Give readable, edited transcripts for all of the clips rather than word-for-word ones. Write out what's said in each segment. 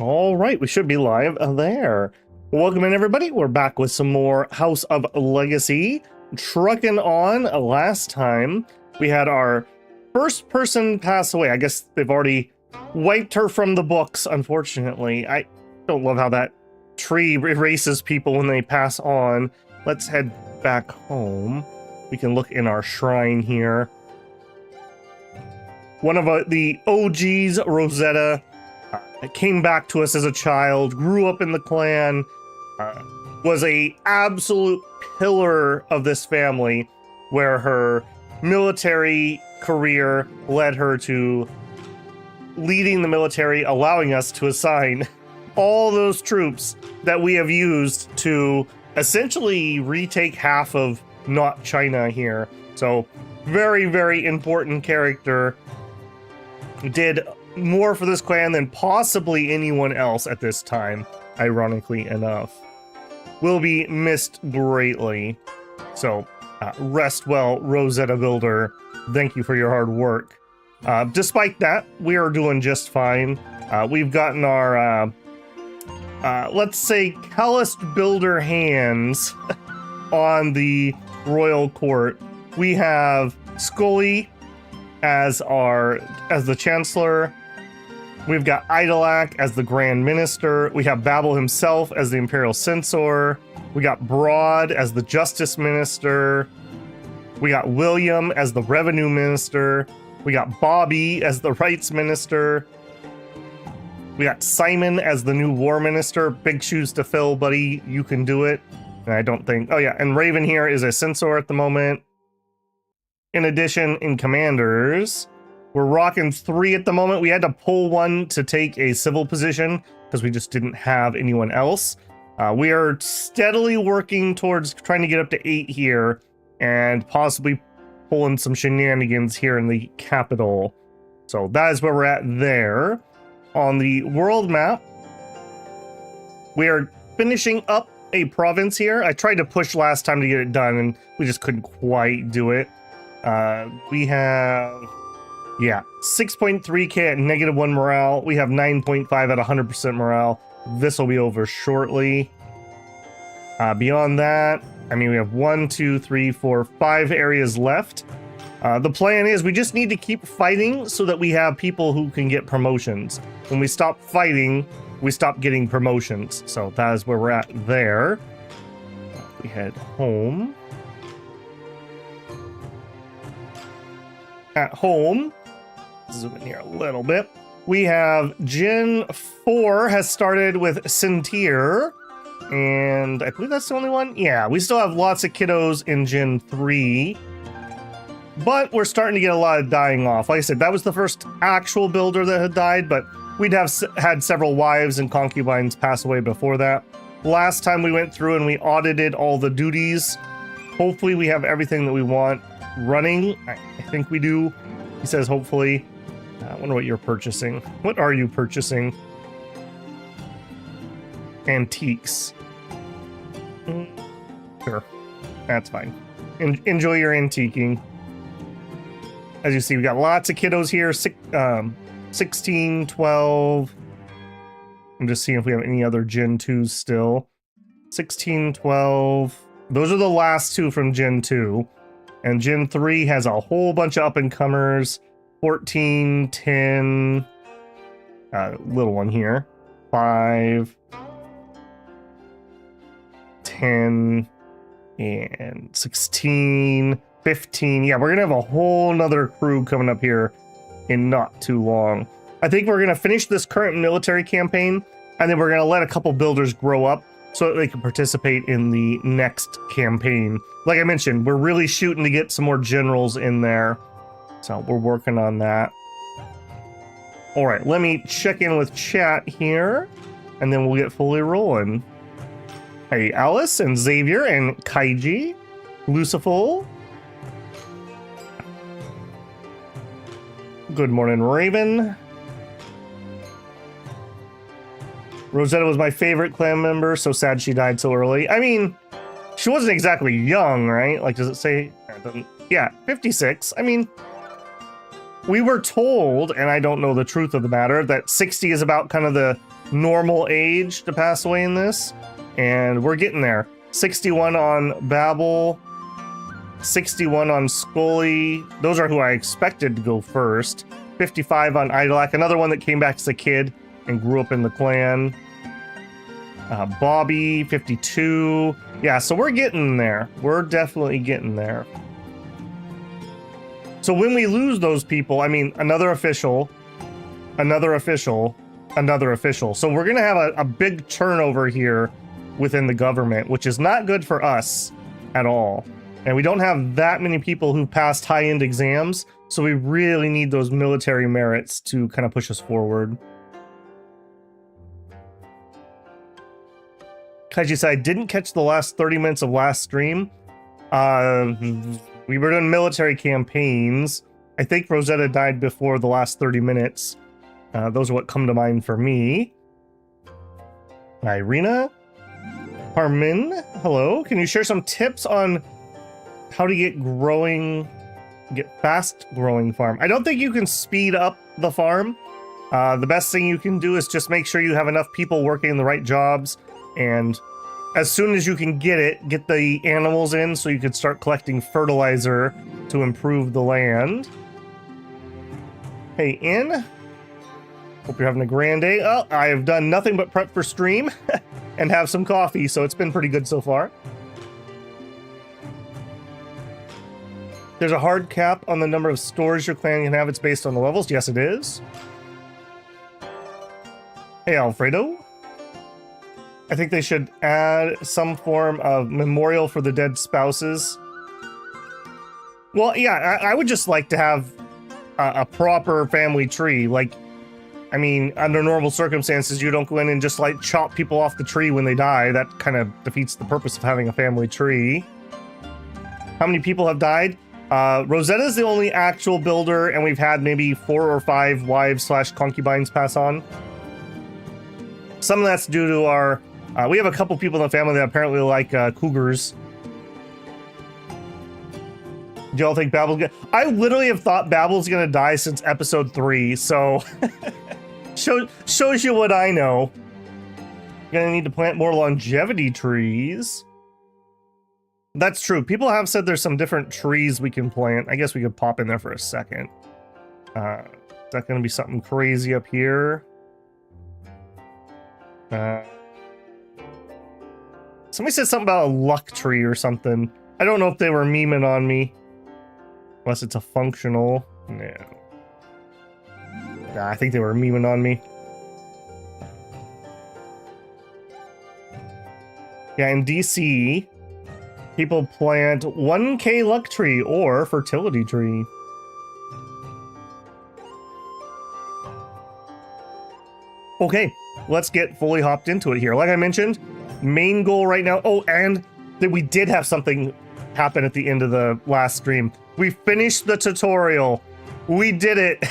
All right, we should be live there. Welcome in, everybody. We're back with some more House of Legacy. Trucking on. Last time, we had our first person pass away. I guess they've already wiped her from the books, unfortunately. I don't love how that tree erases people when they pass on. Let's head back home. We can look in our shrine here. One of the OGs, Rosetta, came back to us as a child, grew up in the clan, was a absolute pillar of this family, where her military career led her to leading the military, allowing us to assign all those troops that we have used to essentially retake half of not China here. So very, very important character. Did more for this clan than possibly anyone else at this time, ironically enough. Will be missed greatly. So, rest well, Rosetta Builder. Thank you for your hard work. Despite that, we are doing just fine. We've gotten our, let's say, calloused builder hands on the royal court. We have Scully as the chancellor. We've got Idolac as the Grand Minister. We have Babel himself as the Imperial Censor. We got Broad as the Justice Minister. We got William as the Revenue Minister. We got Bobby as the Rights Minister. We got Simon as the new War Minister. Big shoes to fill, buddy. You can do it. And I don't think... Oh yeah, and Raven here is a Censor at the moment. In addition, in Commanders... we're rocking 3 at the moment. We had to pull 1 to take a civil position because we just didn't have anyone else. We are steadily working towards trying to get up to 8 here and possibly pulling some shenanigans here in the capital. So that is where we're at there. On the world map, we are finishing up a province here. I tried to push last time to get it done and we just couldn't quite do it. We have... yeah, 6.3k at -1 morale. We have 9.5 at 100% morale. This will be over shortly. Beyond that, I mean, we have 1, 2, 3, 4, 5 areas left. The plan is we just need to keep fighting so that we have people who can get promotions. When we stop fighting, we stop getting promotions. So that is where we're at there. We head home. At home, zoom in here a little bit. We have Gen 4 has started with Sentier, and I believe that's the only one. Yeah, we still have lots of kiddos in Gen 3, but we're starting to get a lot of dying off. Like I said, that was the first actual builder that had died, but we'd have had several wives and concubines pass away before that. Last time we went through and we audited all the duties. Hopefully we have everything that we want running. I think we do. He says hopefully. I wonder what you're purchasing. What are you purchasing? Antiques. Sure. That's fine. Enjoy your antiquing. As you see, we got lots of kiddos here. 16, 12. I'm just seeing if we have any other Gen 2s still. 16, 12. Those are the last 2 from Gen 2. And Gen 3 has a whole bunch of up-and-comers. 14, 10, little one here. 5, 10, and 16, 15. Yeah, we're going to have a whole nother crew coming up here in not too long. I think we're going to finish this current military campaign, and then we're going to let a couple builders grow up so that they can participate in the next campaign. Like I mentioned, we're really shooting to get some more generals in there. So we're working on that. All right, let me check in with chat here, and then we'll get fully rolling. Hey, Alice and Xavier and Kaiji, Lucifer. Good morning, Raven. Rosetta was my favorite clan member. So sad she died so early. I mean, she wasn't exactly young, right? Like, does it say? It doesn't. Yeah, 56. I mean, we were told, and I don't know the truth of the matter, that 60 is about kind of the normal age to pass away in this, and we're getting there. 61 on Babel, 61 on Scully. Those are who I expected to go first. 55 on Idolak, another one that came back as a kid and grew up in the clan. Bobby, 52. Yeah, so we're getting there. We're definitely getting there. So when we lose those people, I mean, another official, another official, another official. So we're going to have a big turnover here within the government, which is not good for us at all. And we don't have that many people who passed high-end exams, so we really need those military merits to kind of push us forward. Kaiji said, I didn't catch the last 30 minutes of last stream. We were doing military campaigns. I think Rosetta died before the last 30 minutes. Those are what come to mind for me. Irina? Harmin, hello. Can you share some tips on how to get fast growing farm? I don't think you can speed up the farm. The best thing you can do is just make sure you have enough people working in the right jobs, and as soon as you can get the animals in so you can start collecting fertilizer to improve the land. Hey, Ann. Hope you're having a grand day. Oh, I have done nothing but prep for stream and have some coffee, so it's been pretty good so far. There's a hard cap on the number of stores your clan can have. It's based on the levels. Yes, it is. Hey, Alfredo. I think they should add some form of memorial for the dead spouses. Well, yeah, I would just like to have a proper family tree. Like, I mean, under normal circumstances, you don't go in and just like chop people off the tree when they die. That kind of defeats the purpose of having a family tree. How many people have died? Rosetta's the only actual builder, and we've had maybe 4 or 5 wives / concubines pass on. Some of that's due to our... we have a couple people in the family that apparently like cougars. Do y'all think Babel's gonna... I literally have thought Babel's gonna die since episode 3, so... shows you what I know. Gonna need to plant more longevity trees. That's true. People have said there's some different trees we can plant. I guess we could pop in there for a second. Is that gonna be something crazy up here? Somebody said something about a luck tree or something. I don't know if they were memeing on me. Unless it's a functional. No. Nah, I think they were memeing on me. Yeah, in DC, people plant 1K luck tree or fertility tree. Okay, let's get fully hopped into it here. Like I mentioned, main goal right now. Oh, and that we did have something happen at the end of the last stream. We finished the tutorial. We did it.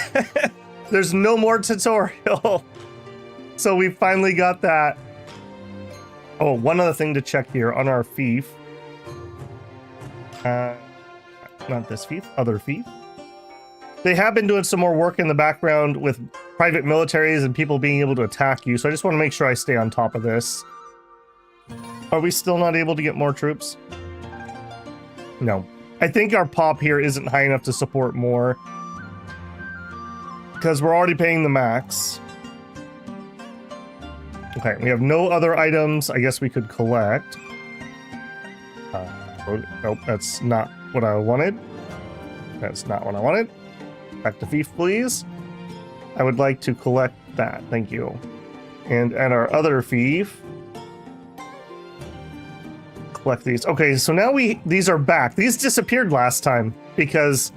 There's no more tutorial. So we finally got that. Oh, one other thing to check here on our fief. Not this fief, other fief. They have been doing some more work in the background with private militaries and people being able to attack you, so I just want to make sure I stay on top of this. Are we still not able to get more troops? No. I think our pop here isn't high enough to support more, because we're already paying the max. Okay, we have no other items I guess we could collect. Nope, that's not what I wanted. That's not what I wanted. Back to fief, please. I would like to collect that, thank you. And at our other fief, collect these. Okay, so now these are back. These disappeared last time because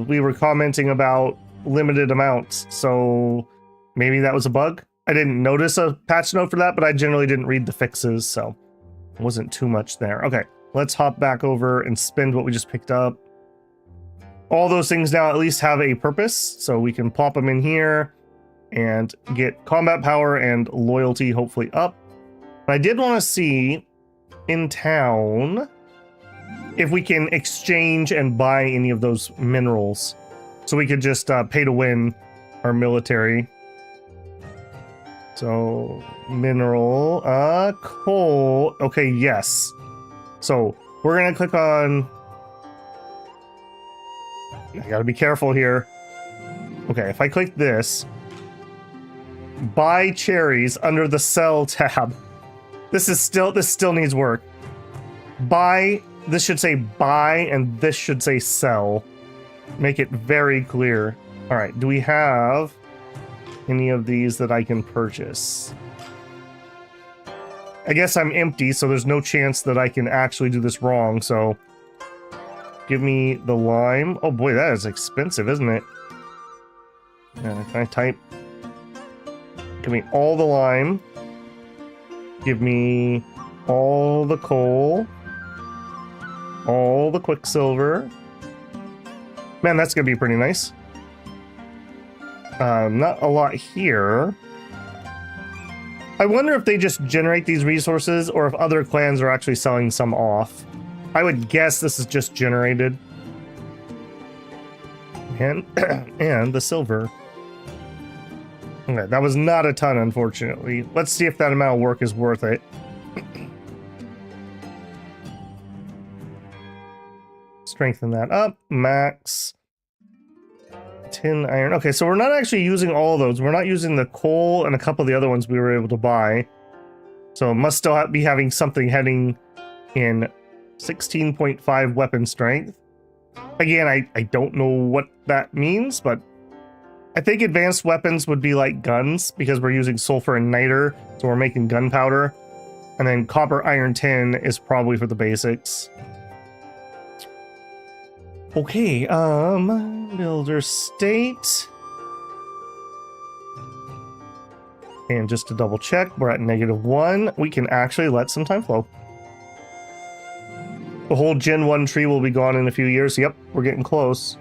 we were commenting about limited amounts, so maybe that was a bug. I didn't notice a patch note for that, but I generally didn't read the fixes, so it wasn't too much there. Okay, let's hop back over and spend what we just picked up. All those things now at least have a purpose, so we can pop them in here and get combat power and loyalty hopefully up. But I did want to see in town if we can exchange and buy any of those minerals, so we could just pay to win our military. So, mineral, coal. Okay, yes. So, we're gonna click on... I gotta be careful here. Okay, if I click this, buy cherries under the sell tab. This still needs work. Buy, this should say buy, and this should say sell. Make it very clear. All right, do we have any of these that I can purchase? I guess I'm empty, so there's no chance that I can actually do this wrong, so give me the lime. Oh boy, that is expensive, isn't it? Can I type? Give me all the lime. Give me all the coal. All the quicksilver. Man, that's gonna be pretty nice. Not a lot here. I wonder if they just generate these resources or if other clans are actually selling some off. I would guess this is just generated. And, and the silver. Okay, that was not a ton, unfortunately. Let's see if that amount of work is worth it. Strengthen that up. Max. Tin, iron. Okay, so we're not actually using all of those. We're not using the coal and a couple of the other ones we were able to buy. So it must still be having something heading in 16.5 weapon strength. Again, I don't know what that means, but I think advanced weapons would be like guns because we're using sulfur and niter, so we're making gunpowder. And then copper, iron, tin is probably for the basics. Okay, builder state. And just to double check, we're at -1. We can actually let some time flow. The whole Gen 1 tree will be gone in a few years. Yep, we're getting close.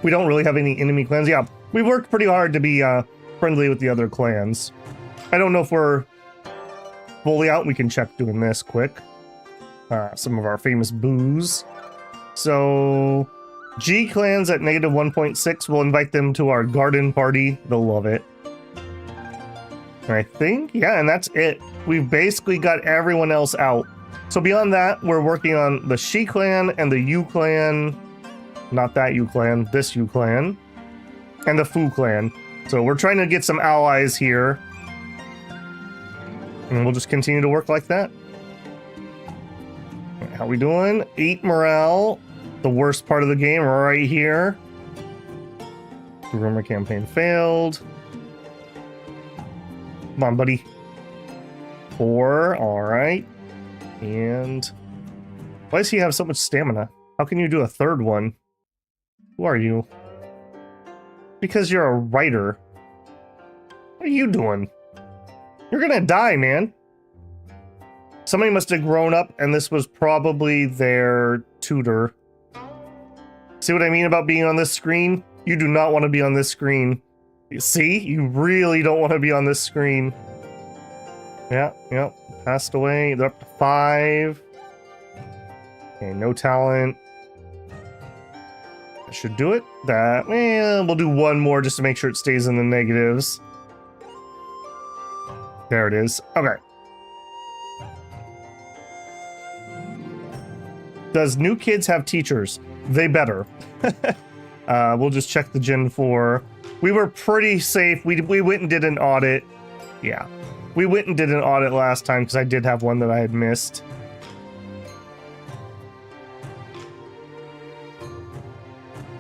We don't really have any enemy clans. Yeah, we worked pretty hard to be friendly with the other clans. I don't know if we're fully out. We can check doing this quick. Some of our famous boos. So G clans at -1.6. We'll invite them to our garden party. They'll love it. I think, yeah, and that's it. We've basically got everyone else out. So beyond that, we're working on the She clan and the U clan. Not that U clan, this U clan. And the Fu clan. So we're trying to get some allies here. And we'll just continue to work like that. How we doing? 8 morale. The worst part of the game right here. The rumor campaign failed. Come on, buddy. 4, alright. And why does he have so much stamina? How can you do a third one? Who are you? Because you're a writer. What are you doing? You're gonna die, man. Somebody must have grown up and this was probably their tutor. See what I mean about being on this screen? You do not want to be on this screen. See? You really don't want to be on this screen. Yeah, yep. Passed away. They're up to 5. Okay, no talent. That should do it. That, we'll do one more just to make sure it stays in the negatives. There it is. Okay. Does new kids have teachers? They better. We'll just check the Gen 4. We were pretty safe. We went and did an audit. Yeah. We went and did an audit last time because I did have one that I had missed.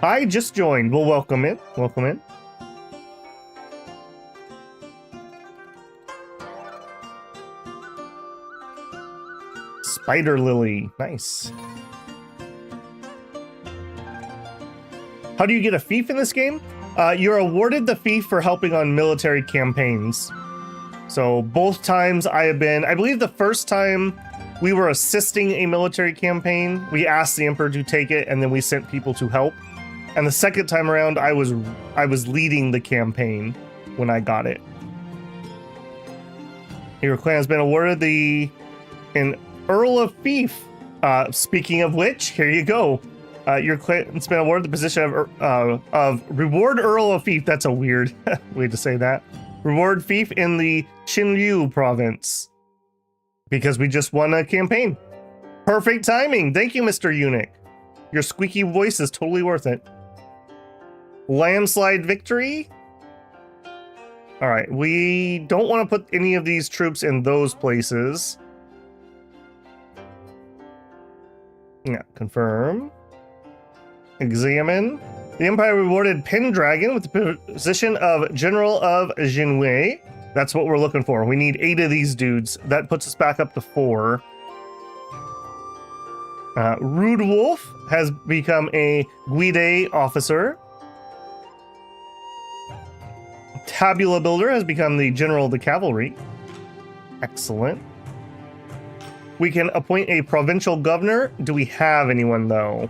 I just joined. We'll welcome it. Welcome in. Spider Lily. Nice. How do you get a fief in this game? You're awarded the fief for helping on military campaigns. So both times I have been, I believe the first time we were assisting a military campaign, we asked the Emperor to take it and then we sent people to help. And the second time around, I was leading the campaign when I got it. Your clan has been awarded an Earl of Fief Speaking of which, here you go. Your clan's been awarded the position of Reward Earl of Fief. That's a weird way to say that. Reward Fief in the Xinyu province. Because we just won a campaign. Perfect timing. Thank you, Mr. Eunuch. Your squeaky voice is totally worth it. Landslide victory. All right, we don't want to put any of these troops in those places. Yeah, confirm. Examine. The Empire rewarded Pendragon with the position of General of Jinwei. That's what we're looking for. We need 8 of these dudes. That puts us back up to 4. Rude Wolf has become a Guide officer. Tabula Builder has become the General of the Cavalry. Excellent. We can appoint a provincial governor. Do we have anyone, though?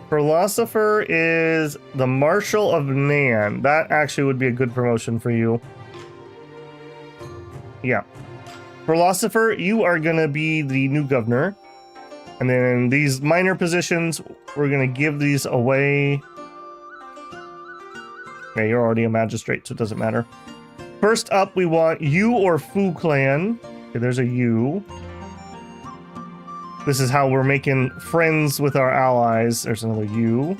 Philosopher is the Marshal of Nan. That actually would be a good promotion for you. Yeah. Philosopher, you are going to be the new governor. And then these minor positions, we're going to give these away. Yeah, you're already a magistrate, so it doesn't matter. First up, we want you or Fu clan. Okay, there's a you. This is how we're making friends with our allies. There's another you.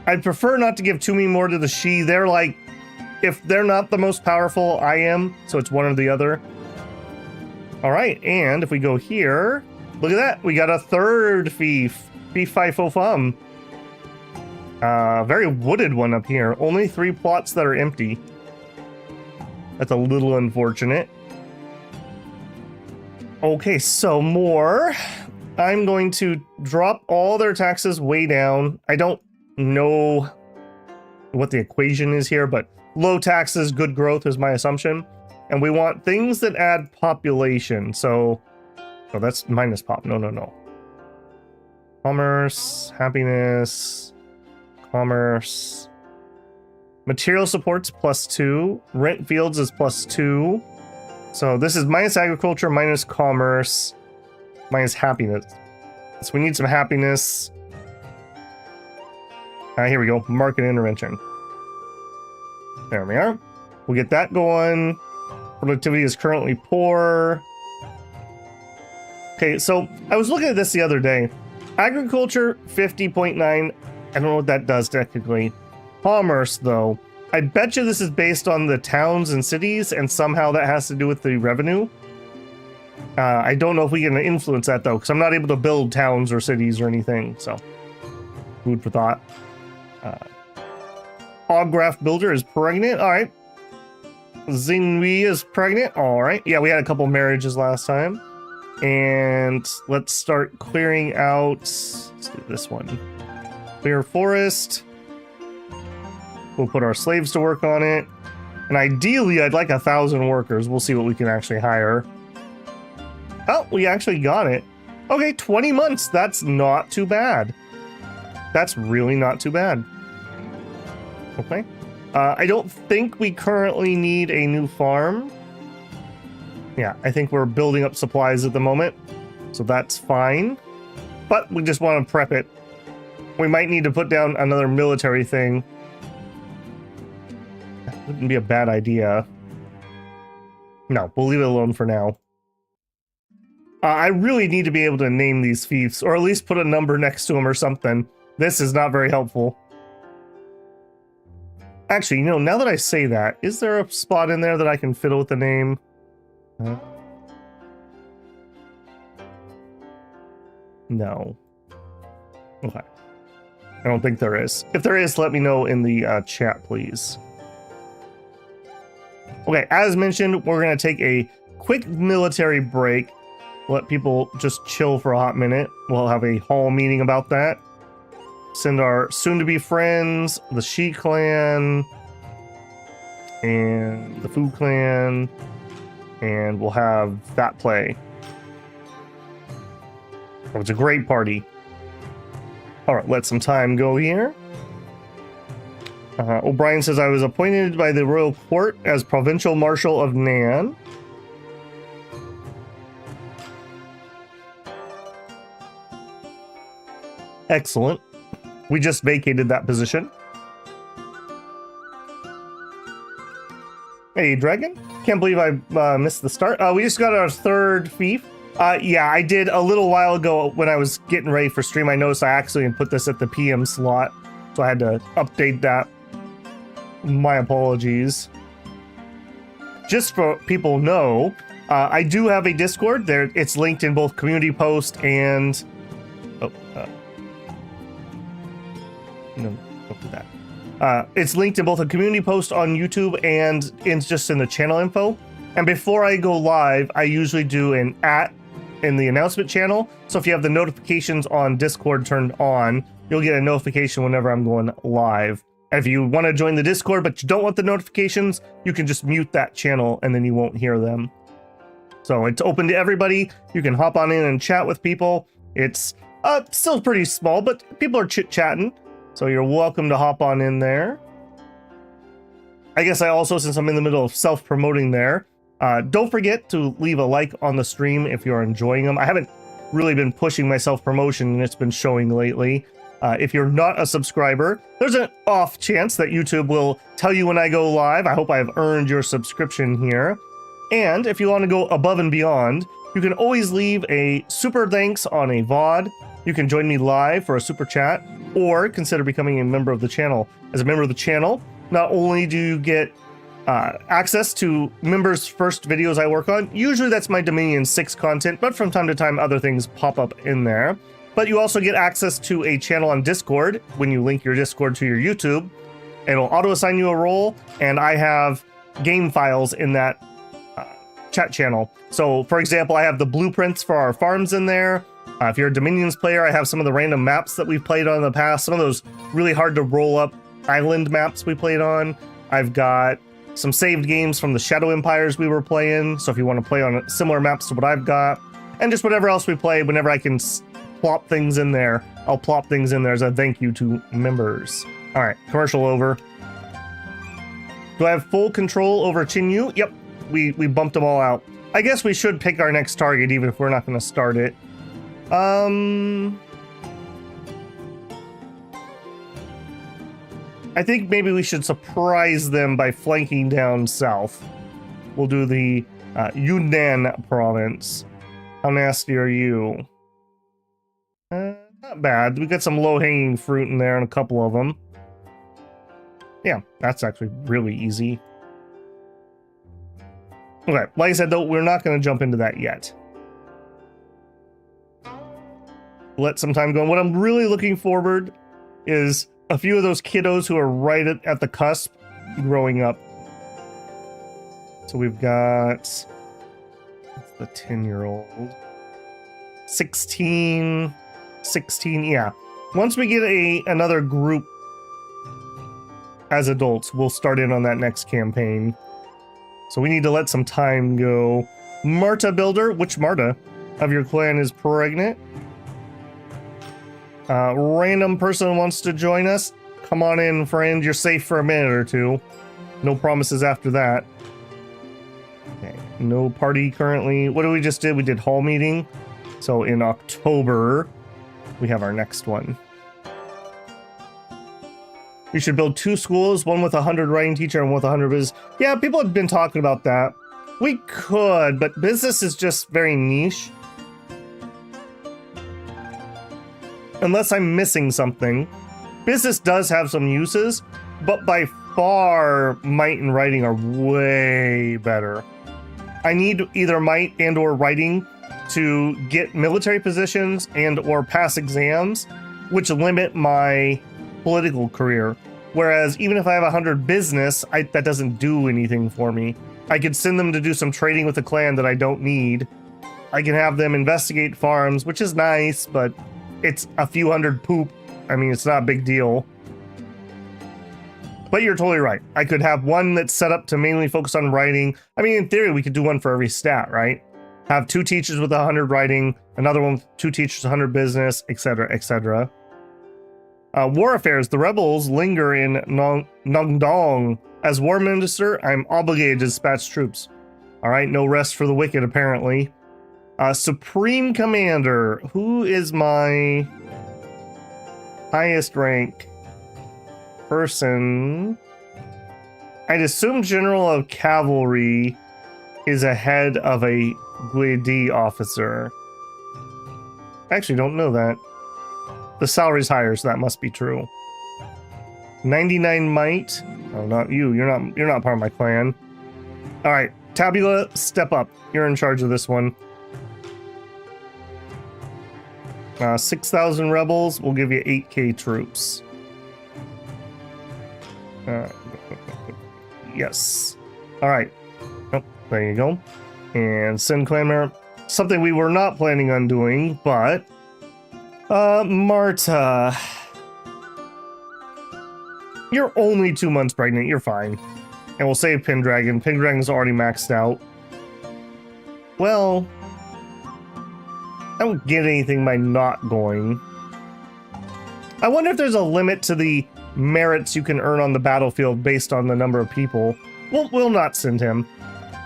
I'd prefer not to give too many more to the she. They're like, if they're not the most powerful, I am. So it's one or the other. All right, and if we go here, look at that. We got a third fief. Fief fi fo fum. Very wooded one up here. Only 3 plots that are empty. That's a little unfortunate. Okay, so more. I'm going to drop all their taxes way down. I don't know what the equation is here, but low taxes, good growth is my assumption. And we want things that add population. So, oh, that's minus pop. No. Commerce, happiness, commerce. Material supports +2. Rent fields is +2. So this is minus agriculture, minus commerce, minus happiness. So we need some happiness. Here we go. Market intervention. There we are. We'll get that going. Productivity is currently poor. Okay, so I was looking at this the other day. Agriculture, 50.9. I don't know what that does technically. Commerce, though. I bet you this is based on the towns and cities, and somehow that has to do with the revenue. I don't know if we can influence that, though, because I'm not able to build towns or cities or anything, so food for thought. Ograph Builder is pregnant. All right. Xinhui is pregnant. All right. Yeah, we had a couple marriages last time. And let's start clearing out. Let's do this one. Clear forest. We'll put our slaves to work on it. And ideally, I'd like 1,000 workers. We'll see what we can actually hire. Oh, we actually got it. Okay, 20 months. That's not too bad. That's really not too bad. Okay. I don't think we currently need a new farm. Yeah, I think we're building up supplies at the moment. So that's fine. But we just want to prep it. We might need to put down another military thing. That wouldn't be a bad idea. No, we'll leave it alone for now. I really need to be able to name these fiefs, or at least put a number next to them or something. This is not very helpful. Actually, you know, now that I say that, is there a spot in there that I can fiddle with the name? No. Okay. I don't think there is. If there is, let me know in the chat, please. Okay, as mentioned, we're going to take a quick military break. Let people just chill for a hot minute. We'll have a hall meeting about that. Send our soon-to-be friends, the Shi clan, and the Fu clan, and we'll have that play. Oh, it's a great party. All right, let some time go here. O'Brien says, I was appointed by the royal court as provincial marshal of Nan. Excellent. We just vacated that position. Hey, Dragon. Can't believe I missed the start. We just got our third fief. Yeah, I did a little while ago when I was getting ready for stream. I noticed I accidentally put this at the PM slot, so I had to update that. My apologies. Just for people know, I do have a Discord. There, it's linked in both community post and no, don't do that. It's linked in both a community post on YouTube and just in the channel info. And before I go live, I usually do an @ in the announcement channel. So if you have the notifications on Discord turned on, you'll get a notification whenever I'm going live. And if you want to join the Discord but you don't want the notifications, you can just mute that channel and then you won't hear them. So it's open to everybody. You can hop on in and chat with people. It's still pretty small, but people are chit-chatting. So you're welcome to hop on in there. I guess I also, since I'm in the middle of self-promoting there, don't forget to leave a like on the stream if you're enjoying them. I haven't really been pushing my self-promotion and it's been showing lately. If you're not a subscriber, there's an off chance that YouTube will tell you when I go live. I hope I've earned your subscription here. And if you want to go above and beyond, you can always leave a super thanks on a VOD. You can join me live for a super chat, or consider becoming a member of the channel. As a member of the channel, not only do you get access to members' first videos I work on, usually that's my Dominion 6 content, but from time to time other things pop up in there. But you also get access to a channel on Discord when you link your Discord to your YouTube. It'll auto-assign you a role, and I have game files in that chat channel. So, for example, I have the blueprints for our farms in there. If you're a Dominions player, I have some of the random maps that we've played on in the past. Some of those really hard to roll up island maps we played on. I've got some saved games from the Shadow Empires we were playing. So if you want to play on similar maps to what I've got, and just whatever else we play, whenever I can plop things in there, I'll plop things in there as a thank you to members. All right, commercial over. Do I have full control over Chinyu? Yep, we bumped them all out. I guess we should pick our next target even if we're not going to start it. I think maybe we should surprise them by flanking down south. We'll do the Yunnan province. How nasty are you? Not bad. We got some low-hanging fruit in there and a couple of them. Yeah, that's actually really easy. Okay, like I said, though, we're not going to jump into that yet. Let some time go. And what I'm really looking forward is a few of those kiddos who are right at the cusp growing up. So we've got the 10-year-old, 16, yeah. Once we get another group as adults, we'll start in on that next campaign. So we need to let some time go. Marta Builder, which Marta of your clan is pregnant? Random person wants to join us. Come on in, friend. You're safe for a minute or two. No promises after that. Okay. No party currently. What did we just did? We did hall meeting. So in October, we have our next one. We should build 2 schools, one with 100 writing teacher and one with 100 business. Yeah, people have been talking about that. We could, but business is just very niche. Unless I'm missing something. Business does have some uses, but by far, might and writing are way better. I need either might and or writing to get military positions and or pass exams, which limit my political career. Whereas even if I have 100 business, that doesn't do anything for me. I could send them to do some trading with a clan that I don't need. I can have them investigate farms, which is nice, but it's a few hundred poop. I mean, it's not a big deal. But you're totally right. I could have one that's set up to mainly focus on writing. I mean, in theory, we could do one for every stat, right? Have 2 teachers with 100 writing, another one with 2 teachers, 100 business, etc., etc. War affairs. The rebels linger in Nongdong. As war minister, I'm obligated to dispatch troops. All right, no rest for the wicked, apparently. Supreme Commander. Who is my highest rank person. I'd assume General of Cavalry is ahead of a Guidi officer. I actually don't know that. The salary's higher, so that must be true. 99 might. Oh, not you. You're not part of my clan. All right, Tabula, step up. You're in charge of this one. 6,000 rebels. We'll give you 8K troops. Yes. All right. Oh, there you go. And send clan something we were not planning on doing, but Marta, you're only 2 months pregnant. You're fine. And we'll save Pendragon. Pendragon's already maxed out. Well, I don't get anything by not going. I wonder if there's a limit to the merits you can earn on the battlefield based on the number of people. We'll not send him.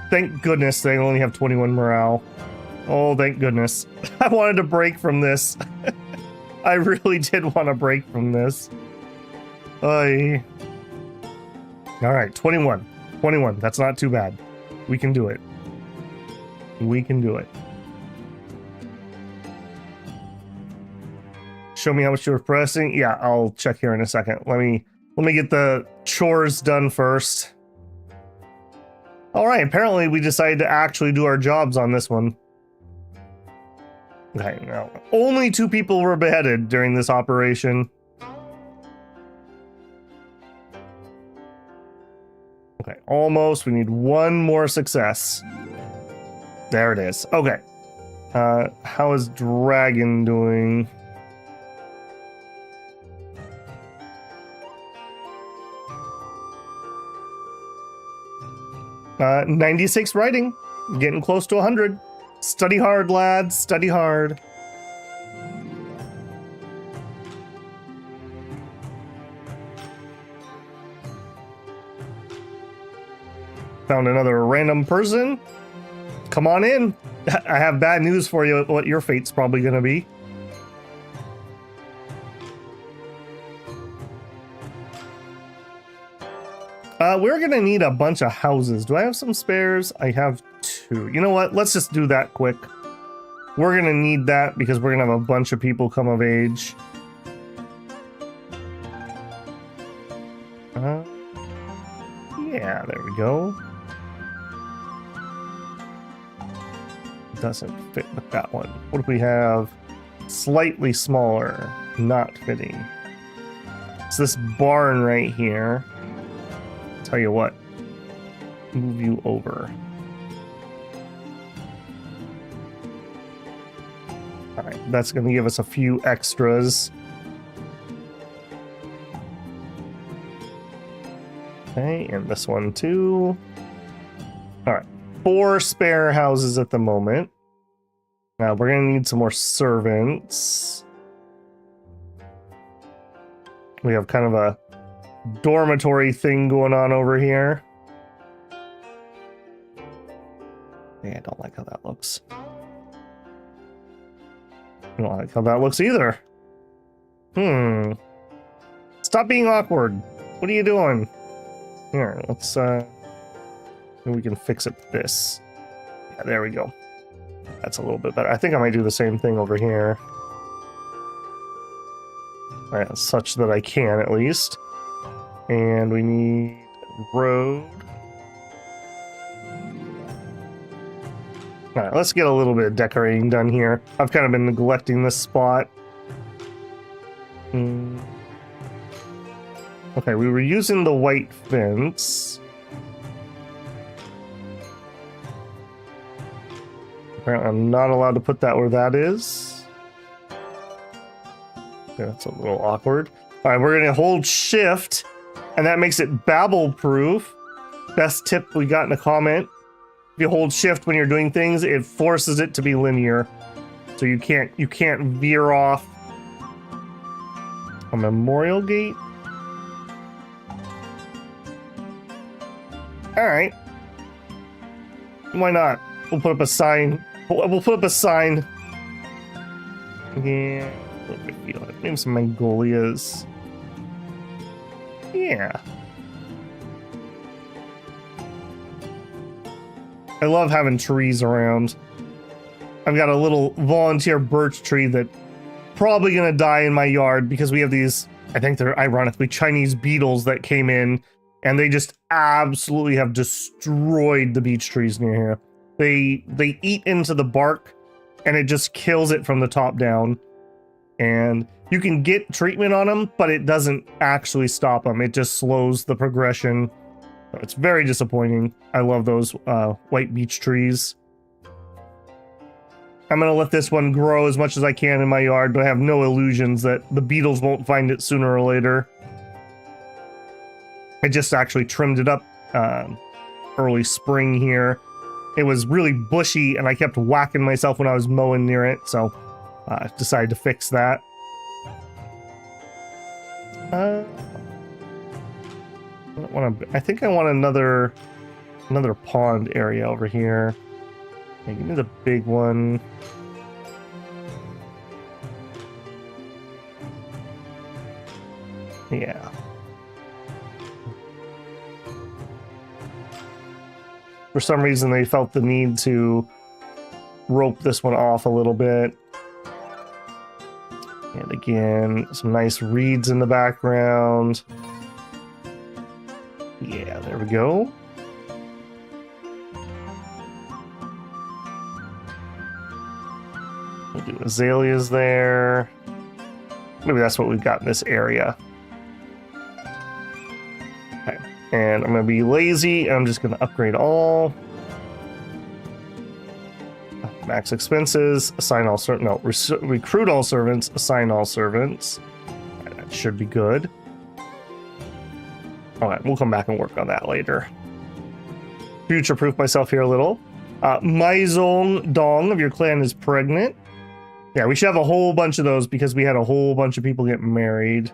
Thank goodness they only have 21 morale. Oh, thank goodness. I wanted to break from this. I really did want to break from this. All right, 21. 21. That's not too bad. We can do it. We can do it. Show me how much you're pressing. Yeah, I'll check here in a second. Let me get the chores done first. All right, apparently we decided to actually do our jobs on this one. Okay, now only 2 people were beheaded during this operation. Okay, almost. We need 1 more success. There it is. Okay. How is Dragon doing? Uh, 96 writing. Getting close to 100. Study hard, lads. Study hard. Found another random person. Come on in. I have bad news for you, what your fate's probably going to be. We're going to need a bunch of houses. Do I have some spares? I have 2. You know what? Let's just do that quick. We're going to need that because we're going to have a bunch of people come of age. Yeah, there we go. Doesn't fit with that one. What if we have slightly smaller? Not fitting. It's this barn right here. Tell you what, move you over. All right, that's going to give us a few extras. Okay, and this one too. All right, 4 spare houses at the moment. Now we're going to need some more servants. We have kind of a dormitory thing going on over here. Yeah, I don't like how that looks. I don't like how that looks either. Stop being awkward. What are you doing? Here, let's maybe we can fix it with this. Yeah, there we go. That's a little bit better. I think I might do the same thing over here. All right, such that I can at least. And we need road. All right, let's get a little bit of decorating done here. I've kind of been neglecting this spot. Okay, we were using the white fence. Apparently I'm not allowed to put that where that is. Okay, that's a little awkward. All right, we're gonna hold shift. And that makes it Babel proof. Best tip we got in a comment. If you hold shift when you're doing things, it forces it to be linear. So you can't veer off. A memorial gate. All right. Why not? We'll put up a sign. We'll put up a sign. Yeah. What do I feel like? Maybe some Mongolias. Yeah. I love having trees around. I've got a little volunteer birch tree that probably gonna die in my yard because we have these, I think they're ironically Chinese beetles that came in and they just absolutely have destroyed the beech trees near here. They eat into the bark and it just kills it from the top down. And you can get treatment on them, but it doesn't actually stop them. It just slows the progression. It's very disappointing. I love those white beech trees. I'm going to let this one grow as much as I can in my yard, but I have no illusions that the beetles won't find it sooner or later. I just actually trimmed it up early spring here. It was really bushy, and I kept whacking myself when I was mowing near it, so I decided to fix that. I think I want another pond area over here. Yeah, give me the big one. Yeah. For some reason, they felt the need to rope this one off a little bit. And again, some nice reeds in the background. Yeah, there we go. We'll do azaleas there. Maybe that's what we've got in this area. Okay, and I'm going to be lazy. I'm just going to upgrade all. Max expenses, assign all servants. No, recruit all servants, assign all servants. That should be good. Alright, we'll come back and work on that later. Future-proof myself here a little. Maizong Dong of your clan is pregnant. Yeah, we should have a whole bunch of those because we had a whole bunch of people get married.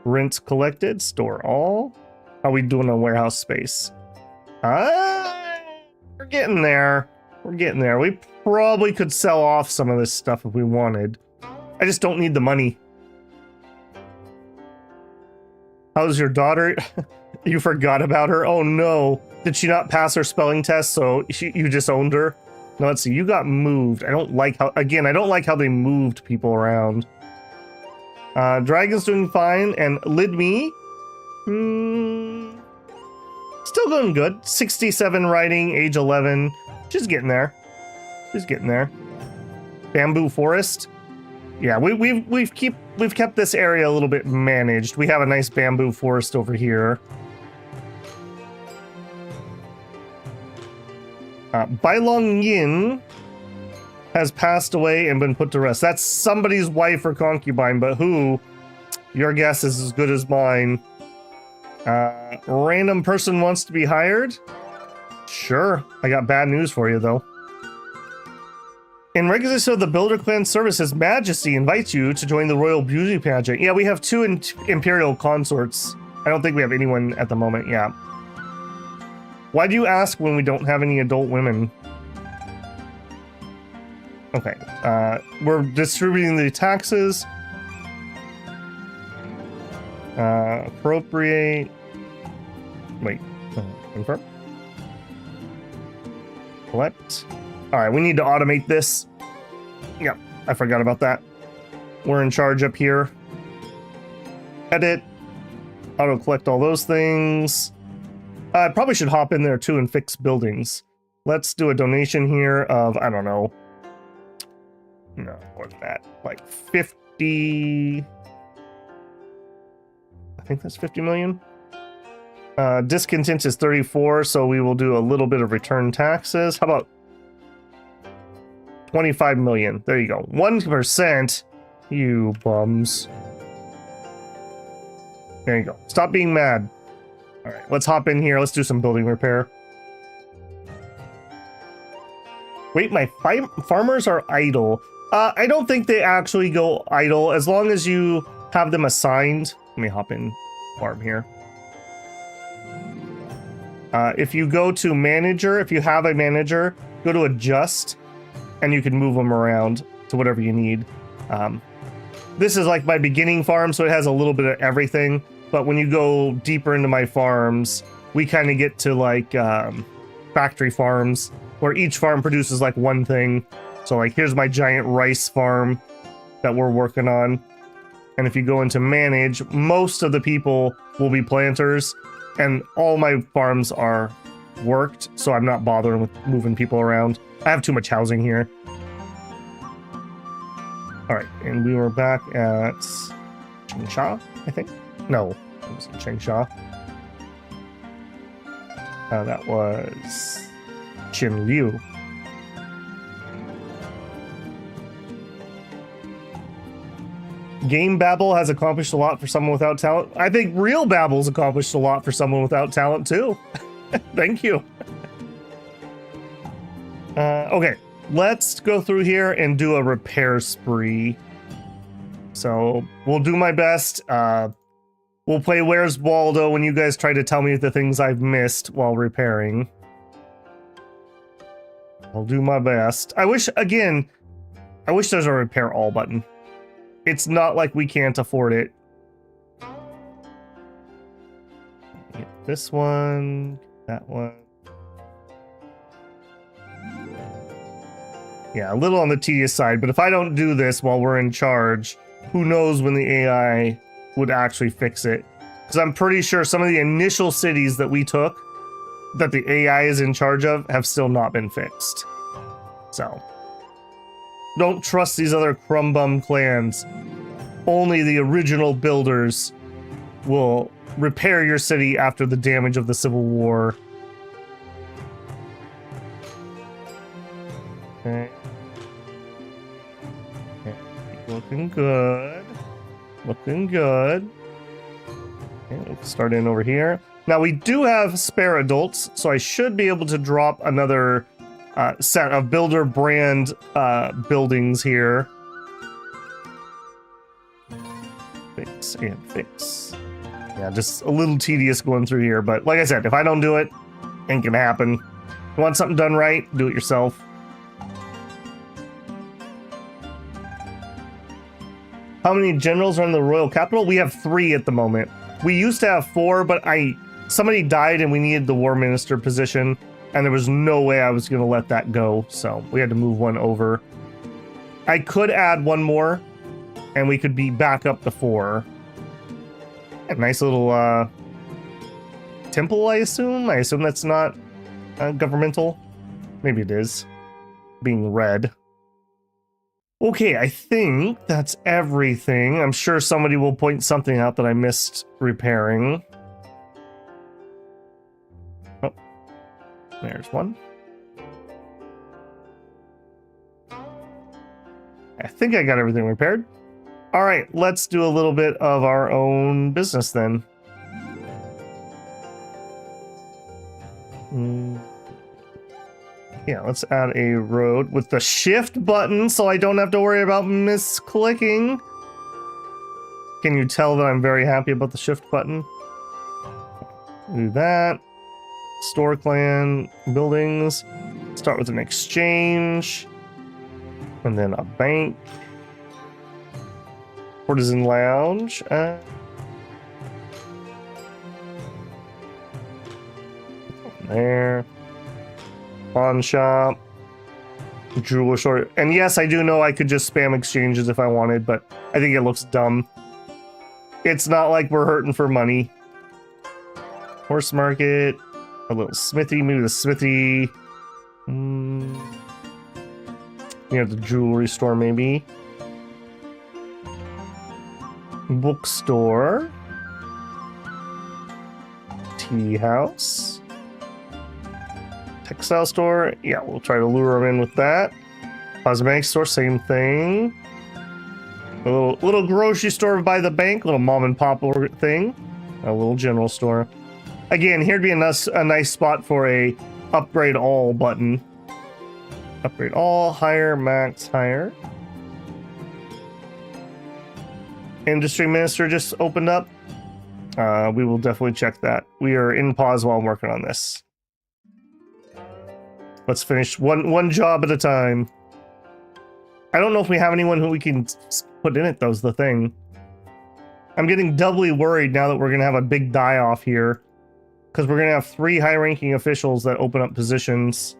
Rents collected, store all. How are we doing on warehouse space? We're getting there. We're getting there. We probably could sell off some of this stuff if we wanted. I just don't need the money. How's your daughter? You forgot about her? Oh no. Did she not pass her spelling test, so you just owned her? No, let's see. You got moved. I don't like how, again, I don't like how they moved people around. Dragon's doing fine, and Lidme, still going good. 67 writing, age 11. She's getting there. She's getting there. Bamboo forest. Yeah, we've kept this area a little bit managed. We have a nice bamboo forest over here. Bailong Yin has passed away and been put to rest. That's somebody's wife or concubine, but who? Your guess is as good as mine. Random person wants to be hired? Sure. I got bad news for you, though. In recognition of the Builder Clan service, His Majesty invites you to join the Royal Beauty Pageant. Yeah, we have 2 Imperial consorts. I don't think we have anyone at the moment, yeah. Why do you ask when we don't have any adult women? Okay, we're distributing the taxes. Appropriate. Wait, confirm. Collect. Alright, we need to automate this. Yep, I forgot about that. We're in charge up here. Edit. Auto collect all those things. I probably should hop in there too and fix buildings. Let's do a donation here of, I don't know. No, more than that. Like 50. I think that's 50 million. Discontent is 34, so we will do a little bit of return taxes. How about 25 million? There you go. 1%. You bums. There you go. Stop being mad. All right, let's hop in here. Let's do some building repair. Wait, my farmers are idle. I don't think they actually go idle as long as you have them assigned. Let me hop in farm here. If you go to manager, if you have a manager, go to adjust, and you can move them around to whatever you need. this is like my beginning farm, so it has a little bit of everything. But when you go deeper into my farms, we kind of get to like factory farms where each farm produces like one thing. So like here's my giant rice farm that we're working on. And if you go into manage, most of the people will be planters, and all my farms are worked, so I'm not bothering with moving people around. I have too much housing here. All right, and we were back at Changsha, I think. No, it wasn't Changsha. That was Qinliu. Game Babel has accomplished a lot for someone without talent. I think real Babel's accomplished a lot for someone without talent too. Thank you. Okay, let's go through here and do a repair spree. So we'll do my best. We'll play Where's Waldo when you guys try to tell me the things I've missed while repairing. I'll do my best. I wish there's a repair all button. It's not like we can't afford it. Get this one, that one. Yeah, a little on the tedious side, but if I don't do this while we're in charge, who knows when the AI would actually fix it? Because I'm pretty sure some of the initial cities that we took, that the AI is in charge of, have still not been fixed. So, don't trust these other crumb-bum clans. Only the original builders will repair your city after the damage of the Civil War. Okay. Looking good. Looking good. Okay, we'll start in over here. Now we do have spare adults, so I should be able to drop another set of builder brand buildings here. Fix and fix. Yeah, just a little tedious going through here, but like I said, if I don't do it, ain't gonna happen. You want something done right, do it yourself. How many generals are in the royal capital? We have 3 at the moment. We used to have 4, but somebody died and we needed the war minister position, and there was no way I was going to let that go, so we had to move one over. I could add one more, and we could be back up to 4. A nice little temple, I assume? I assume that's not governmental. Maybe it is, being red. Okay, I think that's everything. I'm sure somebody will point something out that I missed repairing. Oh, there's one. I think I got everything repaired. All right, let's do a little bit of our own business then. Yeah, let's add a road with the shift button so I don't have to worry about misclicking. Can you tell that I'm very happy about the shift button? Do that. Store clan buildings. Start with an exchange. And then a bank. Courtesan lounge. There. Pawn shop, jeweler store, and yes, I do know I could just spam exchanges if I wanted, but I think it looks dumb. It's not like we're hurting for money. Horse market, a little smithy, maybe the smithy. You have the jewelry store, maybe. Bookstore, tea house. Textile store, yeah, we'll try to lure them in with that. Cosmetic store, same thing. A little grocery store by the bank, little mom and pop thing. A little general store. Again, here'd be a nice spot for a upgrade all button. Upgrade all, higher, max, higher. Industry minister just opened up. We will definitely check that. We are in pause while I'm working on this. Let's finish one job at a time. I don't know if we have anyone who we can put in it, though, is the thing. I'm getting doubly worried now that we're going to have a big die-off here. Because we're going to have 3 high-ranking officials that open up positions.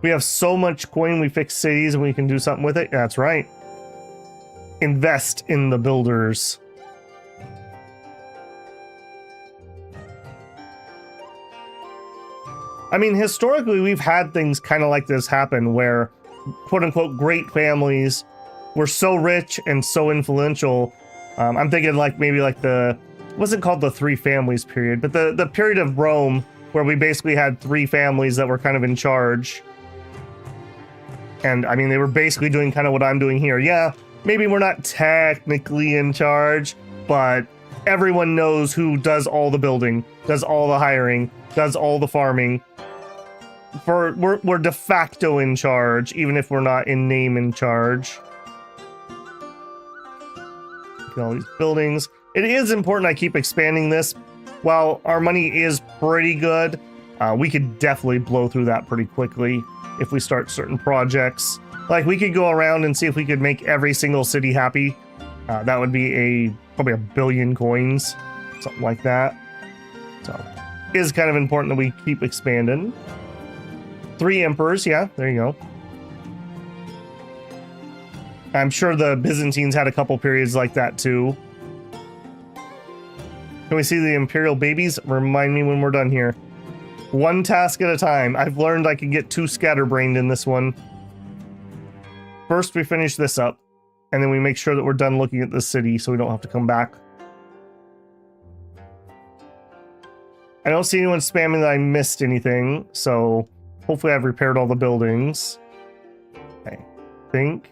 We have so much coin, we fix cities and we can do something with it. That's right. Invest in the builders. I mean, historically, we've had things kind of like this happen where, quote-unquote, great families were so rich and so influential. I'm thinking like maybe like the, wasn't called the 3 families period, but the period of Rome where we basically had 3 families that were kind of in charge. And I mean, they were basically doing kind of what I'm doing here. Yeah, maybe we're not technically in charge, but everyone knows who does all the building, does all the hiring, does all the farming. We're de facto in charge, even if we're not in name in charge. Look at all these buildings. It is important I keep expanding this. While our money is pretty good, we could definitely blow through that pretty quickly if we start certain projects. Like, we could go around and see if we could make every single city happy. That would be probably 1 billion coins, something like that. So, it is kind of important that we keep expanding. 3 emperors, yeah, there you go. I'm sure the Byzantines had a couple periods like that too. Can we see the Imperial babies? Remind me when we're done here. 1 task at a time. I've learned I can get too scatterbrained in this one. First, we finish this up, and then we make sure that we're done looking at the city so we don't have to come back. I don't see anyone spamming that I missed anything, so hopefully I've repaired all the buildings. Okay, think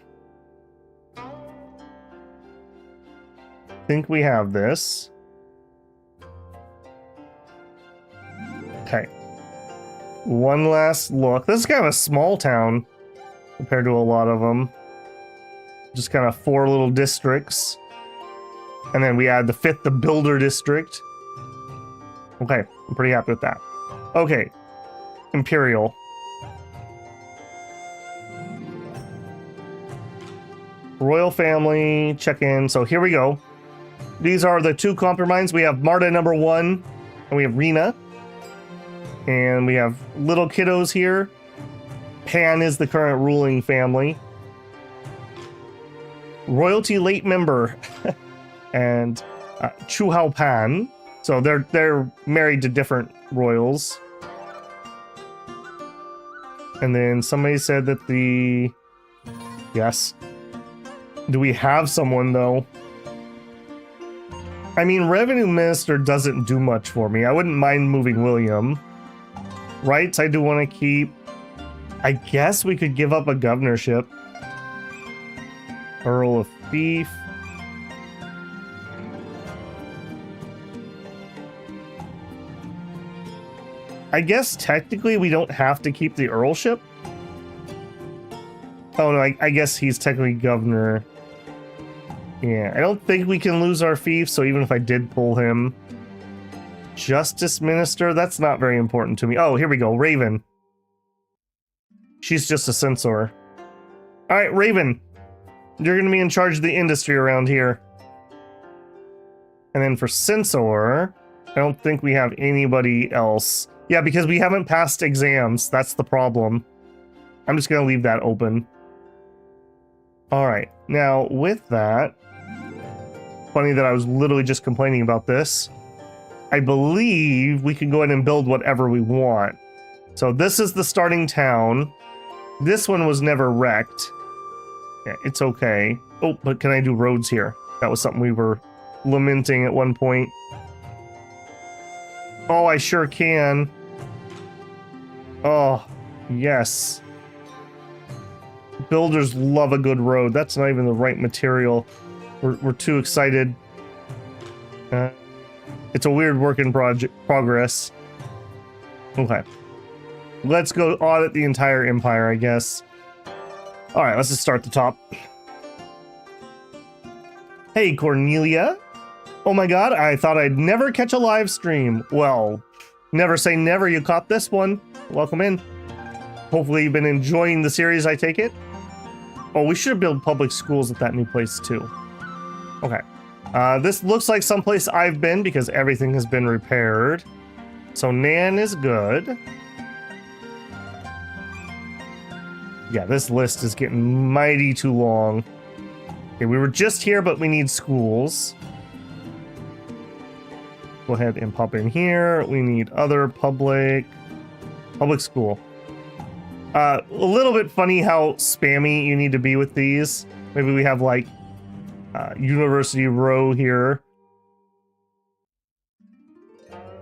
we have this. Okay. One last look. This is kind of a small town compared to a lot of them. Just kind of 4 little districts. And then we add the 5th, the builder district. Okay, I'm pretty happy with that. Okay. Imperial. Royal family, check in. So here we go. These are the 2 compromises. We have Marta number 1, and we have Rena. And we have little kiddos here. Pan is the current ruling family. Royalty late member. And Chu Hao Pan. So they're married to different royals. And then somebody said that the... Yes. Do we have someone, though? I mean, revenue minister doesn't do much for me. I wouldn't mind moving William. Rights I do want to keep. I guess we could give up a governorship. Earl of Fief. I guess technically we don't have to keep the earlship. Oh no, I guess he's technically governor. Yeah, I don't think we can lose our fief, so even if I did pull him. Justice Minister, that's not very important to me. Oh, here we go, Raven. She's just a censor. Alright, Raven. You're gonna be in charge of the industry around here. And then for censor, I don't think we have anybody else. Yeah, because we haven't passed exams, that's the problem. I'm just gonna leave that open. Alright, now with that, funny that I was literally just complaining about this. I believe we can go ahead and build whatever we want. So this is the starting town. This one was never wrecked. Yeah, it's okay. Oh, but can I do roads here? That was something we were lamenting at one point. Oh, I sure can. Oh, yes. Builders love a good road. That's not even the right material. We're too excited. It's a weird work in progress. Okay. Let's go audit the entire empire, I guess. Alright, let's just start at the top. Hey, Cornelia. Oh my god, I thought I'd never catch a live stream. Well, never say never, you caught this one. Welcome in. Hopefully you've been enjoying the series, I take it. Oh, we should build public schools at that new place too. Okay. This looks like someplace I've been because everything has been repaired. So Nan is good. Yeah, this list is getting mighty too long. Okay, we were just here, but we need schools. Go ahead and pop in here. We need other public school. A little bit funny how spammy you need to be with these. Maybe we have like University Row here.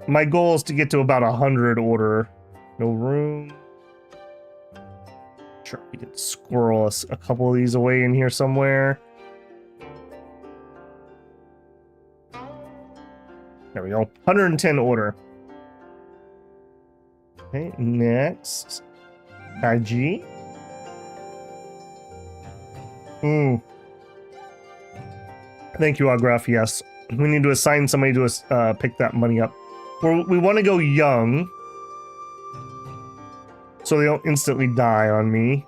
My goal is to get to about 100 order. No room. Sure, we could squirrel us a couple of these away in here somewhere. There we go. 110 order. Okay, next. IG. Thank you, Agraf. Yes. We need to assign somebody to pick that money up. We want to go young, so they don't instantly die on me.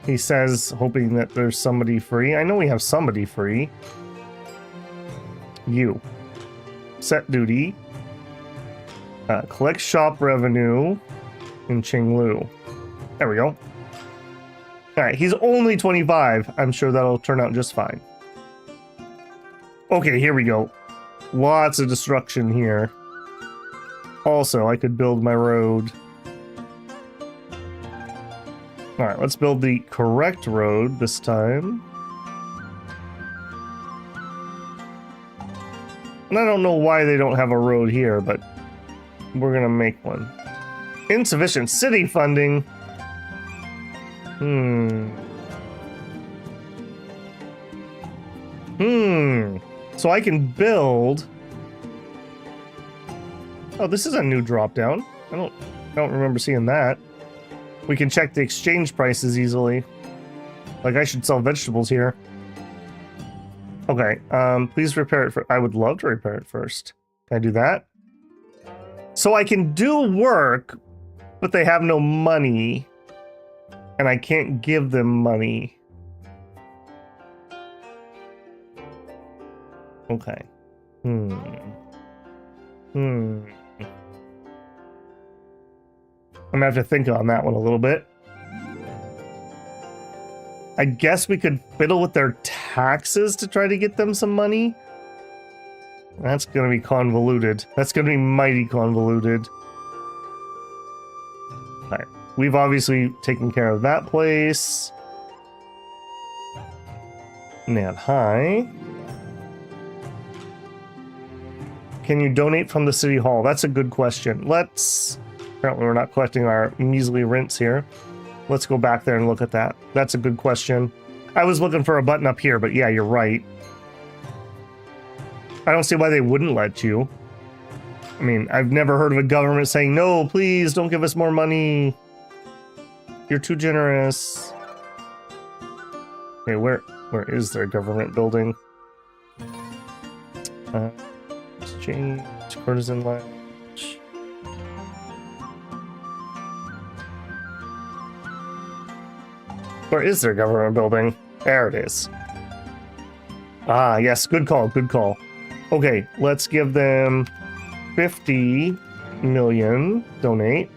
He says, hoping that there's somebody free. I know we have somebody free. You. Set duty. Collect shop revenue in Qinglu. There we go. Alright, he's only 25. I'm sure that'll turn out just fine. Okay, here we go. Lots of destruction here. Also, I could build my road. Alright, let's build the correct road this time. And I don't know why they don't have a road here, but we're gonna make one. Insufficient city funding. So I can build. Oh, this is a new drop down. I don't remember seeing that. We can check the exchange prices easily. Like, I should sell vegetables here. Okay, please repair it I would love to repair it first. Can I do that? So I can do work, but they have no money. And I can't give them money. Okay. I'm gonna have to think on that one a little bit. I guess we could fiddle with their taxes to try to get them some money. That's gonna be convoluted. That's gonna be mighty convoluted. Alright. We've obviously taken care of that place. Nan High. Can you donate from the city hall? That's a good question. Apparently we're not collecting our measly rents here. Let's go back there and look at that. That's a good question. I was looking for a button up here, but yeah, you're right. I don't see why they wouldn't let you. I mean, I've never heard of a government saying, no, please don't give us more money. You're too generous. Okay, where is their government building? Exchange, courtesan lounge. Where is their government building? There it is. Ah, yes, good call, good call. Okay, let's give them 50 million, donate.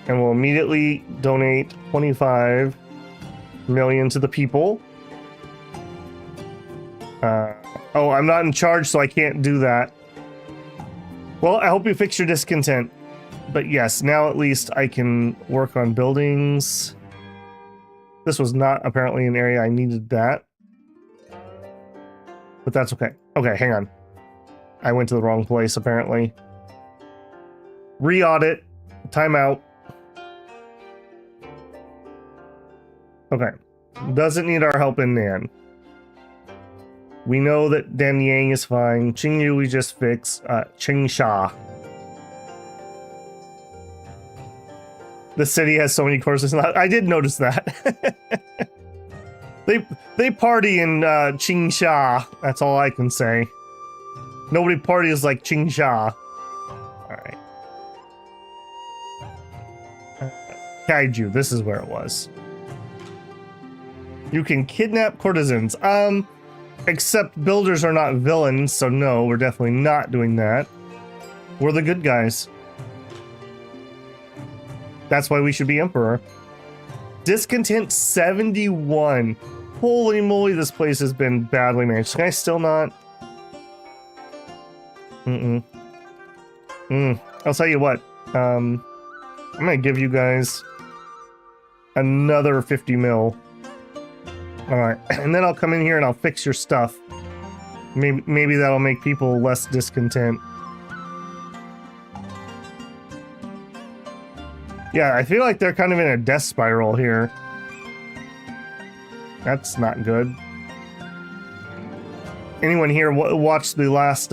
And we'll immediately donate 25 million to the people. Oh, I'm not in charge, so I can't do that. Well, I hope you fix your discontent. But yes, now at least I can work on buildings. This was not apparently an area I needed that. But that's okay. Okay, hang on. I went to the wrong place, apparently. Re-audit. Timeout. Okay. Doesn't need our help in Nan. We know that Danyang is fine. Qingyu we just fixed. Qingsha. The city has so many courses. I did notice that. They party in Qingsha. That's all I can say. Nobody parties like Qingsha. Alright. Kaiju, this is where it was. You can kidnap courtesans. Except builders are not villains, so no, we're definitely not doing that. We're the good guys. That's why we should be emperor. Discontent 71. Holy moly, this place has been badly managed. Can I still not? I'll tell you what. I'm gonna give you guys another 50 mil. Alright, and then I'll come in here and I'll fix your stuff. Maybe that'll make people less discontent. Yeah, I feel like they're kind of in a death spiral here. That's not good. Anyone here watched the last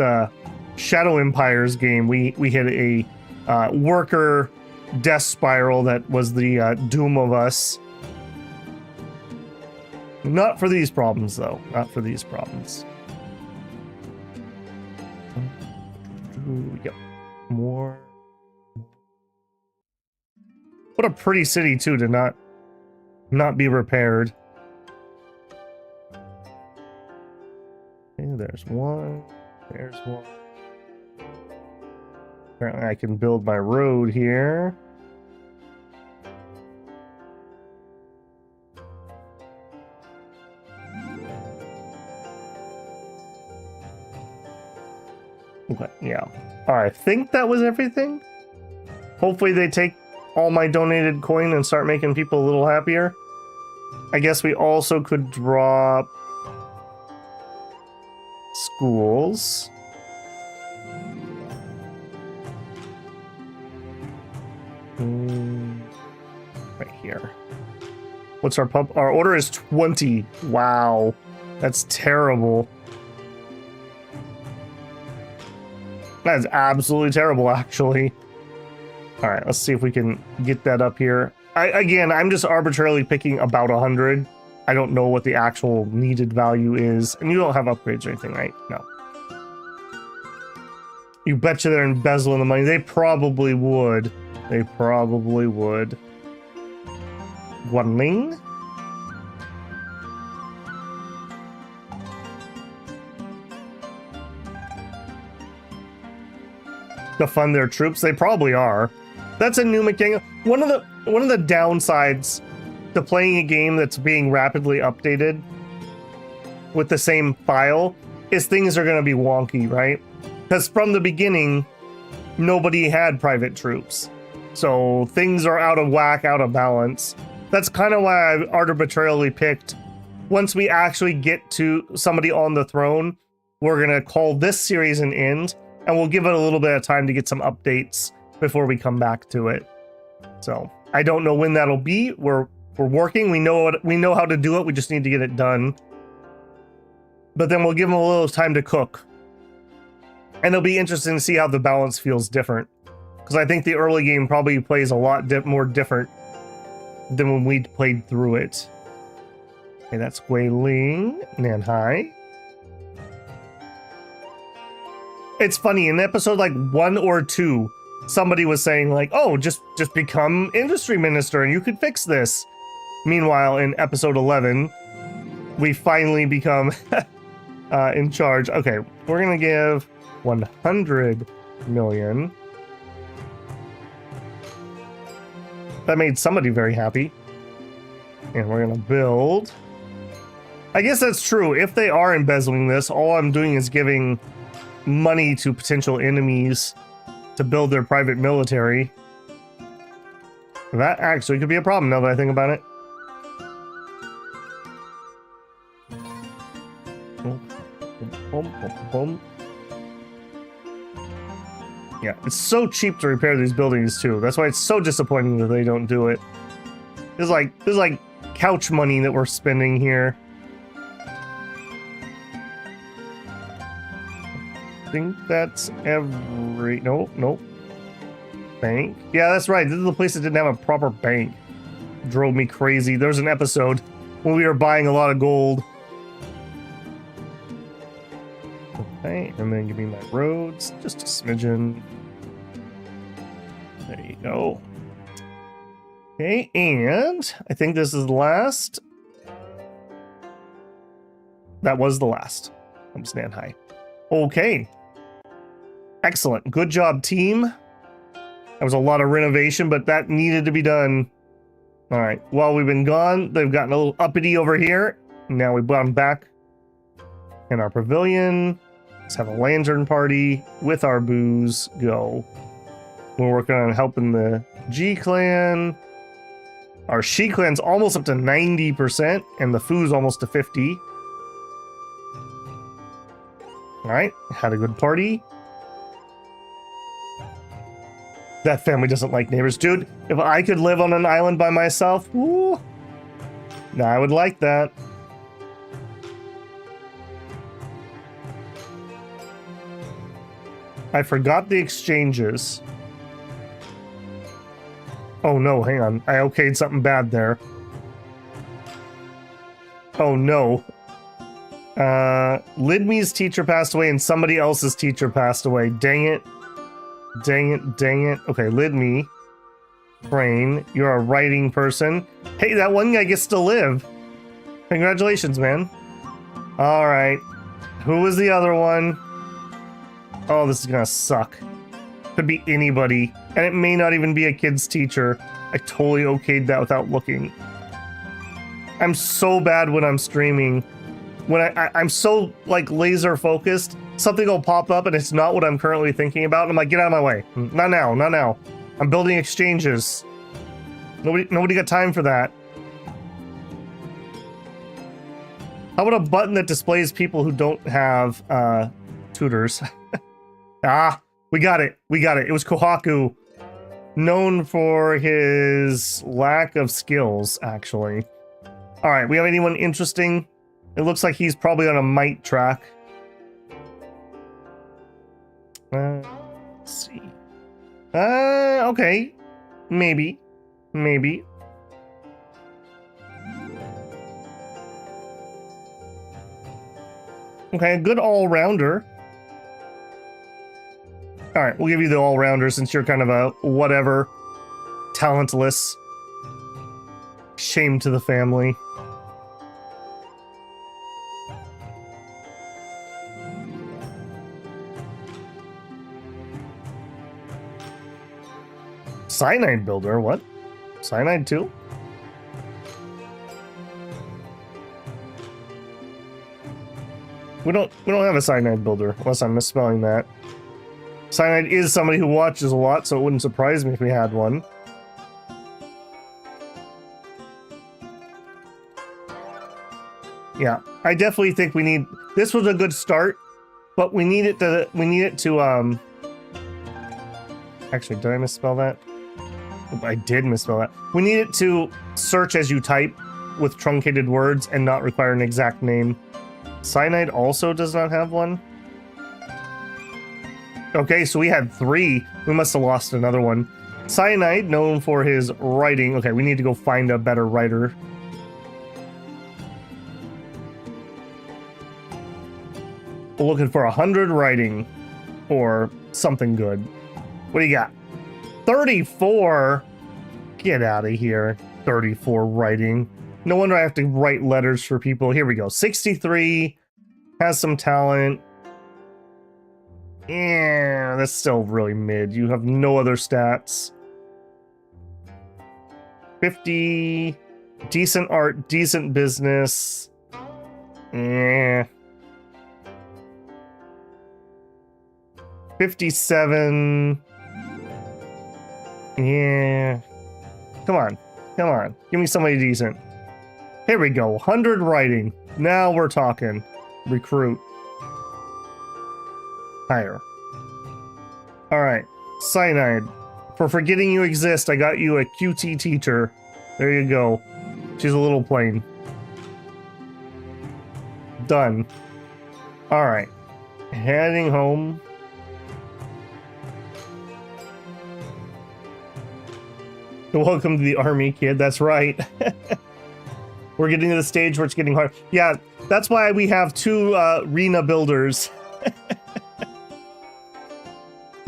Shadow Empires game? We hit a worker death spiral that was the doom of us. Not for these problems, though. Not for these problems. Yep. More. What a pretty city, too, to not be repaired. Okay, there's one. There's one. Apparently I can build my road here. Okay, yeah. Alright, I think that was everything. Hopefully they take all my donated coin and start making people a little happier. I guess we also could drop schools. Right here. What's our pub? Our order is 20. Wow. That's terrible. That is absolutely terrible, actually. Alright, let's see if we can get that up here. Again, I'm just arbitrarily picking about 100. I don't know what the actual needed value is. And you don't have upgrades or anything, right? No. You betcha they're embezzling the money. They probably would. They probably would. Guanling? To fund their troops? They probably are. That's a new mechanic. One of the downsides to playing a game that's being rapidly updated with the same file is things are going to be wonky, right? Because from the beginning, nobody had private troops. So things are out of whack, out of balance. That's kind of why I arbitrarily picked, once we actually get to somebody on the throne, we're going to call this series an end, and we'll give it a little bit of time to get some updates before we come back to it. So I don't know when that'll be. We're working. We know how to do it. We just need to get it done. But then we'll give them a little time to cook. And it'll be interesting to see how the balance feels different. Because I think the early game probably plays a lot more different than when we played through it. Okay, that's Guiling, Nanhai. It's funny, in episode like 1 or 2, somebody was saying like, oh, just become industry minister and you could fix this. Meanwhile, in episode 11, we finally become in charge. Okay, we're gonna give 100 million. That made somebody very happy. And we're gonna build. I guess that's true. If they are embezzling this, all I'm doing is giving money to potential enemies to build their private military. That actually could be a problem now that I think about it. Yeah, it's so cheap to repair these buildings too. That's why it's so disappointing that they don't do it. There's like couch money that we're spending here. I think that's every... Nope. Bank? Yeah, that's right. This is the place that didn't have a proper bank. Drove me crazy. There's an episode when we were buying a lot of gold. Okay. Alright, and then give me my roads, just a smidgen. There you go. Okay, and I think this is the last. That was the last. I'm stand high. Okay. Excellent. Good job, team. That was a lot of renovation, but that needed to be done. All right. While we've been gone, they've gotten a little uppity over here. Now we've gone back in our pavilion. Let's have a lantern party with our booze. Go. We're working on helping the G clan. Our She clan's almost up to 90%, and the Foo's almost to 50. All right. Had a good party. That family doesn't like neighbors. Dude, if I could live on an island by myself, woo, I would like that. I forgot the exchanges. Oh no, hang on. I okayed something bad there. Oh no. Lidme's teacher passed away and somebody else's teacher passed away. Dang it. Dang it, dang it. Okay, Lidme. Brain, you're a writing person. Hey, that one guy gets to live. Congratulations, man. Alright. Who was the other one? Oh, this is gonna suck. Could be anybody. And it may not even be a kid's teacher. I totally okayed that without looking. I'm so bad when I'm streaming. When I'm so, like, laser focused, something will pop up and it's not what I'm currently thinking about. And I'm like, get out of my way. Not now, not now. I'm building exchanges. Nobody got time for that. How about a button that displays people who don't have tutors? Ah, we got it. We got it. It was Kohaku. Known for his lack of skills, actually. All right, we have anyone interesting? It looks like he's probably on a might track. Let's see. Okay. Maybe. Maybe. Okay, a good all-rounder. Alright, we'll give you the all-rounder since you're kind of a whatever. Talentless. Shame to the family. Cyanide builder, what? Cyanide too? We don't have a cyanide builder, unless I'm misspelling that. Cyanide is somebody who watches a lot, so it wouldn't surprise me if we had one. Yeah, I definitely think we need. This was a good start, but we need it to. Actually, did I misspell that? I did misspell that. We need it to search as you type with truncated words and not require an exact name. Cyanide also does not have one. Okay, so we had 3. We must have lost another one. Cyanide, known for his writing. Okay, we need to go find a better writer. We're looking for 100 writing or something good. What do you got? 34? Get out of here. 34 writing. No wonder I have to write letters for people. Here we go. 63. Has some talent. Yeah, that's still really mid. You have no other stats. 50. Decent art, decent business. Yeah. 57. Yeah. Come on. Come on. Give me somebody decent. Here we go. 100 writing. Now we're talking. Recruit. Hire. Alright. Cyanide. For forgetting you exist, I got you a QT teacher. There you go. She's a little plain. Done. Alright. Heading home. Welcome to the army, kid. That's right. We're getting to the stage where it's getting hard. Yeah, that's why we have 2 Rena builders.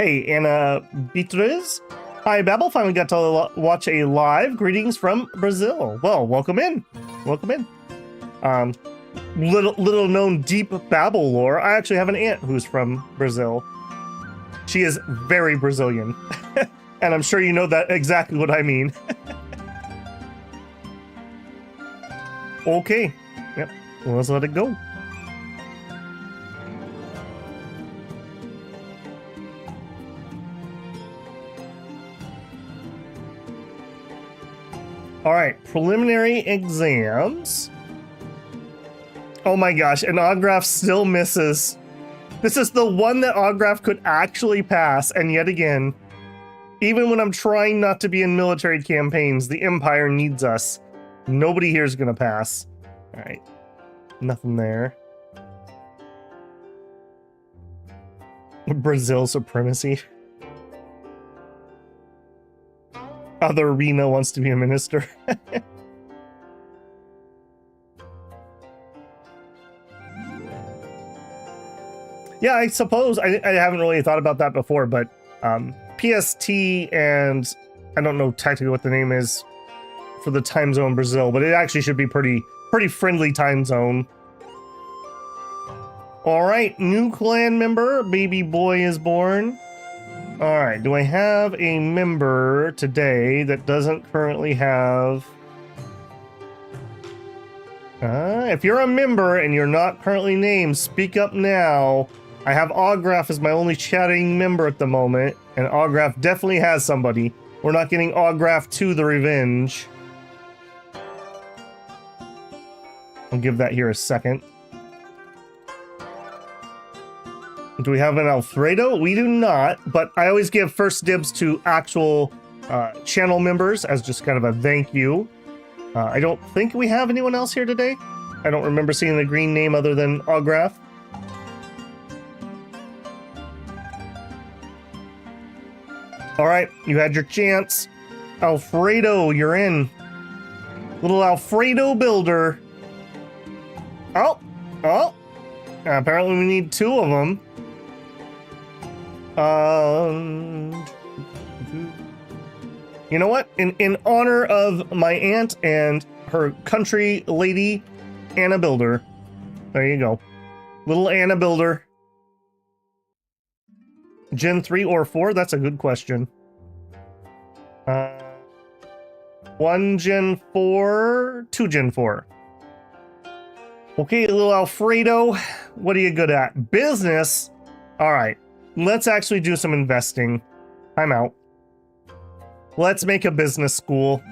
Hey, Anna Beatriz. Hi, Babel. Finally got to watch a live. Greetings from Brazil. Well, welcome in. Welcome in. Little known deep Babel lore. I actually have an aunt who's from Brazil. She is very Brazilian. And I'm sure you know that exactly what I mean. Okay. Yep. Well, let's let it go. All right, preliminary exams. Oh my gosh, andOgraph still misses. This is the one thatOgraph could actually pass, and yet again, even when I'm trying not to be in military campaigns, the Empire needs us. Nobody here is gonna pass. All right, nothing there. Brazil supremacy. Other Reno wants to be a minister. Yeah, I suppose I haven't really thought about that before, but PST and I don't know technically what the name is for the time zone Brazil, but it actually should be pretty friendly time zone. All right, new clan member, baby boy is born. All right, do I have a member today that doesn't currently have... if you're a member and you're not currently named, speak up now. I have Ograph as my only chatting member at the moment, and Ograph definitely has somebody. We're not getting Ograph 2 the revenge. I'll give that here a second. Do we have an Alfredo? We do not, but I always give first dibs to actual channel members as just kind of a thank you. I don't think we have anyone else here today. I don't remember seeing the green name other than Ograph. All right, you had your chance. Alfredo, you're in. Little Alfredo builder. Oh. Apparently we need two of them. You know what? In honor of my aunt and her country lady, Anna Builder. There you go. Little Anna Builder. Gen 3 or 4? That's a good question. 1 Gen 4, 2 Gen 4. Okay, little Alfredo, what are you good at? Business? All right, let's actually do some investing. I'm out. Let's make a business school.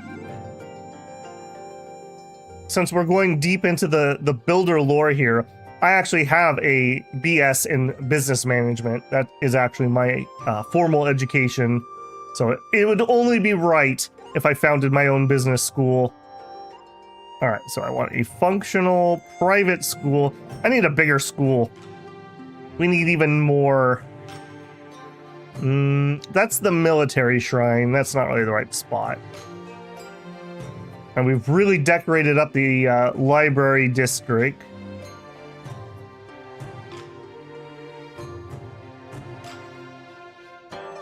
Since we're going deep into the builder lore here, I actually have a BS in business management. That is actually my formal education. So it would only be right if I founded my own business school. All right, so I want a functional private school. I need a bigger school. We need even more. That's the military shrine. That's not really the right spot. And we've really decorated up the library district.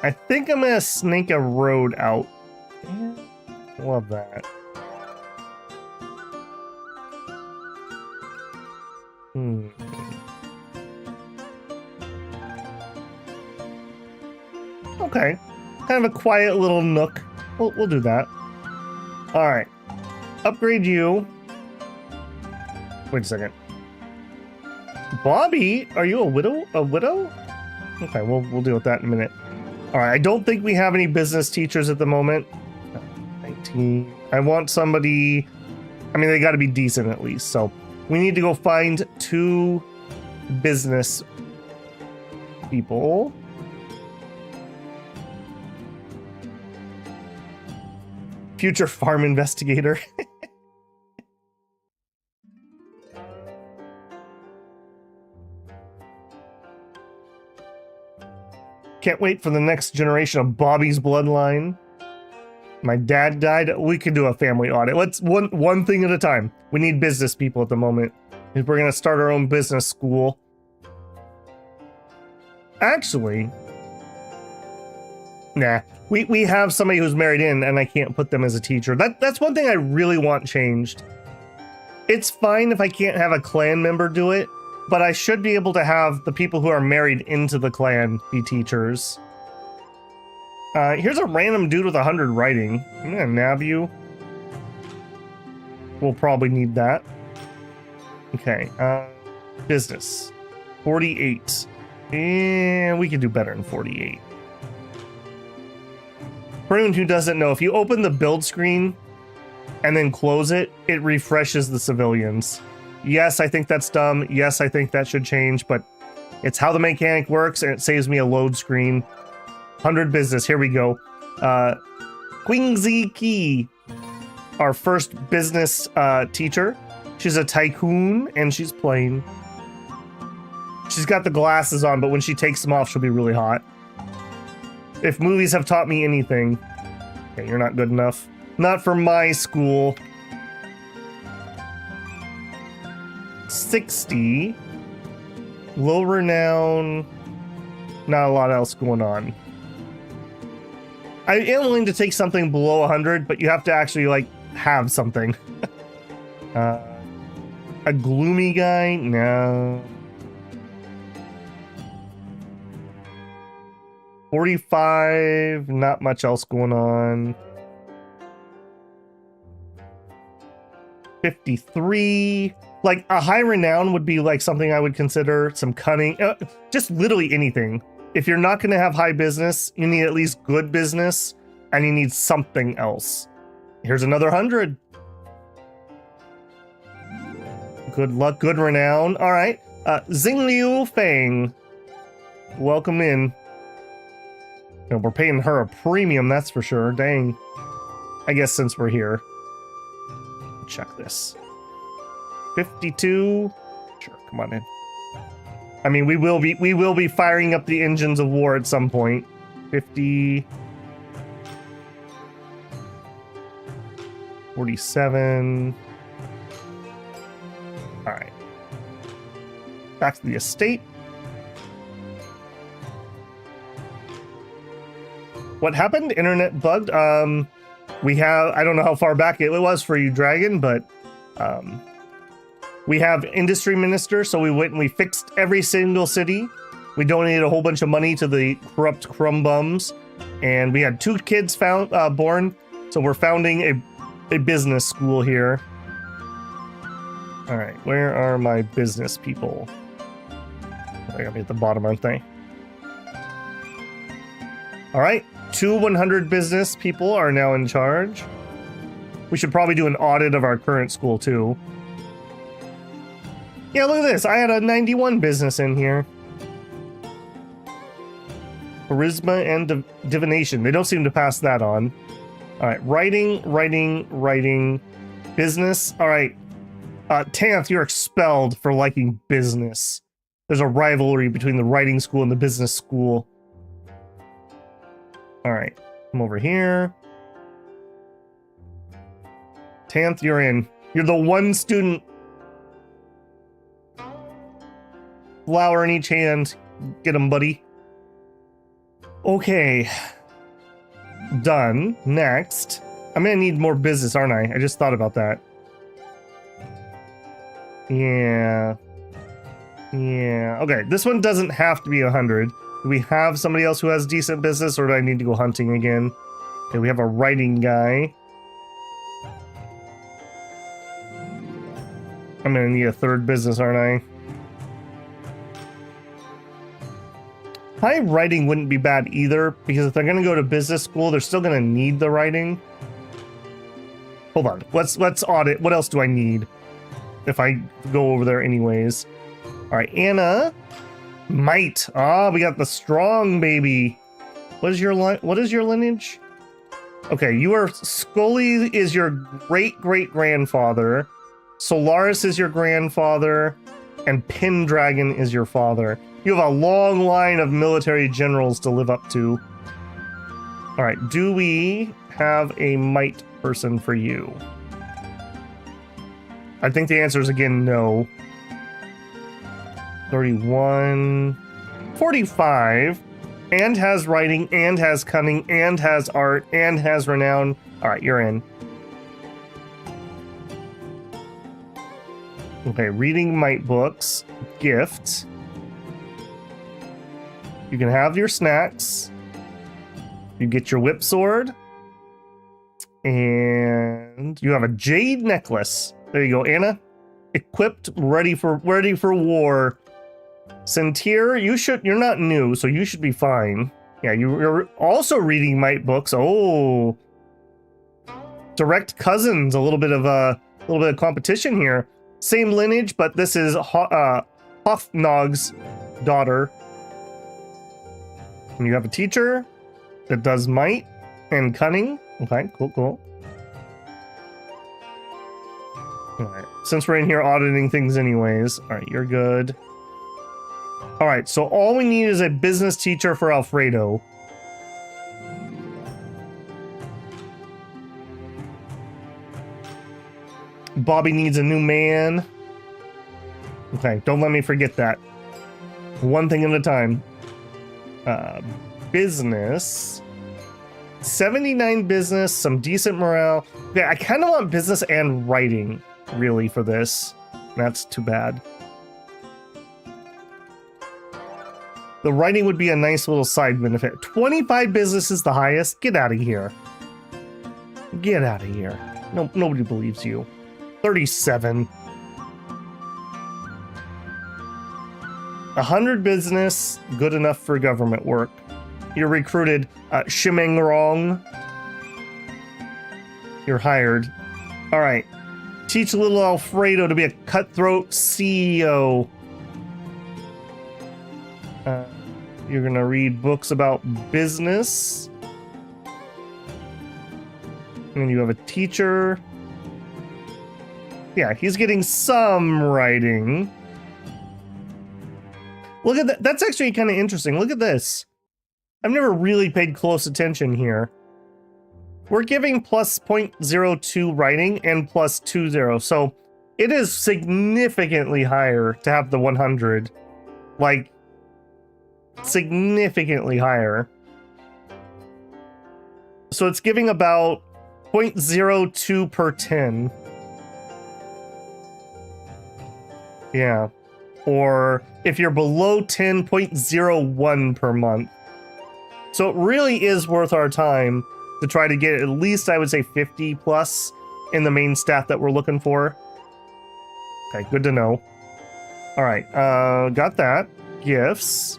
I think I'm gonna snake a road out. Love that. Okay, kind of a quiet little nook. We'll do that. All right, upgrade you. Wait a second. Bobby, are you a widow? A widow? Okay, we'll deal with that in a minute. All right, I don't think we have any business teachers at the moment. 19. I want somebody. I mean, they got to be decent at least. So we need to go find 2 business people. Future farm investigator. Can't wait for the next generation of Bobby's bloodline. My dad died. We could do a family audit. Let's one thing at a time. We need business people at the moment. We're gonna start our own business school. Actually, Nah, we have somebody who's married in, and I can't put them as a teacher. That's one thing I really want changed. It's fine if I can't have a clan member do it, but I should be able to have the people who are married into the clan be teachers. Here's a random dude with 100 writing. I'm gonna nab you. We'll probably need that. Okay, business. 48. And we can do better than 48. For anyone who doesn't know, if you open the build screen and then close it, it refreshes the civilians. Yes, I think that's dumb. Yes, I think that should change, but it's how the mechanic works, and it saves me a load screen. 100 business, here we go. Quingzi Ki, our first business teacher. She's a tycoon, and she's plain. She's got the glasses on, but when she takes them off, she'll be really hot. If movies have taught me anything... Okay, you're not good enough. Not for my school. 60. Low renown. Not a lot else going on. I am willing to take something below 100, but you have to actually, like, have something. A gloomy guy? No. 45, not much else going on. 53, like a high renown would be like something I would consider. Some cunning, just literally anything. If you're not going to have high business, you need at least good business, and you need something else. Here's another 100. Good luck, good renown. All right, Xingliu Fang, welcome in. We're paying her a premium, that's for sure. Dang. I guess since we're here. Check this. 52. Sure, come on in. I mean, we will be firing up the engines of war at some point. 50. 47. All right. Back to the estate. What happened? Internet bugged. We have, I don't know how far back it was for you, Dragon, but we have industry minister, so we went and we fixed every single city. We donated a whole bunch of money to the corrupt crumb bums, and we had 2 kids born, so we're founding a business school here. All right, where are my business people? They gotta be at the bottom, aren't they? All right. 2 100 business people are now in charge. We should probably do an audit of our current school too. Yeah, look at this. I had a 91 business in here. Charisma and divination. They don't seem to pass that on. All right, writing. Business. All right. Tanth, you're expelled for liking business. There's a rivalry between the writing school and the business school. All right, come over here. Tanth, you're in. You're the one student. Flower in each hand. Get him, buddy. Okay. Done. Next. I'm gonna need more business, aren't I? I just thought about that. Yeah. Okay, this one doesn't have to be 100. Do we have somebody else who has decent business, or do I need to go hunting again? Okay, we have a writing guy. I'm gonna need a 3rd business, aren't I? High writing wouldn't be bad either, because if they're gonna go to business school, they're still gonna need the writing. Hold on, let's audit. What else do I need if I go over there anyways? All right, Anna. Might. Ah, we got the strong baby. What is your lineage? Okay, you are Scully is your great-great-grandfather. Solaris is your grandfather, and Pendragon is your father. You have a long line of military generals to live up to. All right, do we have a might person for you? I think the answer is again no. 31, 45. and has writing, and has cunning, and has art, and has renown. All right, you're in. Okay, reading might books, gift. You can have your snacks. You get your whip sword. And you have a jade necklace. There you go, Anna. Equipped, ready for war. Sentir, you're not new, so you should be fine. Yeah, you're also reading might books. Oh. Direct cousins, a little bit of competition here. Same lineage, but this is Hofnog's daughter. And you have a teacher that does might and cunning. Okay, cool. Alright, since we're in here auditing things anyways. Alright, you're good. Alright, so all we need is a business teacher for Alfredo. Bobby needs a new man. Okay, don't let me forget that. One thing at a time. Business. 79 business, some decent morale. Okay, I kind of want business and writing, really, for this. That's too bad. The writing would be a nice little side benefit. 25 business is the highest. Get out of here. Get out of here. No, nobody believes you. 37. 100 business, good enough for government work. You're recruited. Shimeng Rong. You're hired. All right. Teach little Alfredo to be a cutthroat CEO. You're gonna read books about business. And you have a teacher. Yeah, he's getting some writing. Look at that. That's actually kind of interesting. Look at this. I've never really paid close attention here. We're giving plus 0.02 writing and plus 20. So it is significantly higher to have the 100. Like, significantly higher. So it's giving about 0.02 per 10. Yeah. Or if you're below 10, 0.01 per month. So it really is worth our time to try to get at least, I would say, 50 plus in the main stat that we're looking for. Okay, good to know. All right, got that. Gifts.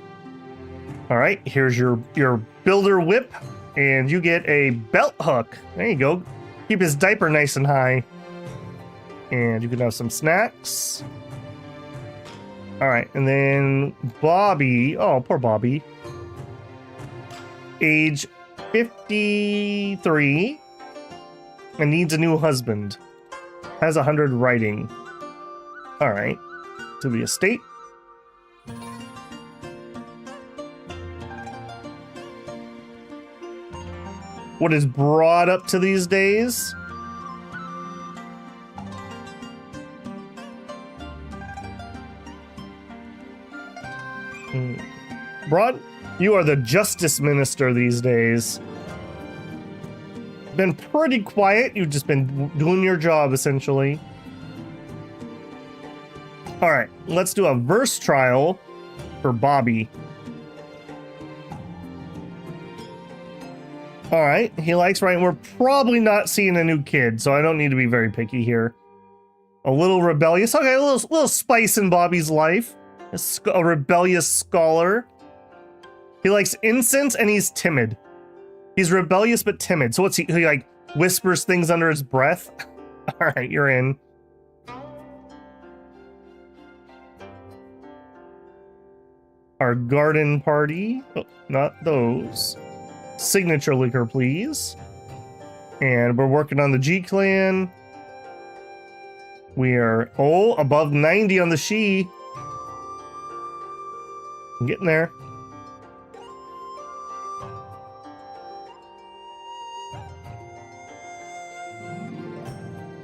All right, here's your builder whip, and you get a belt hook. There you go. Keep his diaper nice and high. And you can have some snacks. All right, and then Bobby. Oh, poor Bobby. Age 53 and needs a new husband. Has 100 writing. All right, to the estate. What is brought up to these days? Broad, you are the justice minister these days. Been pretty quiet. You've just been doing your job, essentially. All right, let's do a verse trial for Bobby. All right, he likes writing. We're probably not seeing a new kid, so I don't need to be very picky here. A little rebellious. Okay, a little spice in Bobby's life. A rebellious scholar. He likes incense and he's timid. He's rebellious but timid. So what's he like whispers things under his breath? All right, you're in. Our garden party. Oh, not those. Signature liquor, please. And we're working on the G clan. We are above 90 on the She. I'm getting there.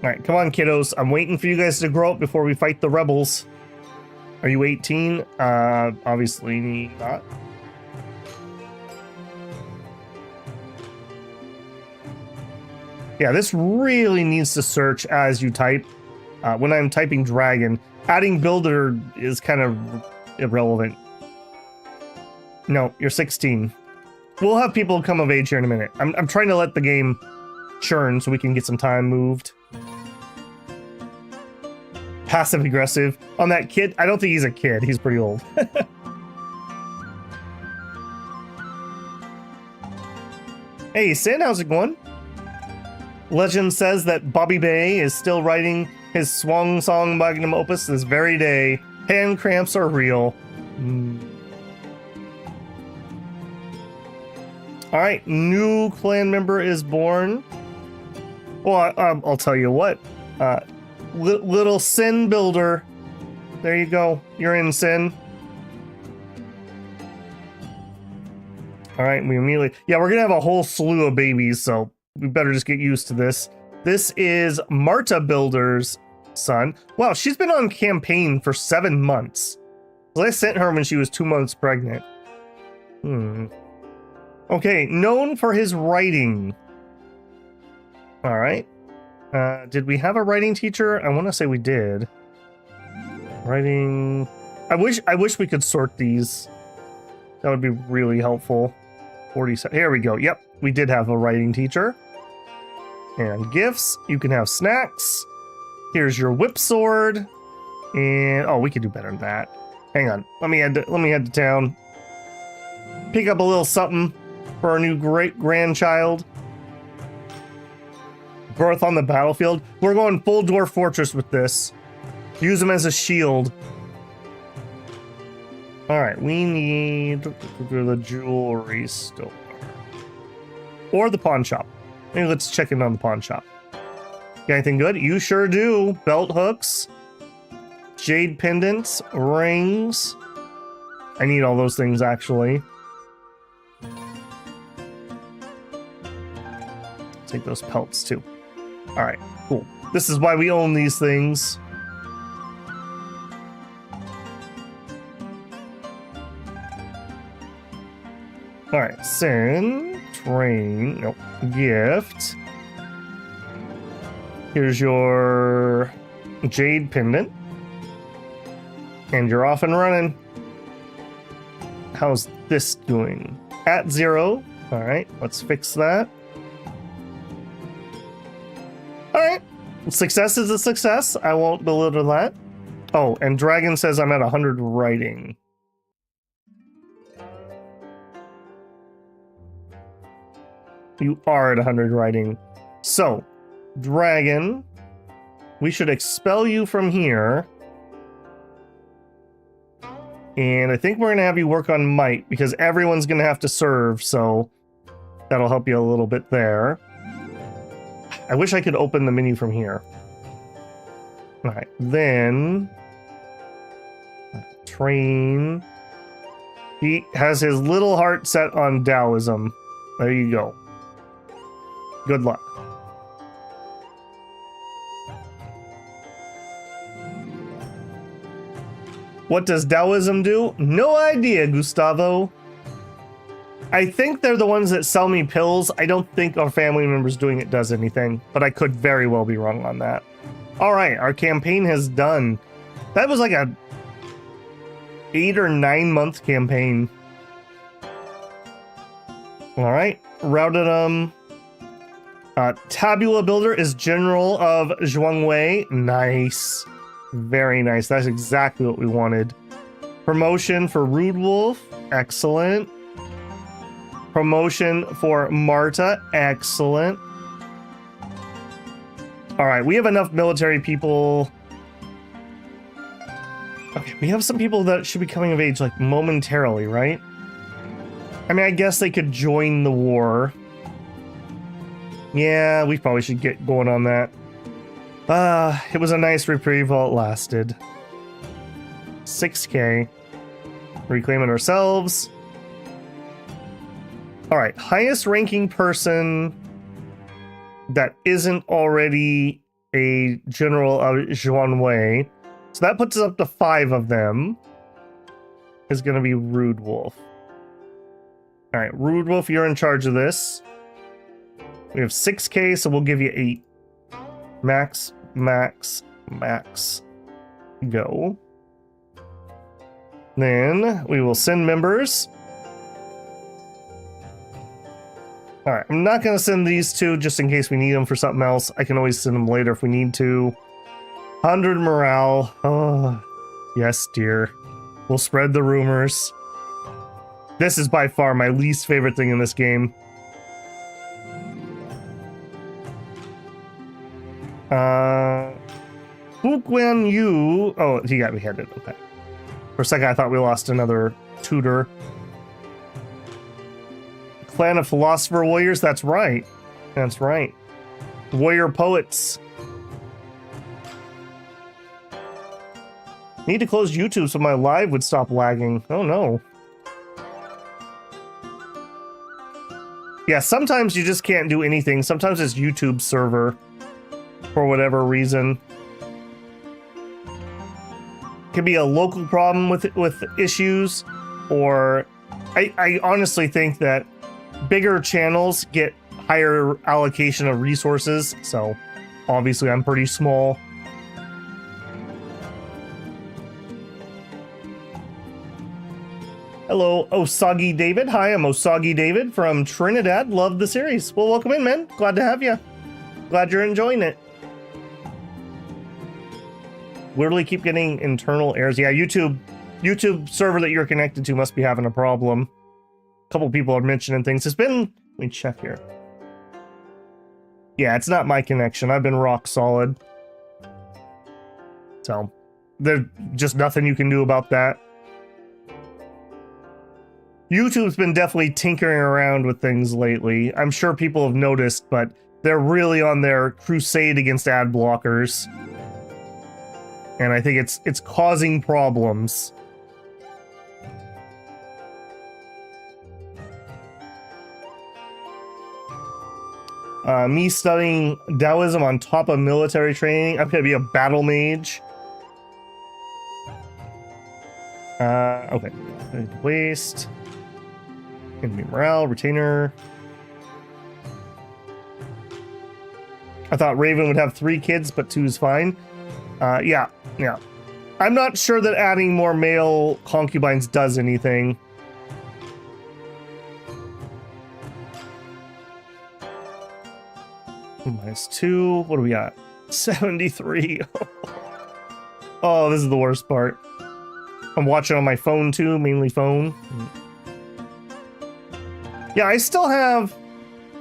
All right, come on, kiddos. I'm waiting for you guys to grow up before we fight the rebels. Are you 18? Obviously not. Yeah, this really needs to search as you type. When I'm typing dragon, adding builder is kind of irrelevant. No, you're 16. We'll have people come of age here in a minute. I'm trying to let the game churn so we can get some time moved. Passive aggressive on that kid. I don't think he's a kid. He's pretty old. Hey, Sin, how's it going? Legend says that Bobby Bay is still writing his swan song magnum opus this very day. Hand cramps are real. All right, new clan member is born. Well, I'll tell you what. Little Sin Builder. There you go. You're in, Sin. All right, we immediately... Yeah, we're going to have a whole slew of babies, so we better just get used to this. This is Marta Builder's son. Wow, she's been on campaign for 7 months. So I sent her when she was 2 months pregnant. Okay, known for his writing. All right. Did we have a writing teacher? I want to say we did. Writing... I wish we could sort these. That would be really helpful. 47. Here we go. Yep, we did have a writing teacher. And gifts. You can have snacks. Here's your whip sword. And oh, we could do better than that. Hang on. Let me head to town. Pick up a little something for our new great grandchild. Birth on the battlefield. We're going full dwarf fortress with this. Use them as a shield. All right, we need the jewelry store or the pawn shop. Maybe let's check in on the pawn shop. Got anything good? You sure do. Belt hooks, jade pendants, rings. I need all those things actually. Take those pelts too. All right, cool. This is why we own these things. All right, send, train, nope, gift. Here's your jade pendant. And you're off and running. How's this doing? At 0. All right, let's fix that. All right, success is a success. I won't belittle that. Oh, and Dragon says I'm at 100 writing. You are at 100 writing. So, Dragon, we should expel you from here. And I think we're going to have you work on might because everyone's going to have to serve, so that'll help you a little bit there. I wish I could open the menu from here. All right, then train. He has his little heart set on Taoism. There you go. Good luck. What does Taoism do? No idea, Gustavo. I think they're the ones that sell me pills. I don't think our family members doing it does anything, but I could very well be wrong on that. All right, our campaign has done. That was like a 8 or 9 month campaign. All right, routed Tabula Builder is General of Zhuangwei. Nice. Very nice. That's exactly what we wanted. Promotion for Rude Wolf. Excellent. Promotion for Marta. Excellent. All right, we have enough military people. Okay, we have some people that should be coming of age like momentarily, right? I mean, I guess they could join the war. Yeah, we probably should get going on that. It was a nice reprieve while it lasted. 6K. Reclaim it ourselves. All right, highest ranking person that isn't already a general of Zhuangwei. So that puts us up to 5 of them. Is going to be Rude Wolf. All right, Rude Wolf, you're in charge of this. We have 6K, so we'll give you 8. Max, max, max. Go. Then we will send members. All right, I'm not going to send these two just in case we need them for something else. I can always send them later if we need to. 100 morale. Oh, yes, dear. We'll spread the rumors. This is by far my least favorite thing in this game. Fu Guan Yu. Oh, he got beheaded. Okay. For a second, I thought we lost another tutor. Clan of Philosopher Warriors. That's right. That's right. Warrior Poets. Need to close YouTube so my live would stop lagging. Oh no. Yeah, sometimes you just can't do anything. Sometimes it's YouTube server for whatever reason. Could be a local problem with issues, or I honestly think that bigger channels get higher allocation of resources, so obviously I'm pretty small. Hello, Osagi David. Hi, I'm Osagi David from Trinidad. Love the series. Well, welcome in, man. Glad to have you. Glad you're enjoying it. Literally keep getting internal errors. Yeah, YouTube server that you're connected to must be having a problem. A couple people are mentioning things. It's been, let me check here. Yeah, it's not my connection. I've been rock solid. So there's just nothing you can do about that. YouTube's been definitely tinkering around with things lately. I'm sure people have noticed, but they're really on their crusade against ad blockers. And I think it's causing problems. Me studying Taoism on top of military training. I'm gonna be a battle mage. Okay. Waste. Enemy morale, retainer. I thought Raven would have 3 kids, but 2 is fine. Yeah. I'm not sure that adding more male concubines does anything. -2. What do we got? 73. Oh, this is the worst part. I'm watching on my phone too, mainly phone. Yeah, I still have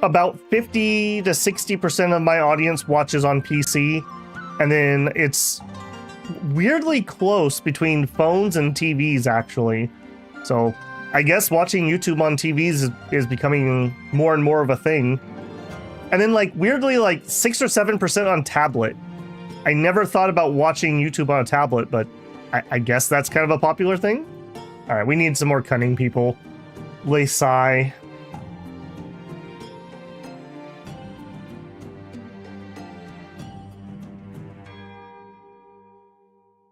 about 50 to 60% of my audience watches on PC, and then it's weirdly close between phones and TVs, actually. So I guess watching YouTube on TVs is becoming more and more of a thing. And then, like, weirdly, like 6 or 7% on tablet. I never thought about watching YouTube on a tablet, but I guess that's kind of a popular thing. All right, we need some more cunning people. Laysai.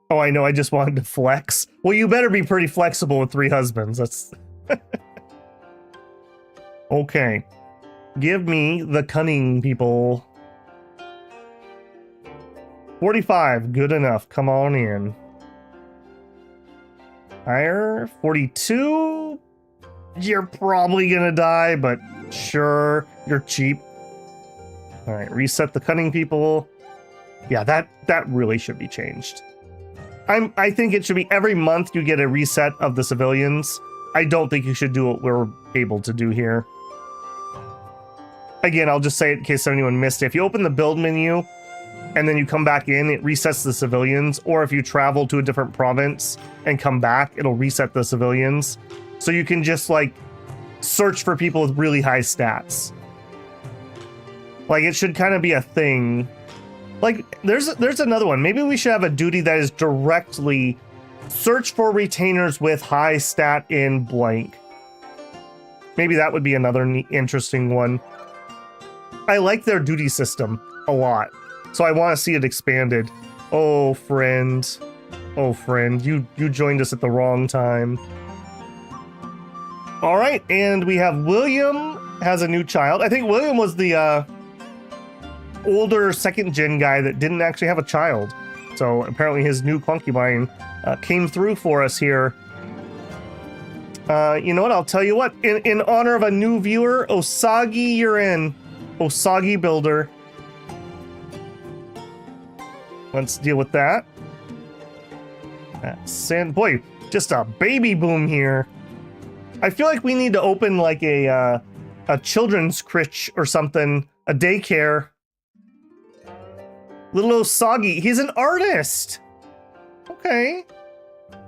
Oh, I know, I just wanted to flex. Well, you better be pretty flexible with 3 husbands. That's... Okay. Give me the cunning people. 45, good enough. Come on in. Higher, 42. You're probably gonna die, but sure, you're cheap. All right, reset the cunning people. Yeah, that really should be changed. I think it should be every month you get a reset of the civilians. I don't think you should do what we're able to do here. Again, I'll just say it in case anyone missed it. If you open the build menu and then you come back in, it resets the civilians. Or if you travel to a different province and come back, it'll reset the civilians. So you can just, like, search for people with really high stats. Like, it should kind of be a thing. Like, there's another one. Maybe we should have a duty that is directly search for retainers with high stat in blank. Maybe that would be another interesting one. I like their duty system a lot, so I want to see it expanded. Oh, friend. Oh, friend. You joined us at the wrong time. All right, and we have William has a new child. I think William was the older second gen guy that didn't actually have a child. So apparently his new concubine came through for us here. You know what? I'll tell you what. In honor of a new viewer, Osagi, you're in. Osagi Builder. Let's deal with that. Boy, just a baby boom here. I feel like we need to open like a children's crèche or something, a daycare. Little Osagi, he's an artist. Okay.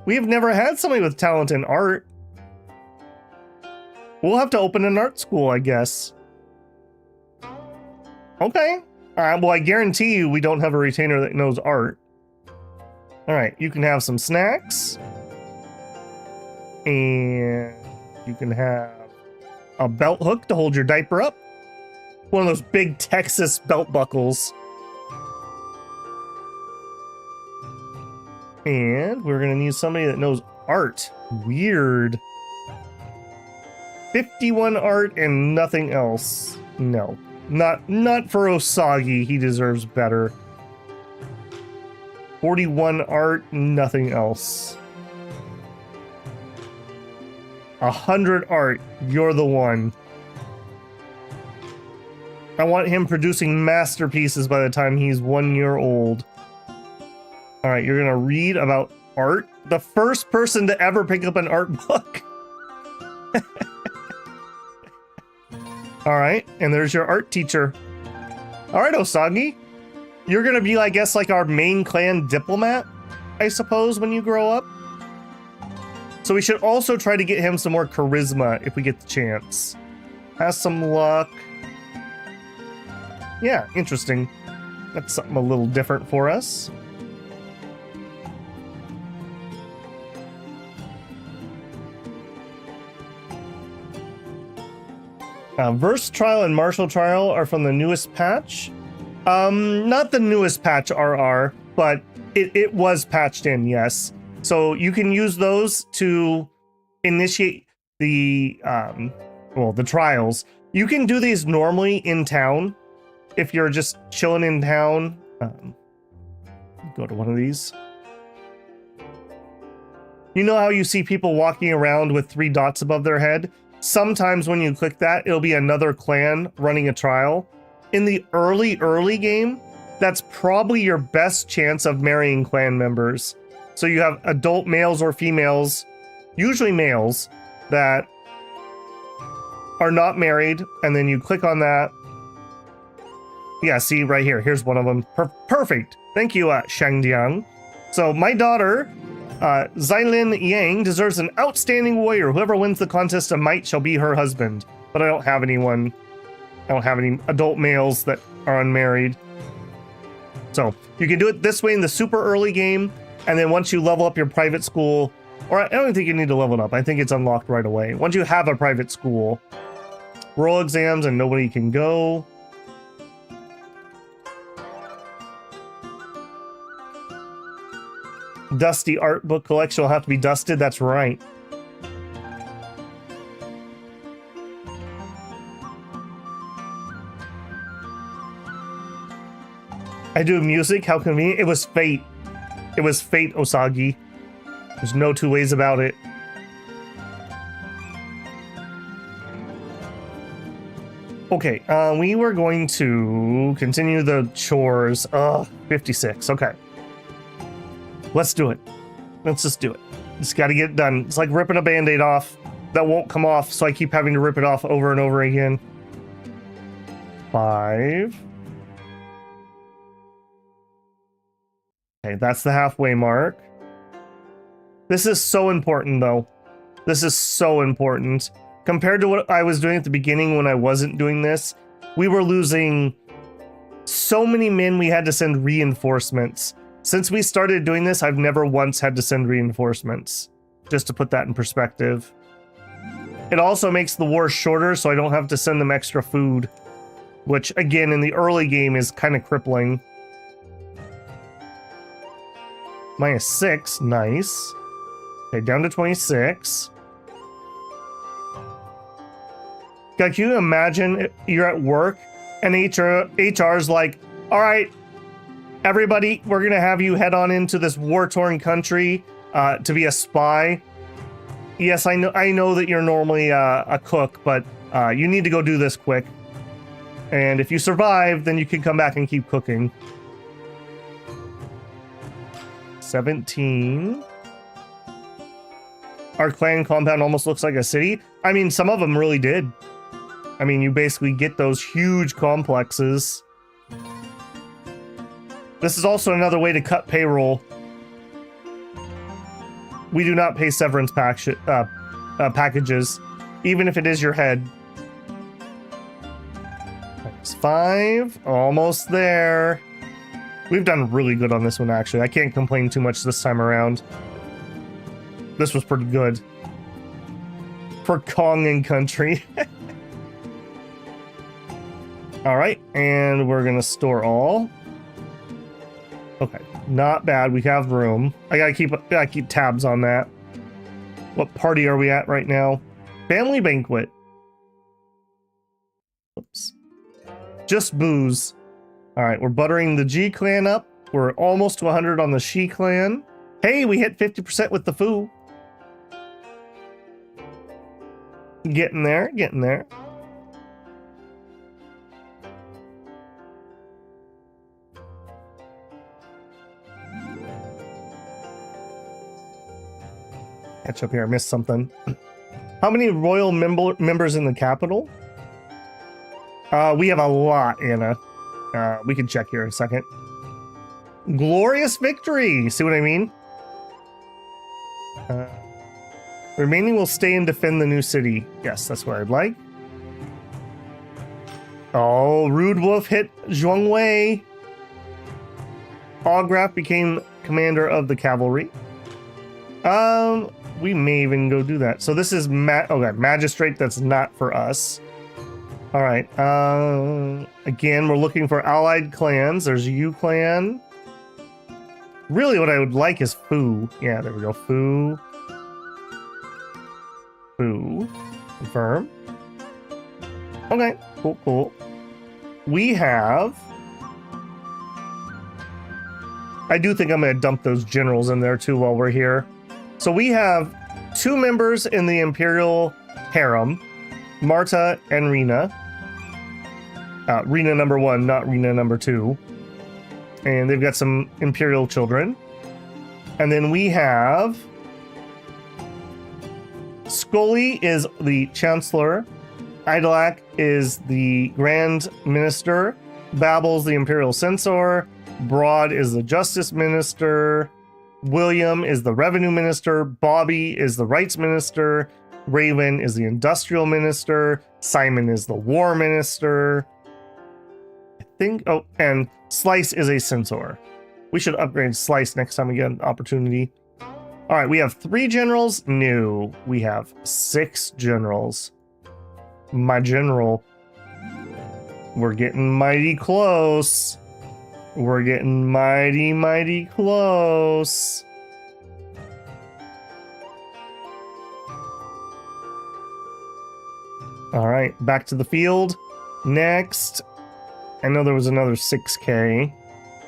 We have never had somebody with talent in art. We'll have to open an art school, I guess. Okay. Well, I guarantee you we don't have a retainer that knows art. All right, you can have some snacks. And you can have a belt hook to hold your diaper up. One of those big Texas belt buckles. And we're gonna need somebody that knows art. Weird. 51 art and nothing else. No, not for Osagi. He deserves better. 41 art, nothing else. 100 art, you're the one. I want him producing masterpieces by the time he's 1 year old. All right, you're gonna read about art. The first person to ever pick up an art book. All right, and there's your art teacher. All right, Osagi. You're gonna be, I guess, like our main clan diplomat, I suppose, when you grow up. So we should also try to get him some more charisma if we get the chance. Has some luck. Yeah, interesting. That's something a little different for us. Verse Trial and Martial Trial are from the newest patch. Not the newest patch RR, but it was patched in, yes. So you can use those to initiate the the trials. You can do these normally in town if you're just chilling in town. Go to one of these. You know how you see people walking around with 3 dots above their head? Sometimes when you click that, it'll be another clan running a trial. In the early game, that's probably your best chance of marrying clan members. So you have adult males or females, usually males, that are not married, and then you click on that. Yeah, see right here. Here's one of them. Perfect. Thank you, Shangdiang. So my daughter, Xylin Yang, deserves an outstanding warrior. Whoever wins the contest of might shall be her husband. But I don't have anyone. I don't have any adult males that are unmarried. So you can do it this way in the super early game, and then once you level up your private school, or I don't think you need to level it up. I think it's unlocked right away. Once you have a private school, roll exams and nobody can go. Dusty art book collection will have to be dusted. That's right. I do music. How convenient. It was fate. It was fate, Osagi. There's no two ways about it. Okay, we were going to continue the chores. 56. Okay. Let's do it. Let's just do it. Just got to get it done. It's like ripping a band-aid off that won't come off, so I keep having to rip it off over and over again. 5. Okay, that's the halfway mark. This is so important, though. This is so important. Compared to what I was doing at the beginning when I wasn't doing this, we were losing so many men we had to send reinforcements. Since we started doing this, I've never once had to send reinforcements. Just to put that in perspective. It also makes the war shorter, so I don't have to send them extra food. Which, again, in the early game is kind of crippling. -6, nice. Okay, down to 26. Like, can you imagine you're at work and HR's like, all right, everybody, we're going to have you head on into this war-torn country to be a spy. Yes, I know that you're normally a cook, but you need to go do this quick. And if you survive, then you can come back and keep cooking. 17. Our clan compound almost looks like a city. I mean, some of them really did. I mean, you basically get those huge complexes. This is also another way to cut payroll. We do not pay severance packages, even if it is your head. -5, almost there. We've done really good on this one, actually. I can't complain too much this time around. This was pretty good. For Kong and country. All right, and we're gonna store all. Okay, not bad. We have room. I gotta keep tabs on that. What party are we at right now? Family banquet. Oops. Just booze. All right, we're buttering the G clan up. We're almost to 100 on the She clan. Hey, we hit 50% with the foo. Getting there, getting there. Catch up here, I missed something. How many royal members in the capital? We have a lot, Anna. We can check here in a second. Glorious victory! See what I mean? Remaining will stay and defend the new city. Yes, that's what I'd like. Oh, Rude Wolf hit Zhuangwei.Ograph became commander of the cavalry. We may even go do that. So this is okay, magistrate. That's not for us. All right. Again, we're looking for allied clans. There's Yu clan. Really, what I would like is Fu. Yeah, there we go. Fu. Fu. Confirm. Okay. Cool. Cool. We have. I do think I'm going to dump those generals in there too while we're here. So we have 2 members in the Imperial harem, Marta and Rena. Rena number 1, not Rena number 2. And they've got some Imperial children. And then we have Scully is the Chancellor. Idalak is the Grand Minister. Babel's the Imperial Censor. Broad is the Justice Minister. William is the Revenue Minister. Bobby is the Rights Minister. Raven is the Industrial Minister. Simon is the War Minister. I think, oh, and Slice is a Censor. We should upgrade Slice next time we get an opportunity. All right, we have 3 generals. No, we have 6 generals. My general. We're getting mighty close. We're getting mighty, mighty close. All right, back to the field. Next, I know there was another 6K.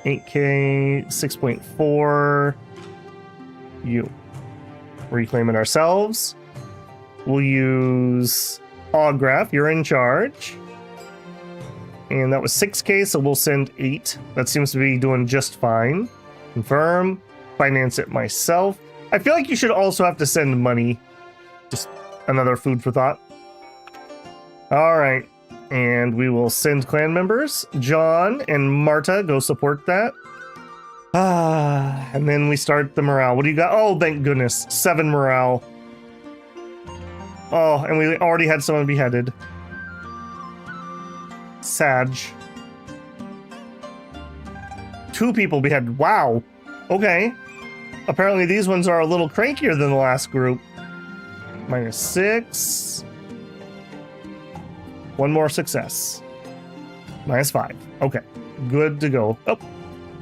8K, 6.4. You. Reclaim it ourselves. We'll use Ograph. You're in charge. And that was 6K, so we'll send 8. That seems to be doing just fine. Confirm. Finance it myself. I feel like you should also have to send money. Just another food for thought. All right. And we will send clan members. John and Marta, go support that. And then we start the morale. What do you got? Oh, thank goodness. 7 morale. Oh, and we already had someone beheaded. Sag. 2 people beheaded. Wow. Okay. Apparently these ones are a little crankier than the last group. -6. 1 more success. -5. Okay. Good to go. Oh.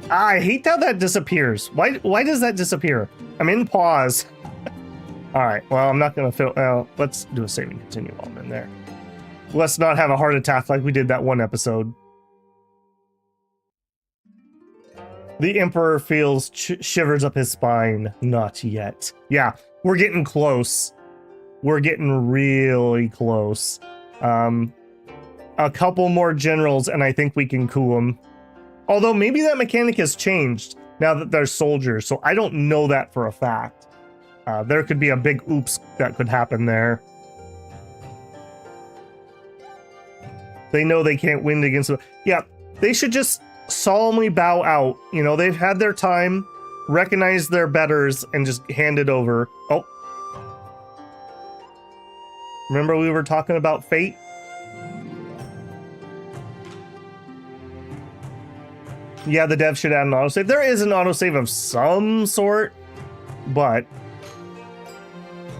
I hate how that disappears. Why does that disappear? I'm in pause. All right. Well, I'm not going to fill. Let's do a save and continue while I'm in there. Let's not have a heart attack like we did that one episode. The Emperor feels shivers up his spine. Not yet. Yeah, we're getting close. We're getting really close. A couple more generals and I think we can coup them. Although maybe that mechanic has changed now that they're soldiers, so I don't know that for a fact. There could be a big oops that could happen there. They know they can't win against them. Yeah, they should just solemnly bow out. You know, they've had their time, recognize their betters, and just hand it over. Oh. Remember we were talking about fate? Yeah, the dev should add an autosave. There is an autosave of some sort, but...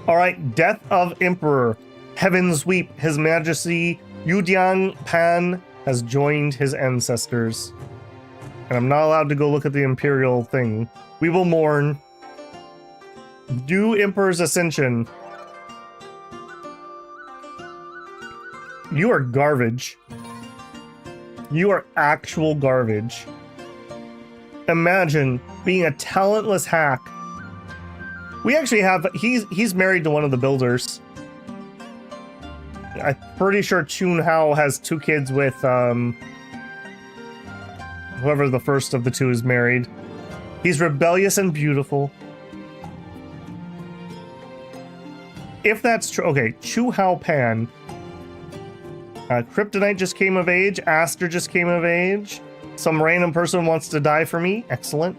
Alright, Death of Emperor. Heavens weep. His Majesty Yudiang Pan has joined his ancestors. And I'm not allowed to go look at the Imperial thing. We will mourn. Do Emperor's Ascension. You are garbage. You are actual garbage. Imagine being a talentless hack. We actually have, he's married to one of the builders. I'm pretty sure Chun Hao has 2 kids with whoever the first of the 2 is married. He's rebellious and beautiful. If that's true, okay, Chu Hao Pan. Kryptonite just came of age. Aster just came of age. Some random person wants to die for me. Excellent.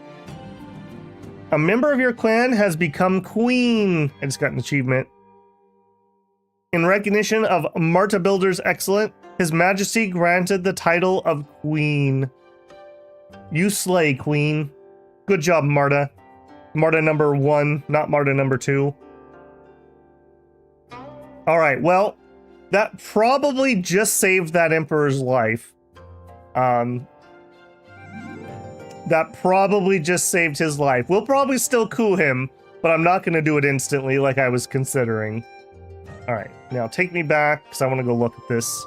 A member of your clan has become queen. I just got an achievement. In recognition of Marta Builder's excellent, His Majesty granted the title of queen. You slay, queen. Good job, Marta. Marta number 1, not Marta number 2. All right, well, that probably just saved that Emperor's life. That probably just saved his life. We'll probably still coup him, but I'm not going to do it instantly like I was considering. All right, now take me back because I want to go look at this.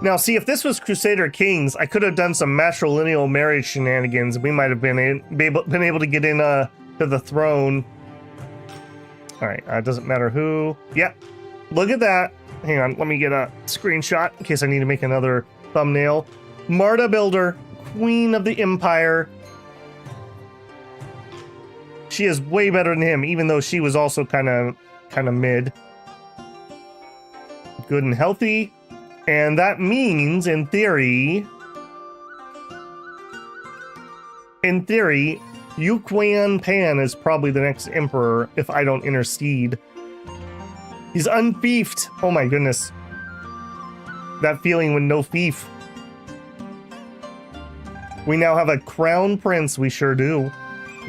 Now, see, if this was Crusader Kings, I could have done some matrilineal marriage shenanigans. We might have been able to get in to the throne. All right, it doesn't matter who. Yeah, look at that. Hang on, let me get a screenshot in case I need to make another thumbnail. Marta Builder, Queen of the Empire. She is way better than him, even though she was also kind of mid. Good and healthy. And that means, in theory, Yuquan Pan is probably the next emperor if I don't intercede. He's unfiefed. Oh my goodness. That feeling with no fief. We now have a crown prince. We sure do.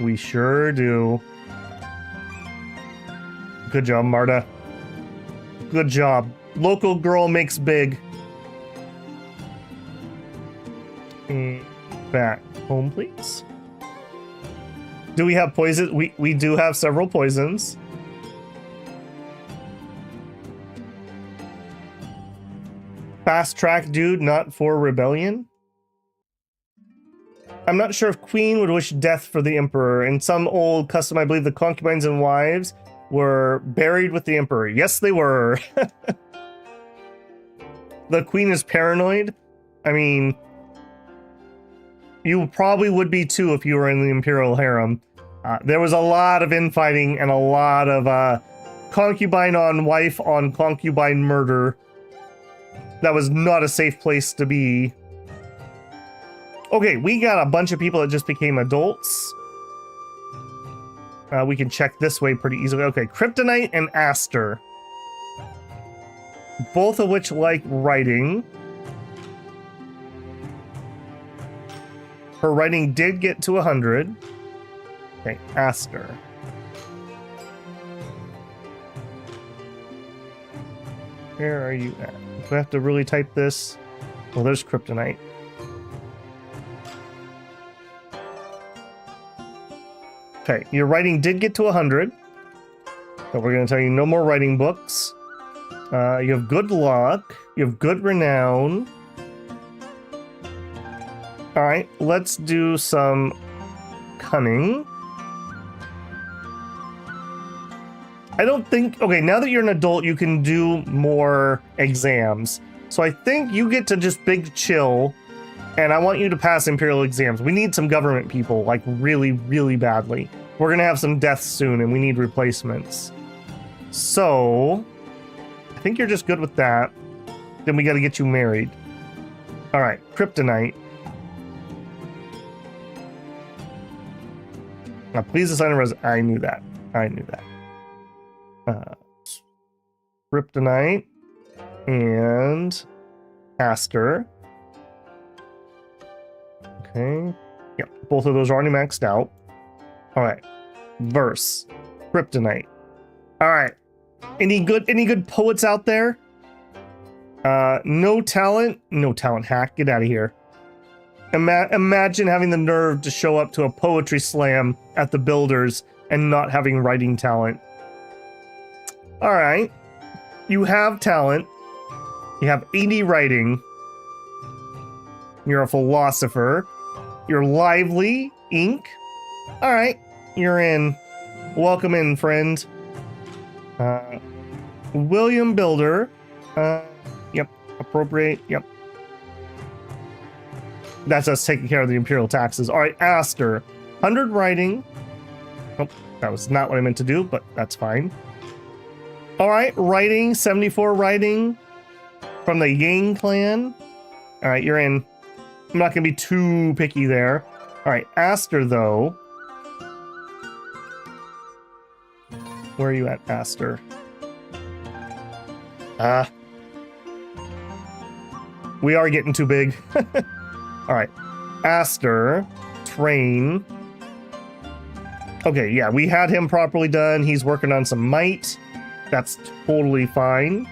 We sure do. Good job, Marta. Good job. Local girl makes big. Back home, please. Do we have poison? We do have several poisons. Fast track, dude, not for rebellion. I'm not sure if Queen would wish death for the Emperor. In some old custom, I believe the concubines and wives were buried with the Emperor. Yes, they were. The Queen is paranoid. I mean, you probably would be too if you were in the Imperial harem. There was a lot of infighting and a lot of concubine on wife on concubine murder. That was not a safe place to be. Okay, we got a bunch of people that just became adults. We can check this way pretty easily. Okay, Kryptonite and Aster. Both of which like writing. Her writing did get to 100. Okay, Aster. Where are you at? Do I have to really type this? Well, there's Kryptonite. Okay, your writing did get to 100. So we're going to tell you no more writing books. You have good luck. You have good renown. All right, let's do some cunning. I don't think... Okay, now that you're an adult, you can do more exams. So I think you get to just big chill, and I want you to pass Imperial exams. We need some government people, like really, really badly. We're going to have some deaths soon, and we need replacements. So, I think you're just good with that. Then we got to get you married. All right, kryptonite. Now, please assign a resident. I knew that. I knew that. Kryptonite and Aster. Okay. Yep, both of those are already maxed out. All right. Verse. Kryptonite. All right. Any good poets out there? No talent. No talent hack. Get out of here. Imagine having the nerve to show up to a poetry slam at the Builders and not having writing talent. All right. You have talent. You have 80 writing. You're a philosopher. You're lively. Ink. All right. You're in. Welcome in, friend. William Builder. Yep. Appropriate. Yep. That's us taking care of the Imperial taxes. All right. Aster. 100 writing. Oh, that was not what I meant to do, but that's fine. All right, writing, 74 writing from the Yang clan. All right, you're in. I'm not going to be too picky there. All right, Aster, though. Where are you at, Aster? We are getting too big. All right, Aster, train. Okay, yeah, we had him properly done. He's working on some might. That's totally fine.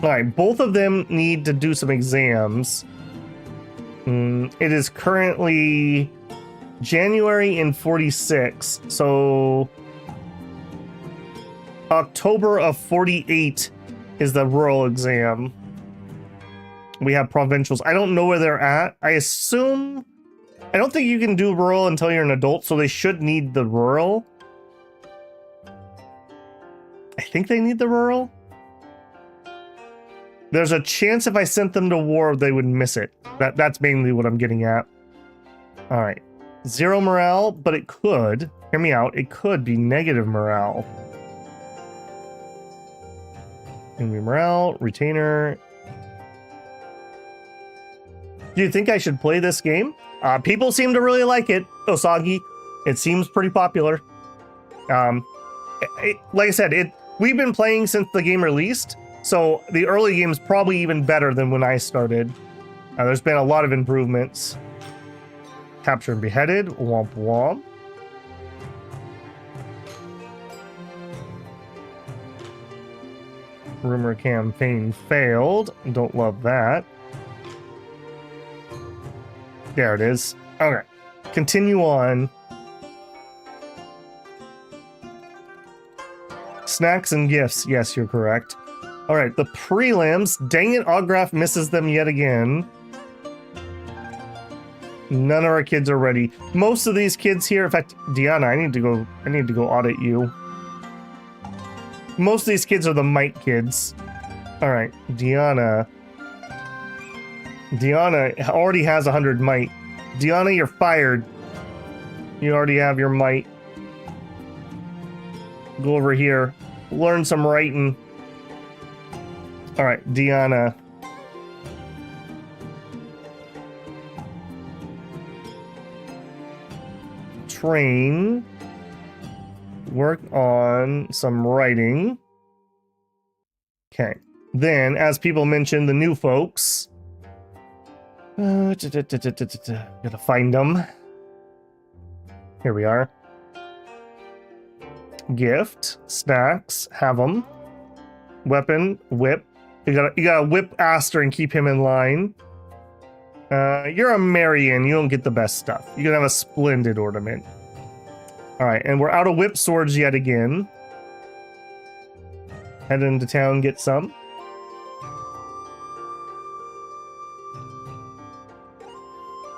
All right, both of them need to do some exams. It is currently January in 46, so October of 48 is the rural exam. We have provincials. I don't know where they're at. I assume... I don't think you can do rural until you're an adult, so they should need the rural. I think they need the rural. There's a chance if I sent them to war, they would miss it. That's mainly what I'm getting at. All right. 0 morale, but it could, hear me out, it could be negative morale. Enemy morale, retainer. Do you think I should play this game? People seem to really like it, Osagi. It seems pretty popular. Like I said, we've been playing since the game released, so the early game's probably even better than when I started. There's been a lot of improvements. Capture and beheaded, womp womp. Rumor campaign failed. Don't love that. There it is. Okay. Continue on. Snacks and gifts. Yes, you're correct. All right. The prelims. Dang it, Ograf misses them yet again. None of our kids are ready. Most of these kids here, in fact, Diana, I need to go audit you. Most of these kids are the might kids. All right. Diana already has 100 might. Diana, you're fired. You already have your might. Go over here. Learn some writing. All right, Diana. Train. Work on some writing. Okay. Then, as people mentioned, the new folks. Gotta find them. Here we are. Gift, snacks, have them. Weapon, whip. You gotta whip Aster and keep him in line. You're a Marion. You don't get the best stuff. You can have a splendid ornament. All right, and we're out of whip swords yet again. Head into town, get some.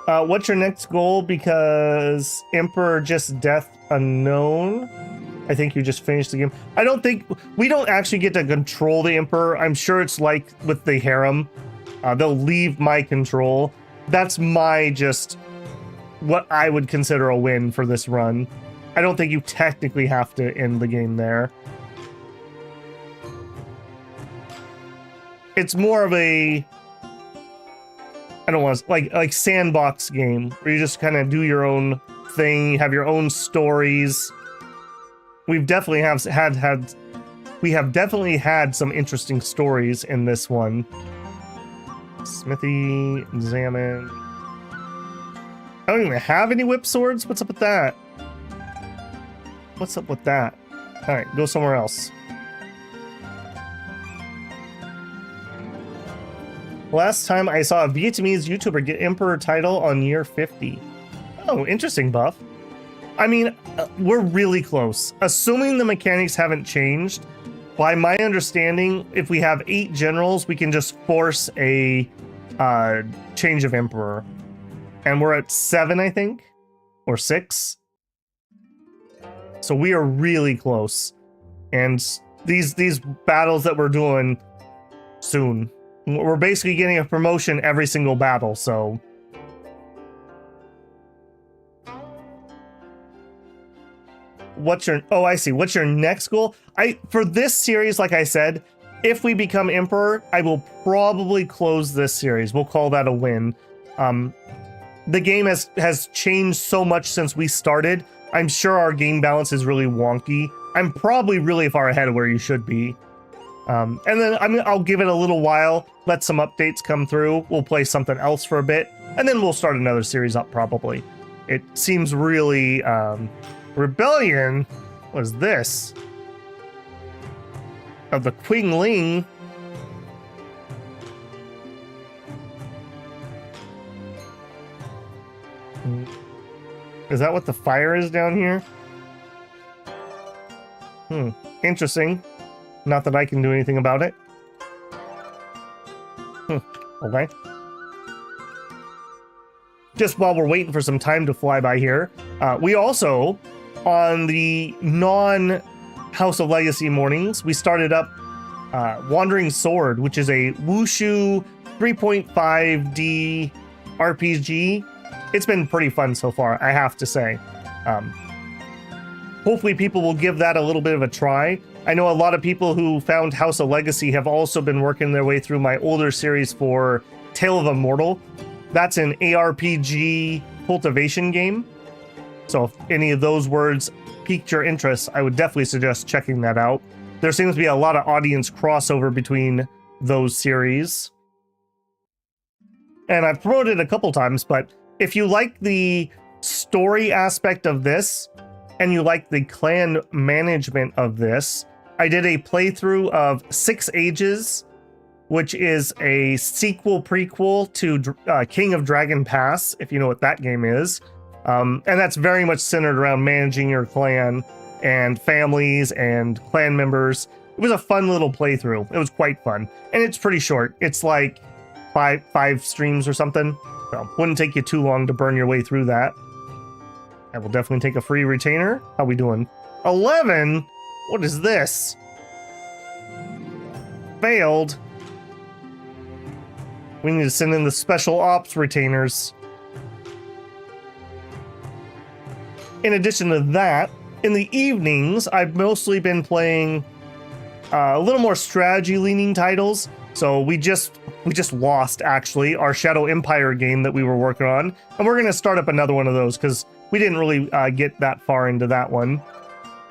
What's your next goal? Because Emperor just death unknown. I think you just finished the game. I don't think we don't actually get to control the Emperor. I'm sure it's like with the harem. They'll leave my control. That's my just what I would consider a win for this run. I don't think you technically have to end the game there. It's more of a, I don't want to, like sandbox game where you just kind of do your own thing, have your own stories. We've definitely we have definitely had some interesting stories in this one. Smithy, examine. I don't even have any whip swords. What's up with that? What's up with that? All right, go somewhere else. Last time I saw a Vietnamese YouTuber get Emperor title on year 50. Oh, interesting, Buff. I mean, we're really close. Assuming the mechanics haven't changed, by my understanding, if we have 8 generals, we can just force a change of Emperor. And we're at 7, I think, or 6. So we are really close. And these battles that we're doing soon, we're basically getting a promotion every single battle, so. What's your, oh, I see. What's your next goal? For this series, like I said, if we become Emperor, I will probably close this series. We'll call that a win. The game has changed so much since we started. I'm sure our game balance is really wonky. I'm probably really far ahead of where you should be. And then I'll give it a little while, let some updates come through. We'll play something else for a bit, and then we'll start another series up probably. It seems really, Rebellion? What is this? Of the Qingling? Is that what the fire is down here? Interesting. Not that I can do anything about it. Okay. Just while we're waiting for some time to fly by here, we also, on the non-House of Legacy mornings, we started up Wandering Sword, which is a Wushu 3.5D RPG. It's been pretty fun so far, I have to say. Hopefully people will give that a little bit of a try. I know a lot of people who found House of Legacy have also been working their way through my older series for Tale of Immortal. That's an ARPG cultivation game. So if any of those words piqued your interest, I would definitely suggest checking that out. There seems to be a lot of audience crossover between those series. And I've promoted it a couple times, but if you like the story aspect of this, and you like the clan management of this, I did a playthrough of 6 Ages, which is a sequel prequel to King of Dragon Pass, if you know what that game is. And that's very much centered around managing your clan and families and clan members. It was a fun little playthrough. It was quite fun. And it's pretty short. It's like five streams or something. So wouldn't take you too long to burn your way through that. I will definitely take a free retainer. How we doing? 11? What is this? Failed. We need to send in the special ops retainers. In addition to that, in the evenings, I've mostly been playing a little more strategy-leaning titles. So we just lost, actually, our Shadow Empire game that we were working on. And we're going to start up another one of those because we didn't really get that far into that one.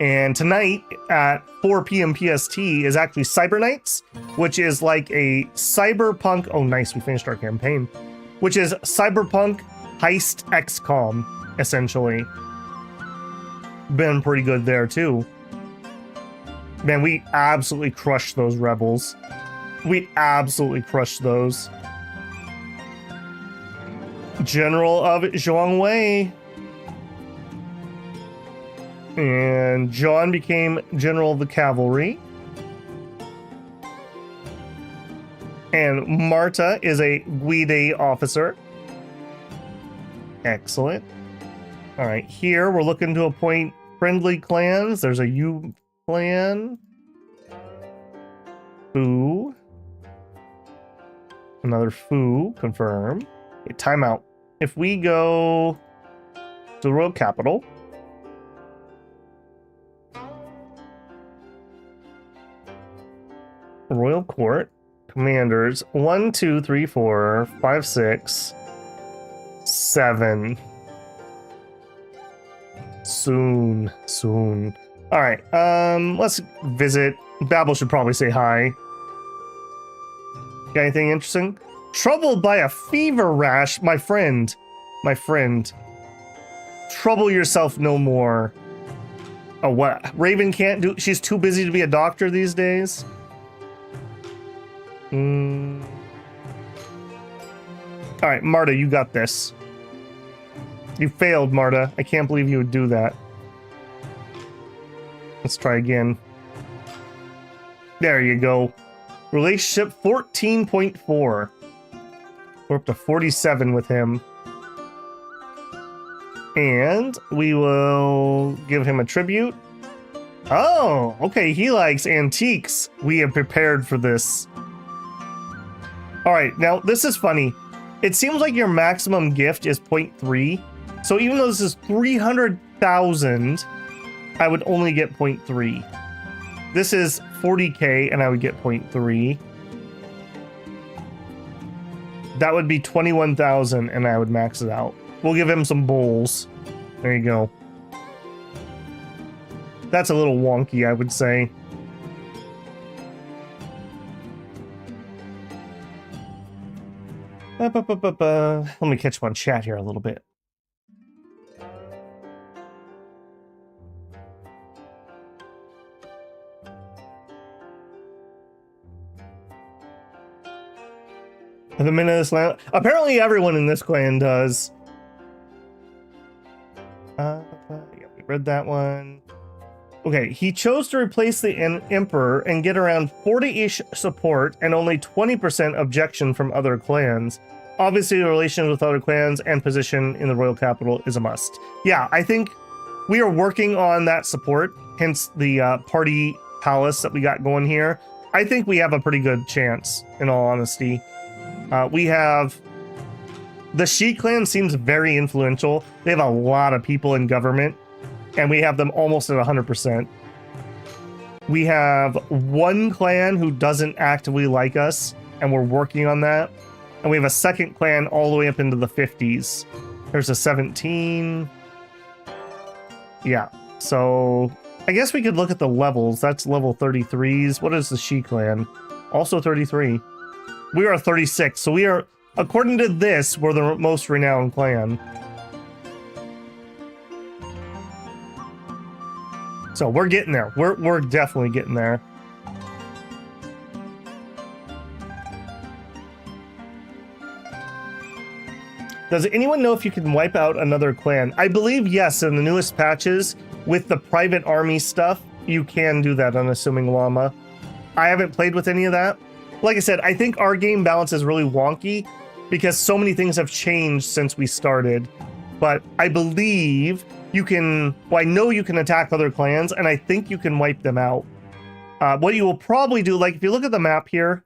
And tonight at 4 p.m. PST is actually Cyber Nights, which is like a cyberpunk... Oh, nice, we finished our campaign. Which is cyberpunk heist XCOM, essentially. Been pretty good there, too. Man, we absolutely crushed those rebels. We absolutely crushed those. General of Zhuangwei. And John became general of the cavalry. And Marta is a guide officer. Excellent. All right, here we're looking to appoint friendly clans. There's a U clan. Foo. Another Foo, confirm. Okay, timeout. If we go to the royal capital, royal court, commanders, 1, 2, 3, 4, 5, 6, 7. Soon. All right, let's visit. Babel should probably say hi. Got anything interesting? Troubled by a fever rash, my friend. Trouble yourself no more. Oh, what? Raven can't do. She's too busy to be a doctor these days. All right, Marta, you got this. You failed, Marta. I can't believe you would do that. Let's try again. There you go. Relationship 14.4. We're up to 47 with him. And we will give him a tribute. Oh, okay. He likes antiques. We have prepared for this. All right. Now, this is funny. It seems like your maximum gift is 0.3. So even though this is 300,000, I would only get 0.3. This is 40k and I would get 0.3. That would be 21,000 and I would max it out. We'll give him some bowls. There you go. That's a little wonky, I would say. Let me catch up on chat here a little bit. The minute of this land, apparently everyone in this clan does. Yeah, we read that one. Okay, he chose to replace the emperor and get around 40-ish support and only 20% objection from other clans. Obviously, the relations with other clans and position in the royal capital is a must. Yeah, I think we are working on that support, hence the party palace that we got going here. I think we have a pretty good chance, in all honesty. We have... The Shi clan seems very influential. They have a lot of people in government, and we have them almost at 100%. We have one clan who doesn't actively like us, and we're working on that. And we have a second clan all the way up into the 50s. There's a 17. Yeah, so I guess we could look at the levels. That's level 33s. What is the Shi clan? Also 33. We are 36, so we are, according to this, we're the most renowned clan. So we're getting there. We're definitely getting there. Does anyone know if you can wipe out another clan? I believe yes, in the newest patches with the private army stuff, you can do that, unassuming llama. I haven't played with any of that. Like I said, I think our game balance is really wonky because so many things have changed since we started. But I believe you can, well, I know you can attack other clans, and I think you can wipe them out. What you will probably do, like if you look at the map here,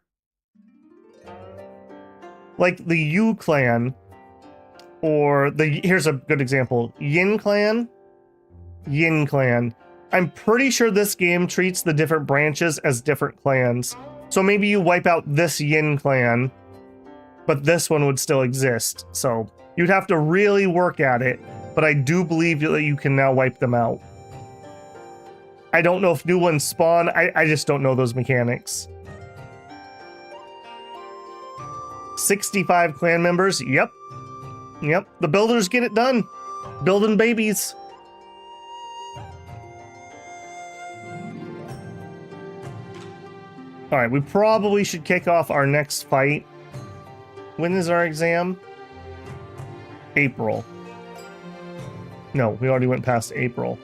like the Yu clan, or here's a good example, Yin clan. I'm pretty sure this game treats the different branches as different clans. So maybe you wipe out this Yin clan, but this one would still exist. So you'd have to really work at it, but I do believe that you can now wipe them out. I don't know if new ones spawn. I just don't know those mechanics. 65 clan members. Yep. The builders get it done. Building babies. All right, we probably should kick off our next fight. When is our exam? April. No, we already went past April.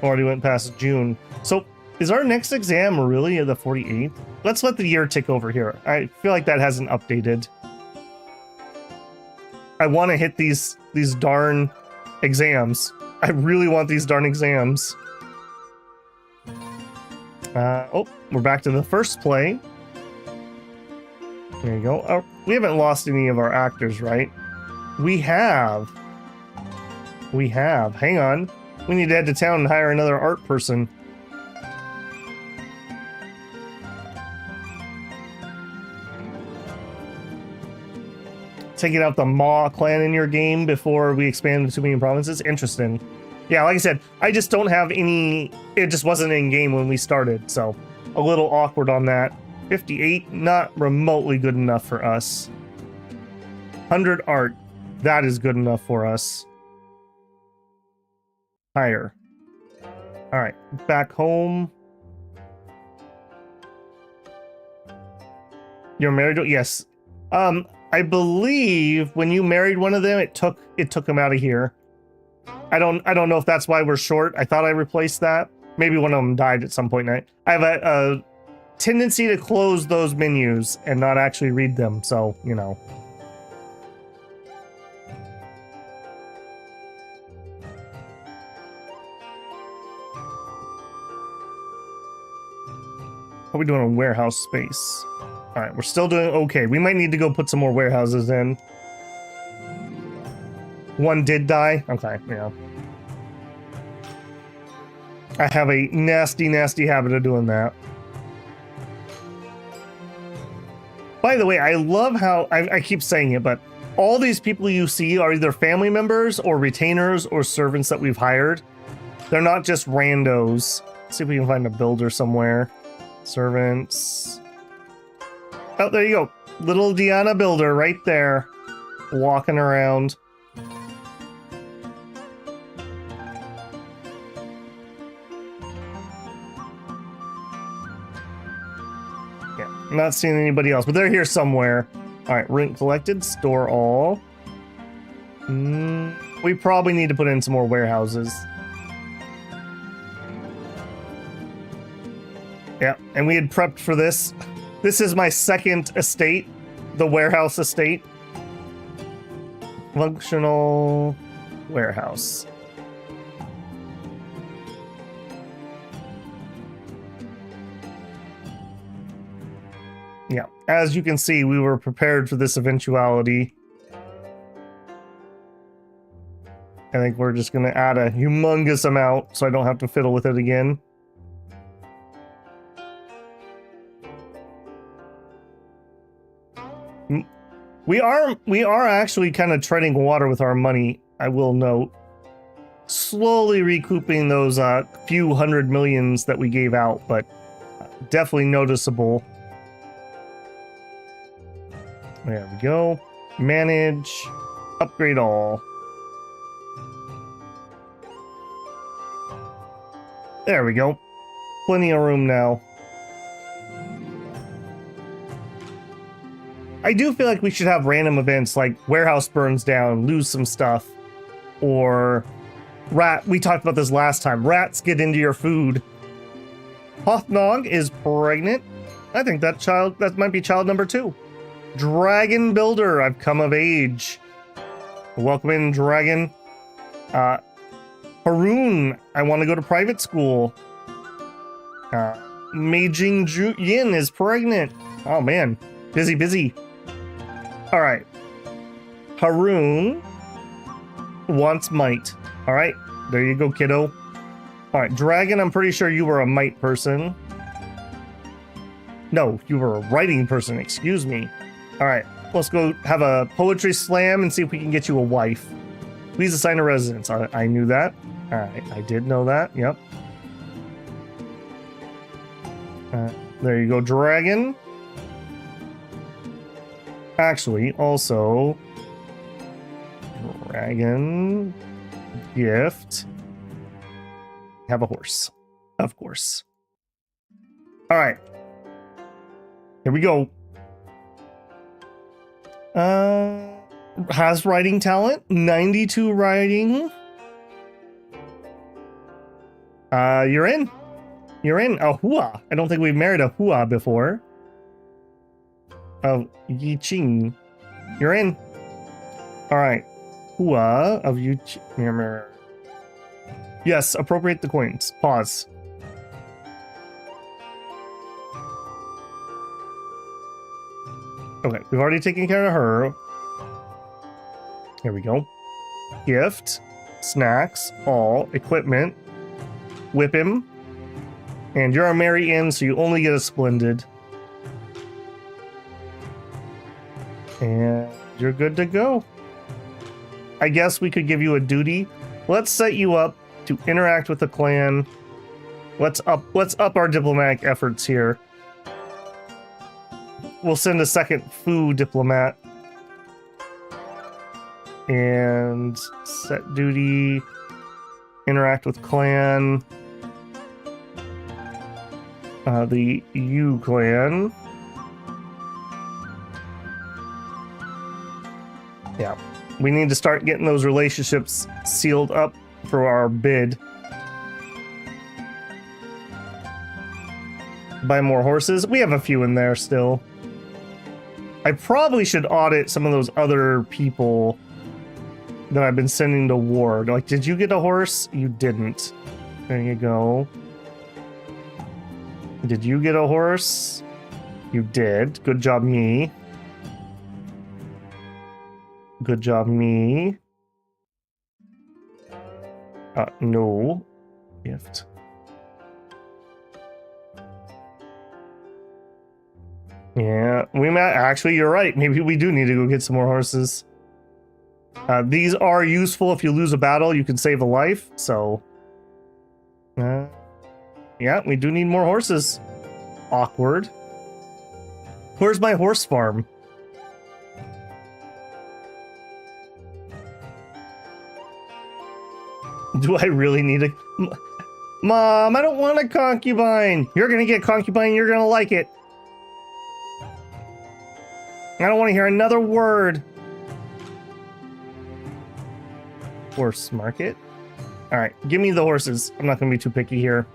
Already went past June. So is our next exam really the 48th? Let's let the year tick over here. I feel like that hasn't updated. I want to hit these darn exams. I really want these darn exams. Oh, we're back to the first play. There you go. Oh, we haven't lost any of our actors, right? We have. We have. Hang on. We need to head to town and hire another art person. Taking out the Ma clan in your game before we expand to too many provinces. Interesting. Yeah, like I said, I just don't have any. It just wasn't in game when we started, so a little awkward on that. 58, not remotely good enough for us. 100 art, that is good enough for us. Higher. All right, back home. You're married? Yes. I believe when you married one of them, it took them out of here. I don't know if that's why we're short. I thought I replaced that. Maybe one of them died at some point. I have a tendency to close those menus and not actually read them, so you know. How are we doing on warehouse space? All right, we're still doing okay. We might need to go put some more warehouses in. One did die. Okay, yeah. I have a nasty, nasty habit of doing that. By the way, I love how, I keep saying it, but all these people you see are either family members or retainers or servants that we've hired. They're not just randos. Let's see if we can find a builder somewhere. Servants. Oh, there you go. Little Deanna builder right there. Walking around. Yeah, I'm not seeing anybody else, but they're here somewhere. All right, rent collected, store all. We probably need to put in some more warehouses. Yeah, and we had prepped for this. This is my second estate, the warehouse estate. Functional warehouse. Yeah, as you can see, we were prepared for this eventuality. I think we're just going to add a humongous amount so I don't have to fiddle with it again. We are actually kind of treading water with our money, I will note. Slowly recouping those few hundred millions that we gave out, but definitely noticeable. There we go. Manage. Upgrade all. There we go. Plenty of room now. I do feel like we should have random events like warehouse burns down, lose some stuff, or rat. We talked about this last time. Rats get into your food. Hothnog is pregnant. I think that might be child number 2. Dragon builder, I've come of age. Welcome in, dragon. Haroon, I want to go to private school. Meijing Yin is pregnant. Oh man, busy. All right. Haroon wants might. All right, there you go, kiddo. All right, dragon, I'm pretty sure you were a might person. No, you were a writing person, excuse me. All right, let's go have a poetry slam and see if we can get you a wife. Please assign a residence. I knew that. All right, I did know that. Yep. There you go, dragon. Actually, also, dragon gift. Have a horse, of course. All right, here we go. Has writing talent, 92 writing. You're in. You're in. A Hua. I don't think we've married a Hua before. Of Yiqing. You're in. Alright. Hua of Yiqing. Yes, appropriate the coins. Pause. Okay, we've already taken care of her. Here we go. Gift, snacks, all, equipment, whip him. And you're a Mary Inn, so you only get a splendid. And you're good to go. I guess we could give you a duty. Let's set you up to interact with the clan. Let's up our diplomatic efforts here. We'll send a second Fu diplomat. And set duty. Interact with clan. The Yu clan. Yeah. We need to start getting those relationships sealed up for our bid. Buy more horses. We have a few in there still. I probably should audit some of those other people that I've been sending to war. Like, did you get a horse? You didn't. There you go. Did you get a horse? You did. Good job, me. Good job, me. No. Gift. Yeah, we might actually, you're right. Maybe we do need to go get some more horses. These are useful if you lose a battle, you can save a life, so. Yeah, we do need more horses. Awkward. Where's my horse farm? Do I really need a... Mom, I don't want a concubine. You're gonna get concubine, you're gonna like it. I don't want to hear another word. Horse market. All right, give me the horses. I'm not gonna be too picky here.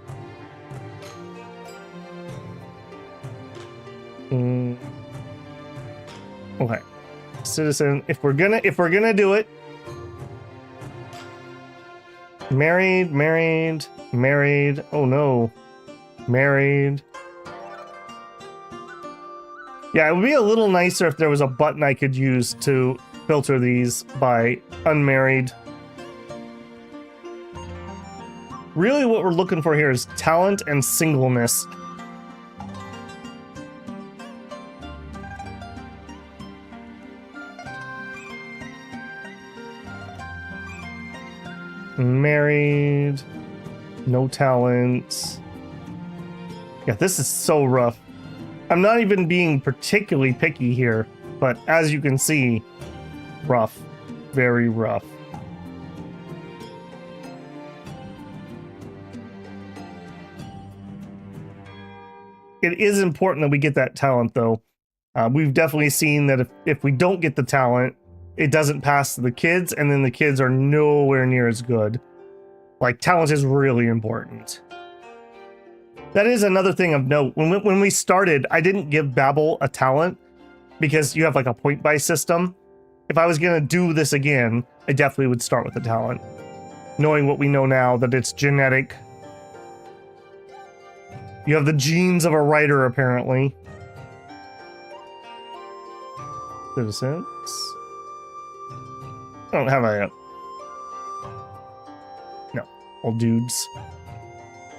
Okay, citizen. If we're gonna do it. Married. Oh no, married. Yeah, it would be a little nicer if there was a button I could use to filter these by unmarried. Really what we're looking for here is talent and singleness. Married. No talent. Yeah, this is so rough. I'm not even being particularly picky here, but as you can see, rough. Very rough. It is important that we get that talent, though. We've definitely seen that if we don't get the talent, it doesn't pass to the kids, and then the kids are nowhere near as good. Like, talent is really important. That is another thing of note. When we started, I didn't give Babel a talent because you have like a point buy system. If I was going to do this again, I definitely would start with the talent. Knowing what we know now, that it's genetic. You have the genes of a writer, apparently. Citizens. I don't have a... No, all dudes.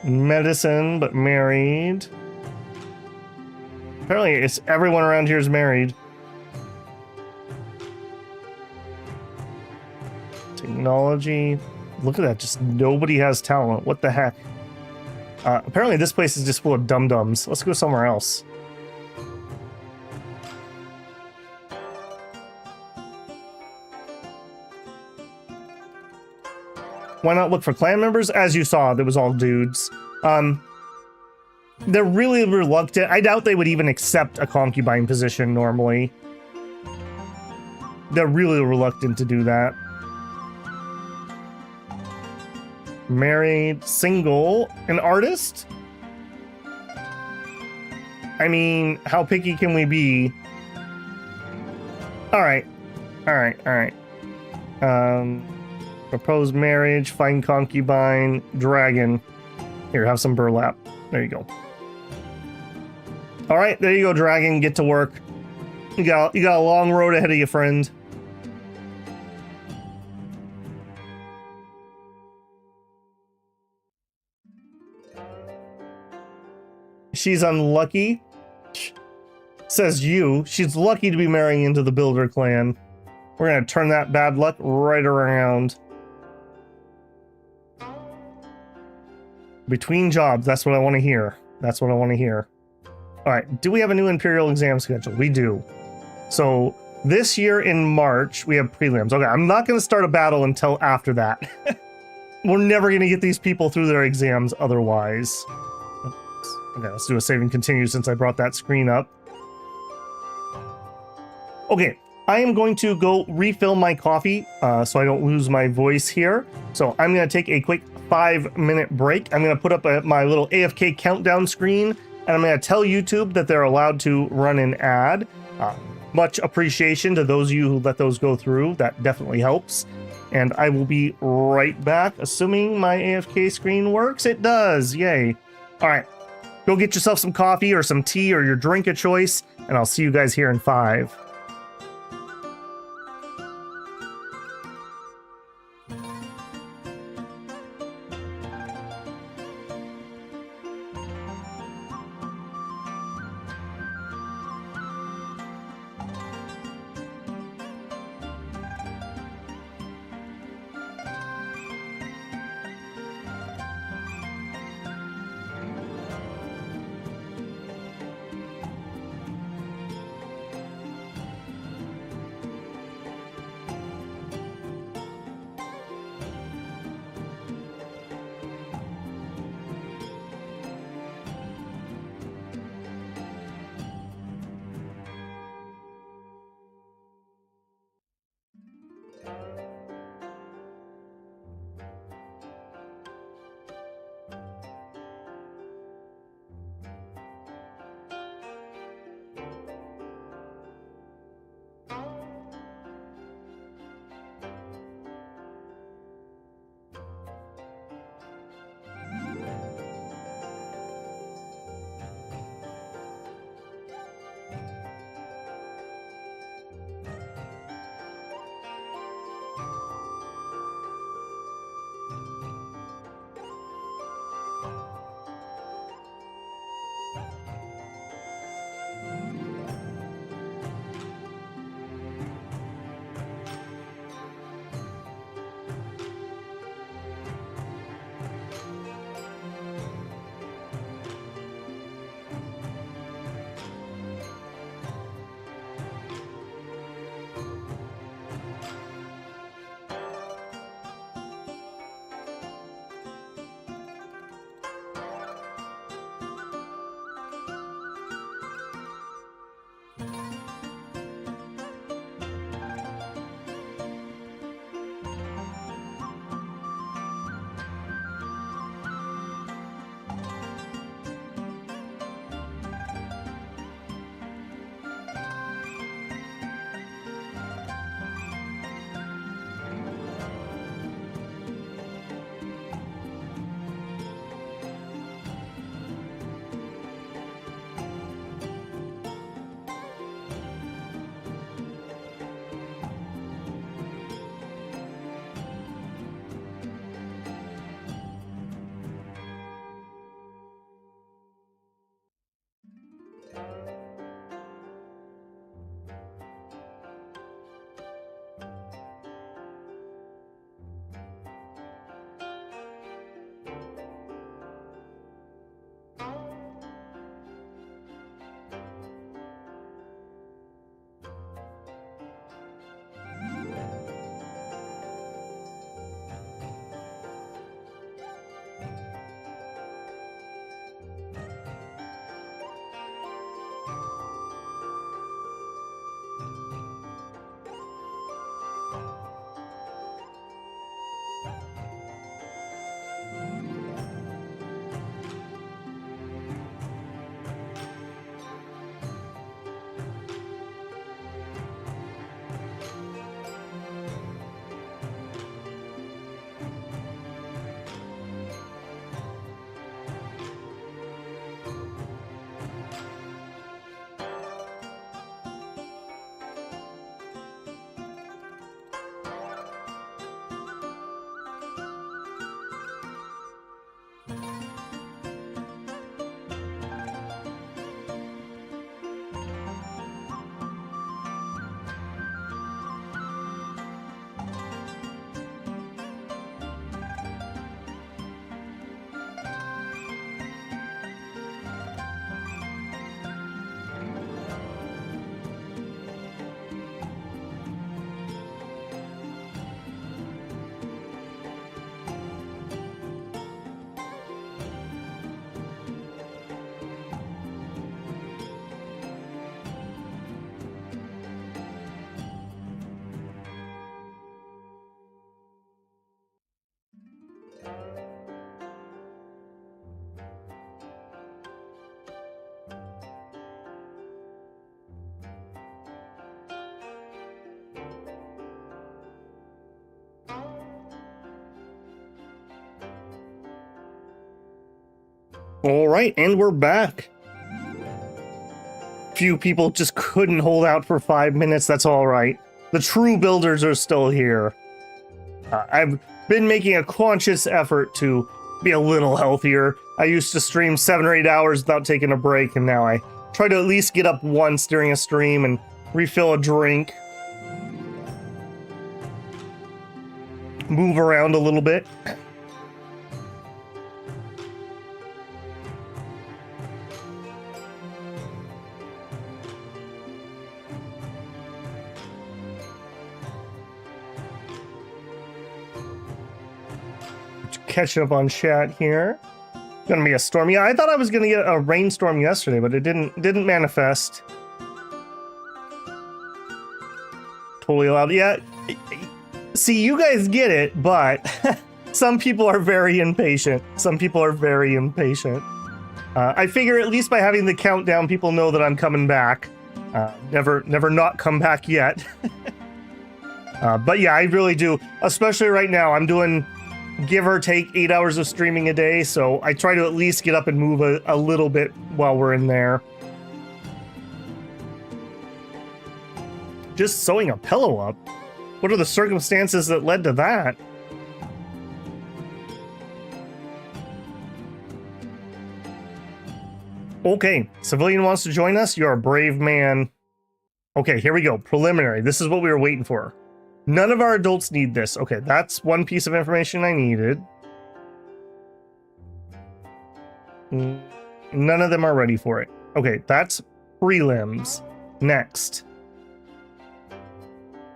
Medicine, but married. Apparently, it's everyone around here is married. Technology. Look at that, just nobody has talent. What the heck? Apparently, this place is just full of dum-dums. Let's go somewhere else. Why not look for clan members? As you saw, there was all dudes. They're really reluctant. I doubt they would even accept a concubine position normally. They're really reluctant to do that. Married, single, an artist? I mean, how picky can we be? All right. Proposed marriage, find concubine, dragon. Here, have some burlap. There you go. All right, there you go, dragon. Get to work. You got a long road ahead of you, friend. She's unlucky. Says you. She's lucky to be marrying into the Builder clan. We're gonna turn that bad luck right around. Between jobs, that's what I want to hear. That's what I want to hear. All right, do we have a new Imperial exam schedule? We do. So this year in March, we have prelims. Okay, I'm not gonna start a battle until after that. We're never gonna get these people through their exams otherwise. Okay, let's do a save and continue since I brought that screen up. Okay, I am going to go refill my coffee so I don't lose my voice here. So I'm going to take a quick 5-minute break. I'm going to put up my little AFK countdown screen, and I'm going to tell YouTube that they're allowed to run an ad. Much appreciation to those of you who let those go through. That definitely helps. And I will be right back, assuming my AFK screen works. It does. Yay. All right. Go get yourself some coffee or some tea or your drink of choice, and I'll see you guys here in 5. All right, and we're back. Few people just couldn't hold out for 5 minutes. That's all right. The true builders are still here. I've been making a conscious effort to be a little healthier. I used to stream 7 or 8 hours without taking a break, and now I try to at least get up once during a stream and refill a drink. Move around a little bit. Catching up on chat here. Gonna be a storm. Yeah, I thought I was gonna get a rainstorm yesterday, but it didn't manifest. Totally allowed. Yeah. See, you guys get it, but some people are very impatient. Some people are very impatient. I figure at least by having the countdown, people know that I'm coming back. Never not come back yet. But yeah, I really do. Especially right now, I'm doing give or take 8 hours of streaming a day, so I try to at least get up and move a little bit while we're in there. Just sewing a pillow up? What are the circumstances that led to that? Okay, civilian wants to join us. You're a brave man. Okay, here we go. Preliminary. This is what we were waiting for. None of our adults need this. Okay, that's one piece of information I needed. None of them are ready for it. Okay, that's prelims. Next.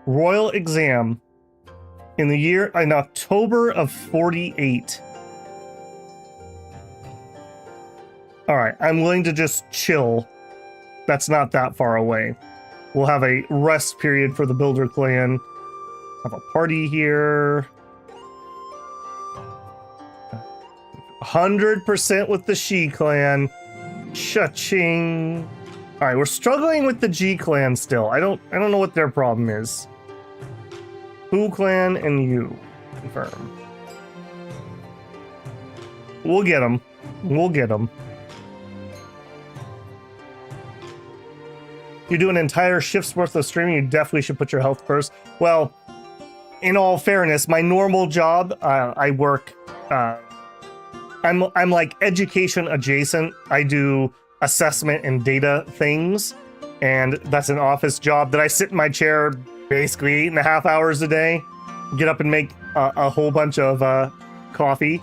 Royal exam. In October of 48. Alright, I'm willing to just chill. That's not that far away. We'll have a rest period for the Builder clan. Have a party here. 100% with the She clan. Cha-ching. All right, we're struggling with the G clan still. I don't know what their problem is. Who clan and you confirm. We'll get them. We'll get them. You do an entire shift's worth of streaming, you definitely should put your health first. Well, in all fairness, my normal job, I work, I'm like education adjacent. I do assessment and data things, and that's an office job that I sit in my chair basically 8.5 hours a day, get up and make a whole bunch of coffee.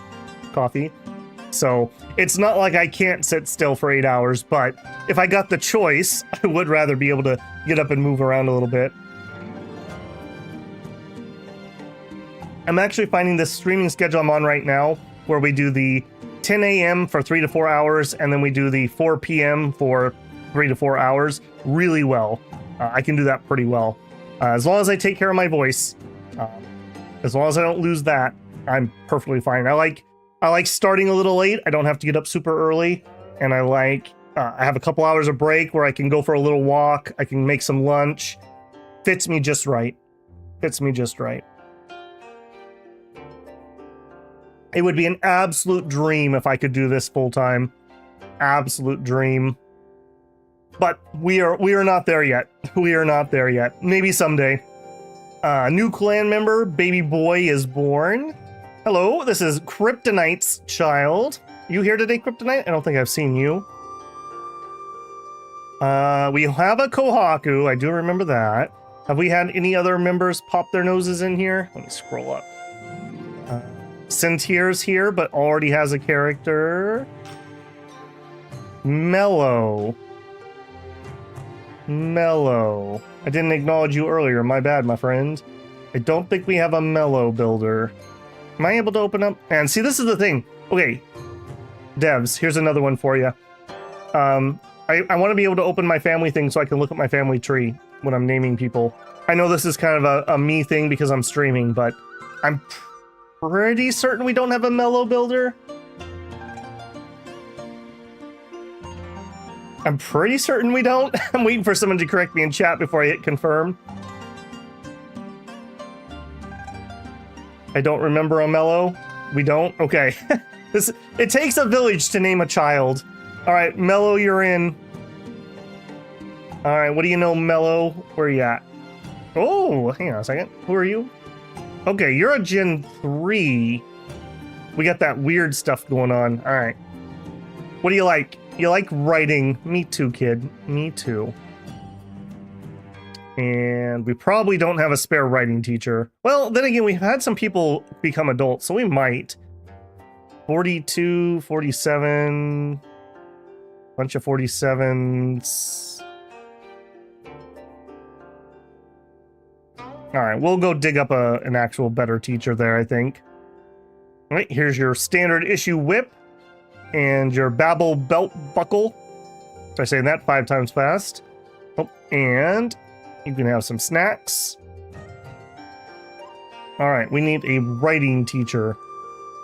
So it's not like I can't sit still for 8 hours, but if I got the choice, I would rather be able to get up and move around a little bit. I'm actually finding this streaming schedule I'm on right now, where we do the 10 a.m. for 3 to 4 hours, and then we do the 4 p.m. for 3 to 4 hours, really well. I can do that pretty well. As long as I take care of my voice, as long as I don't lose that, I'm perfectly fine. I like starting a little late. I don't have to get up super early, and I have a couple hours of break where I can go for a little walk. I can make some lunch. Fits me just right. Fits me just right. It would be an absolute dream if I could do this full time. Absolute dream. But we are not there yet. We are not there yet. Maybe someday. New clan member, baby boy is born. Hello, this is Kryptonite's child. You here today, Kryptonite? I don't think I've seen you. We have a Kohaku. I do remember that. Have we had any other members pop their noses in here? Let me scroll up. Sentier's here, but already has a character. Mellow. I didn't acknowledge you earlier. My bad, my friend. I don't think we have a Mellow builder. Am I able to open up? And see, this is the thing. Okay, devs, here's another one for you. I want to be able to open my family thing so I can look at my family tree when I'm naming people. I know this is kind of a me thing because I'm streaming, but I'm pretty certain we don't have a Mellow builder. I'm pretty certain we don't. I'm waiting for someone to correct me in chat before I hit confirm. I don't remember a Mellow. We don't? Okay. It takes a village to name a child. All right, Mello, you're in. All right, what do you know, Mello? Where are you at? Oh, hang on a second. Who are you? Okay, you're a Gen 3. We got that weird stuff going on. All right. What do you like? You like writing. Me too, kid. Me too. And we probably don't have a spare writing teacher. Well, then again, we've had some people become adults, so we might. 42, 47. Bunch of 47s. All right, we'll go dig up an actual better teacher there, I think. All right, here's your standard issue whip and your Babel belt buckle. Try saying that 5 times fast. Oh, and you can have some snacks. All right, we need a writing teacher.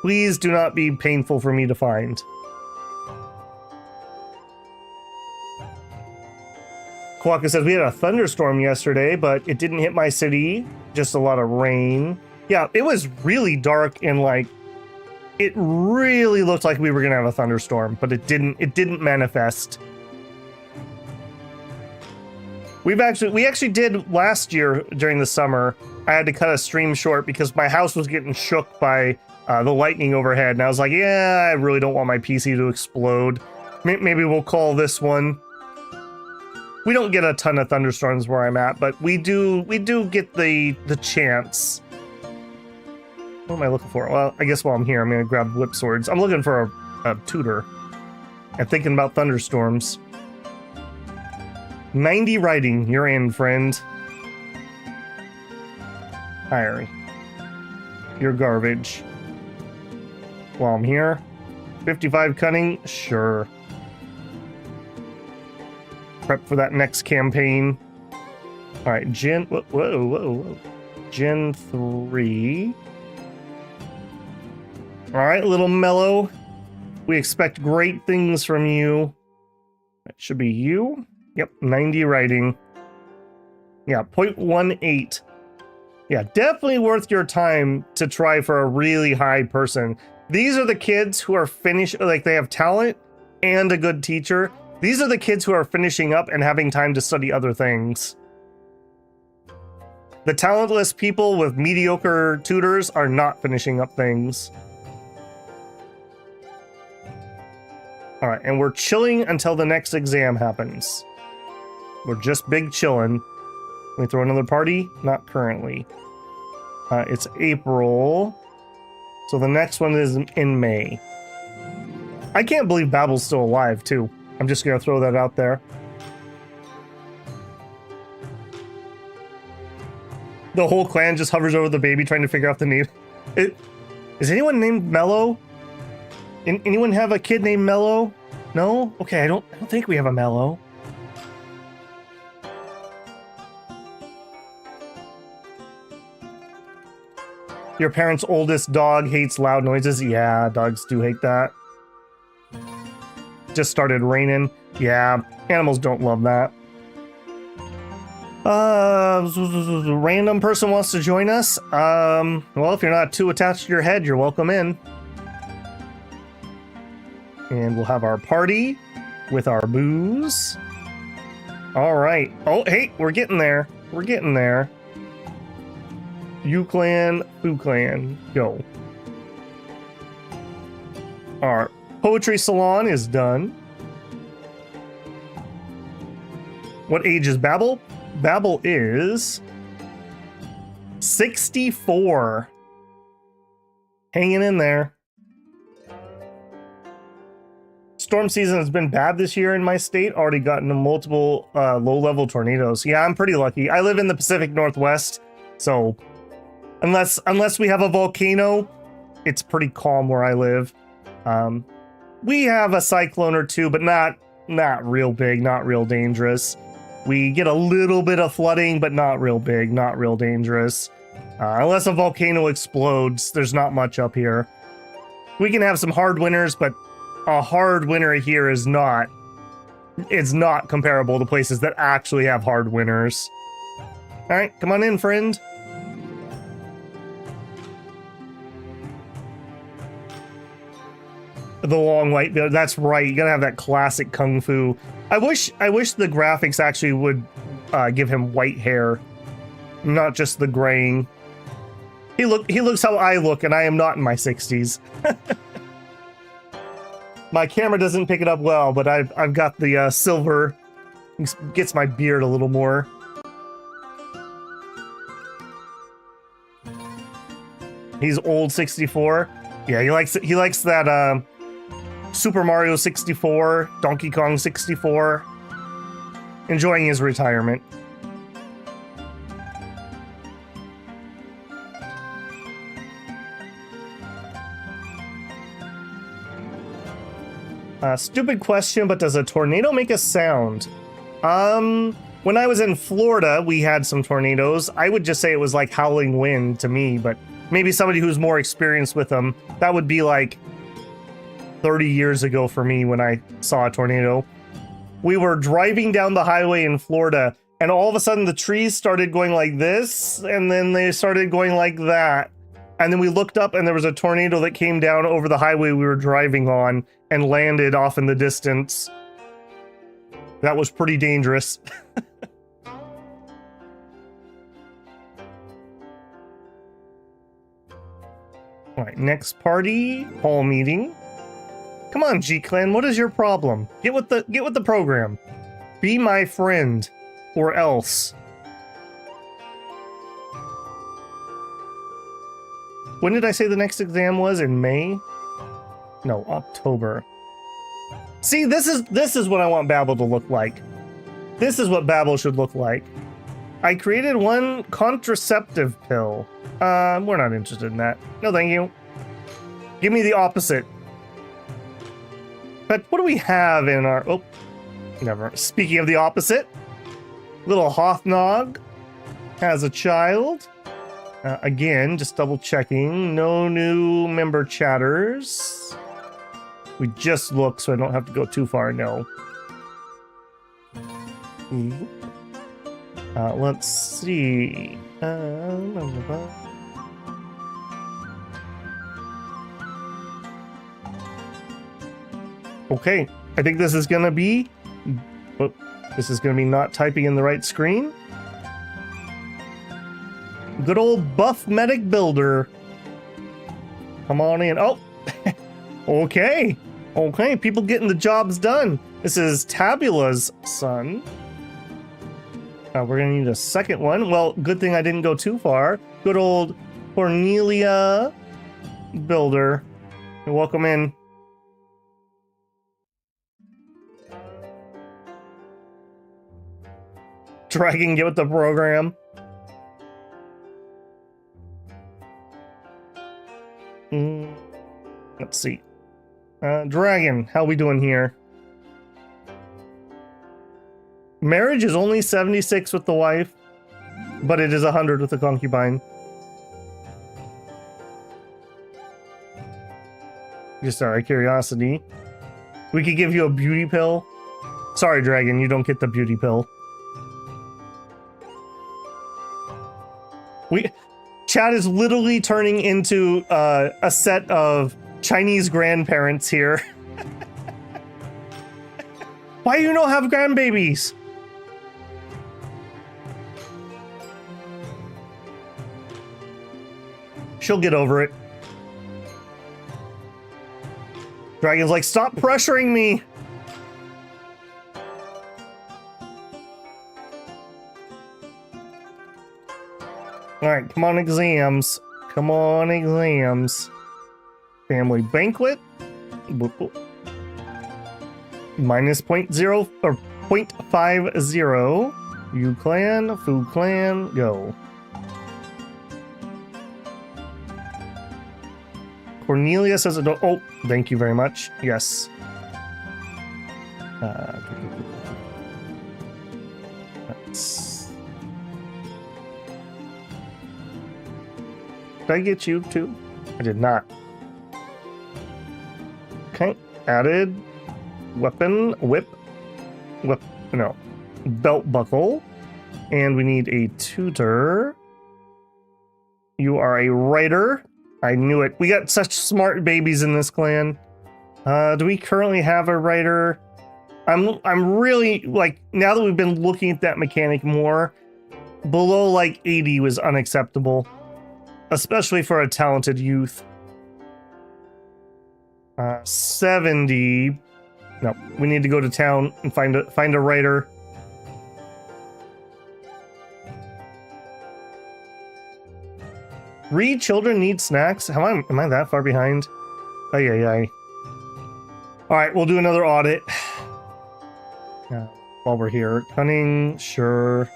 Please do not be painful for me to find. Kwaka says, we had a thunderstorm yesterday, but it didn't hit my city. Just a lot of rain. Yeah, it was really dark and like, it really looked like we were gonna have a thunderstorm, but it didn't manifest. We actually did last year during the summer. I had to cut a stream short because my house was getting shook by the lightning overhead. And I was like, yeah, I really don't want my PC to explode. Maybe we'll call this one. We don't get a ton of thunderstorms where I'm at, but we do get the chance. What am I looking for? Well, I guess while I'm here, I'm gonna grab whip swords. I'm looking for a tutor and thinking about thunderstorms. 90 writing, you're in, friend. Hiring. You're garbage. While I'm here, 55 cunning, sure. Prep for that next campaign. All right, Gen. Whoa. Gen 3. All right, little Mellow. We expect great things from you. That should be you. Yep, 90 writing. Yeah, 0.18. Yeah, definitely worth your time to try for a really high person. These are the kids who are finished, like they have talent and a good teacher. These are the kids who are finishing up and having time to study other things. The talentless people with mediocre tutors are not finishing up things. All right, and we're chilling until the next exam happens. We're just big chilling. Can we throw another party? Not currently. It's April. So the next one is in May. I can't believe Babel's still alive, too. I'm just gonna throw that out there. The whole clan just hovers over the baby trying to figure out the need. Is anyone named Mello? Anyone have a kid named Mello? No? Okay, I don't think we have a Mello. Your parents' oldest dog hates loud noises? Yeah, dogs do hate that. Just started raining. Yeah, animals don't love that. Random person wants to join us. Well, if you're not too attached to your head, you're welcome in. And we'll have our party with our booze. All right. Oh, hey, we're getting there. We're getting there. You clan, Foo clan, go. Our poetry salon is done. What age is Babel? Babel is 64. Hanging in there. Storm season has been bad this year in my state. Already gotten multiple low-level tornadoes. Yeah, I'm pretty lucky. I live in the Pacific Northwest, so unless we have a volcano, it's pretty calm where I live. We have a cyclone or two, but not real big, not real dangerous. We get a little bit of flooding, but not real big, not real dangerous. Unless a volcano explodes, there's not much up here. We can have some hard winters, but a hard winter here is not comparable to places that actually have hard winters. All right, come on in, friend. The long white beard. That's right. You gotta have that classic kung fu. I wish the graphics actually would give him white hair, not just the graying. He looks how I look, and I am not in my 60s. My camera doesn't pick it up well, but I've got the silver. Gets my beard a little more. He's old 64. Yeah, he likes that Super Mario 64, Donkey Kong 64. Enjoying his retirement. Stupid question, but does a tornado make a sound? When I was in Florida, we had some tornadoes. I would just say it was like howling wind to me, but maybe somebody who's more experienced with them, that would be like 30 years ago for me when I saw a tornado. We were driving down the highway in Florida, and all of a sudden the trees started going like this, and then they started going like that. And then we looked up, and there was a tornado that came down over the highway we were driving on and landed off in the distance. That was pretty dangerous. All right, next party, hall meeting. Come on, G-Clan, what is your problem? Get with the program. Be my friend, or else. When did I say the next exam was? In May? No, October. See, this is what I want Babel to look like. This is what Babel should look like. I created one contraceptive pill. We're not interested in that. No, thank you. Give me the opposite. But what do we have in our... Oh, never. Speaking of the opposite, little Hothnog has a child. Again, just double checking. No new member chatters. We just look, so I don't have to go too far. No. Let's see. Okay, I think this is gonna be. Oh, this is gonna be not typing in the right screen. Good old buff medic builder. Come on in. Oh, okay. Okay, people getting the jobs done. This is Tabula's son. We're gonna need a second one. Well, good thing I didn't go too far. Good old Cornelia builder. Welcome in. Dragon, get with the program. Let's see. Dragon, how we doing here? Marriage is only 76 with the wife, but it is 100 with the concubine. Just out of curiosity. We could give you a beauty pill. Sorry, Dragon, you don't get the beauty pill. Chat is literally turning into a set of Chinese grandparents here. Why do you not have grandbabies? She'll get over it. Dragon's like, stop pressuring me. All right, come on, exams. Come on, exams. Family banquet. Minus 0.0 or 0.50. You clan, Fu clan, go. Cornelia says, oh, thank you very much. Yes. Did I get you too? I did not. Okay, added weapon, no, belt buckle, and we need a tutor. You are a writer. I knew it. We got such smart babies in this clan. Do we currently have a writer? I'm really, like, now that we've been looking at that mechanic more, below like 80 was unacceptable, especially for a talented youth. 70. No, we need to go to town and find a writer. Read children need snacks. Am I that far behind? Oh yeah. All right, we'll do another audit. While we're here, cunning, sure.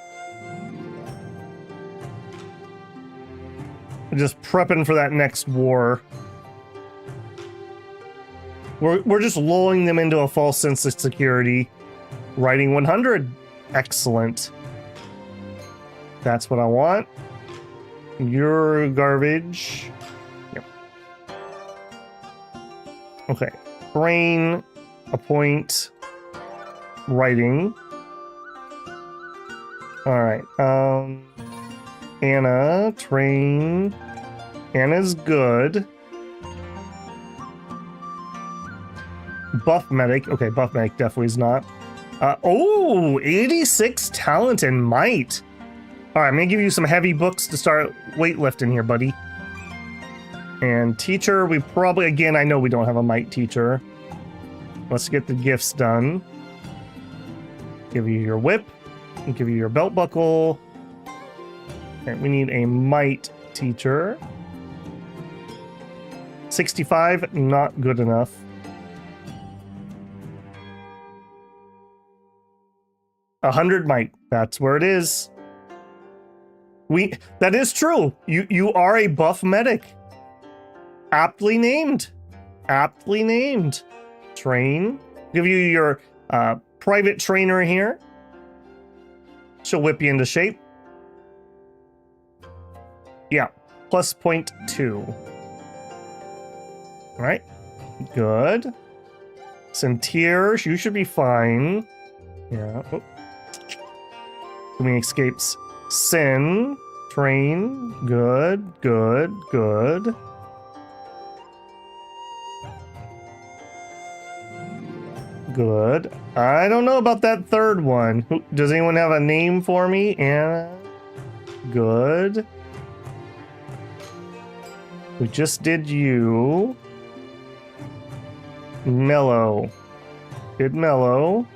Just prepping for that next war. We're just lulling them into a false sense of security. Writing 100. Excellent. That's what I want. You're garbage. Yep. Okay. Brain, appoint, writing. Alright. Anna, train. Anna's good. Buff medic. Okay, buff medic definitely is not. 86 talent and might. All right, I'm gonna give you some heavy books to start weightlifting here, buddy. And teacher, we probably, again, I know we don't have a might teacher. Let's get the gifts done. Give you your whip. And give you your belt buckle. And we need a might teacher. 65, not good enough. A 100 might. That's where it is. That is true. You are a buff medic. Aptly named. Aptly named. Train. Give you your private trainer here. She'll whip you into shape. Yeah. Plus 0.2. All right. Good. Sentier, you should be fine. Yeah. Oh. Too many escapes. Sin. Train. Good. Good. Good. Good. I don't know about that third one. Does anyone have a name for me? Anna. Good. We just did you. Mellow. Did Mellow.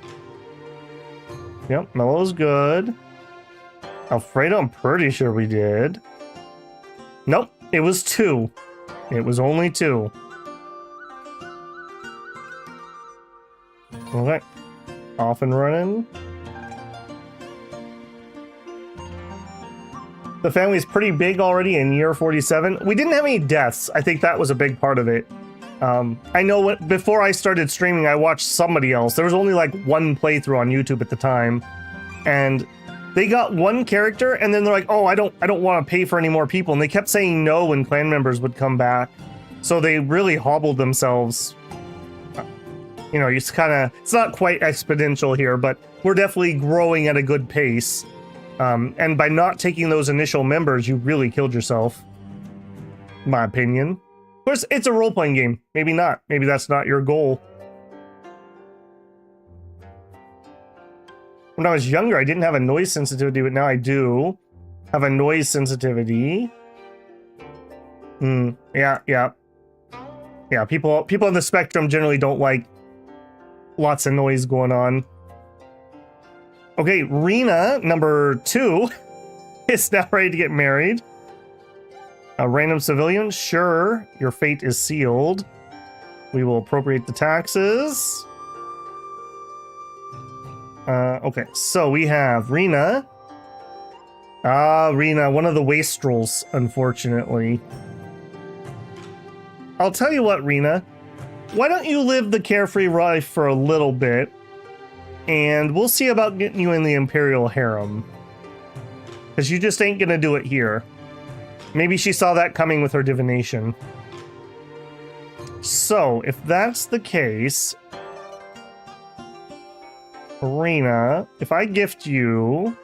Yep, Mellow's good. Alfredo, I'm pretty sure we did. Nope, it was 2. It was only 2. Okay, off and running. The family's pretty big already in year 47. We didn't have any deaths. I think that was a big part of it. I know before I started streaming, I watched somebody else. There was only like one playthrough on YouTube at the time, and they got one character, and then they're like, "Oh, I don't want to pay for any more people," and they kept saying no when clan members would come back, so they really hobbled themselves. You know, it's not quite exponential here, but we're definitely growing at a good pace. And by not taking those initial members, you really killed yourself, in my opinion. Of course, it's a role-playing game. Maybe not. Maybe that's not your goal. When I was younger, I didn't have a noise sensitivity, but now I do have a noise sensitivity. Yeah. People on the spectrum generally don't like lots of noise going on. Okay, Rena, number 2, is now ready to get married. A random civilian, sure, your fate is sealed. We will appropriate the taxes. Okay, so we have Rena. Rena, one of the wastrels, unfortunately. I'll tell you what, Rena. Why don't you live the carefree life for a little bit, and we'll see about getting you in the Imperial harem. Because you just ain't gonna do it here. Maybe she saw that coming with her divination. So, if that's the case, Rena, if I gift you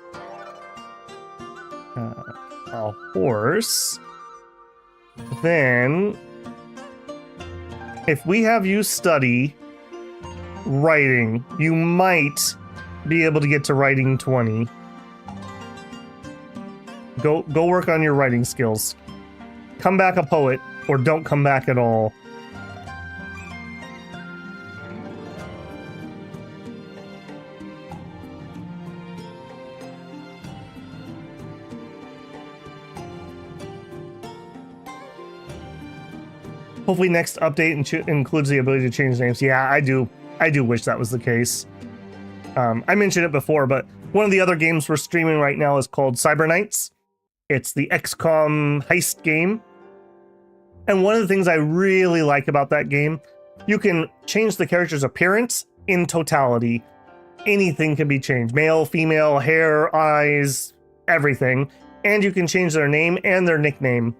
a horse, then if we have you study writing, you might be able to get to writing 20. Go work on your writing skills. Come back a poet, or don't come back at all. Hopefully next update includes the ability to change names. Yeah, I do wish that was the case. I mentioned it before, but one of the other games we're streaming right now is called Cyber Knights. It's the XCOM heist game. And one of the things I really like about that game, you can change the character's appearance in totality. Anything can be changed. Male, female, hair, eyes, everything. And you can change their name and their nickname.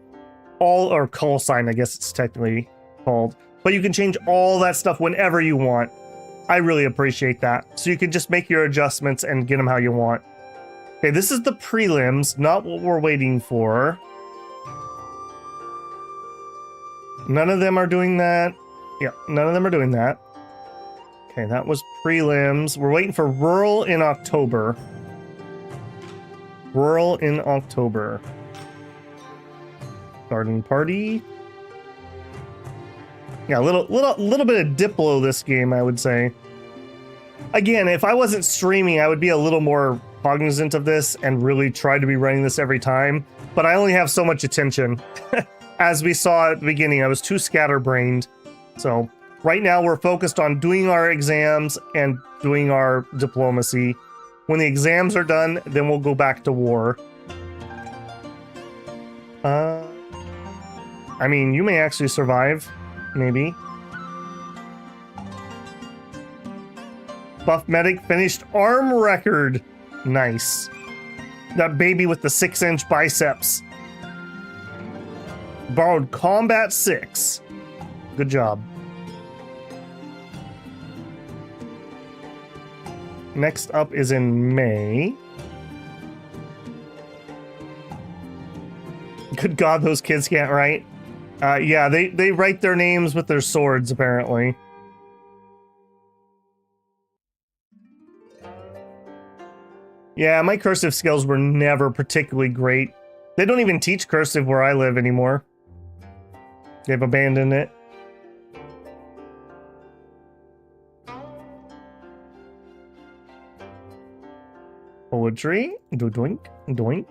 Or call sign, I guess it's technically called. But you can change all that stuff whenever you want. I really appreciate that. So you can just make your adjustments and get them how you want. Okay, this is the prelims, not what we're waiting for. None of them are doing that. Yeah, none of them are doing that. Okay, that was prelims. We're waiting for rural in October. Rural in October. Garden party. Yeah, a little bit of Diplo this game, I would say. Again, if I wasn't streaming, I would be a little more cognizant of this and really try to be running this every time. But I only have so much attention. As we saw at the beginning, I was too scatterbrained. So right now we're focused on doing our exams and doing our diplomacy. When the exams are done, then we'll go back to war. I mean, you may actually survive. Maybe. Buff Medic finished arm record. Nice. That baby with the 6-inch biceps. Borrowed combat 6. Good job. Next up is in May. Good God, those kids can't write. Yeah, they write their names with their swords, apparently. Yeah, my cursive skills were never particularly great. They don't even teach cursive where I live anymore. They've abandoned it. Poetry. Doink, doink.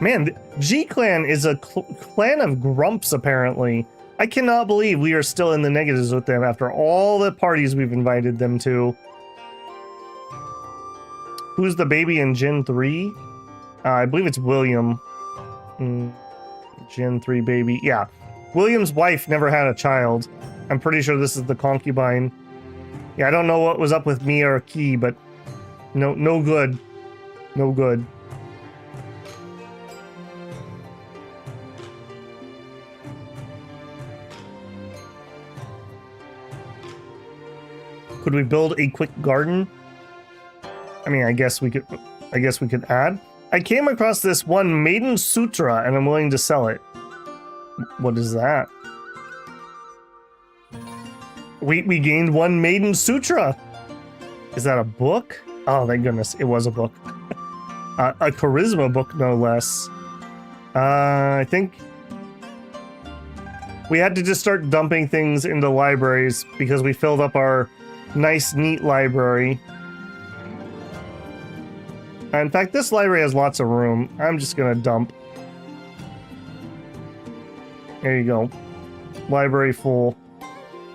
Man, G-Clan is a clan of grumps, apparently. I cannot believe we are still in the negatives with them after all the parties we've invited them to. Who's the baby in Gen 3? I believe it's William. Gen 3 baby. Yeah. William's wife never had a child. I'm pretty sure this is the concubine. Yeah, I don't know what was up with Mia or Key, but no good. No good. Could we build a quick garden? I mean, I guess we could add. I came across this one Maiden Sutra and I'm willing to sell it. What is that? We gained one Maiden Sutra. Is that a book? Oh, thank goodness. It was a book. A charisma book, no less. I think we had to just start dumping things into libraries because we filled up our nice, neat library. In fact, this library has lots of room. I'm just gonna dump. There you go. Library full.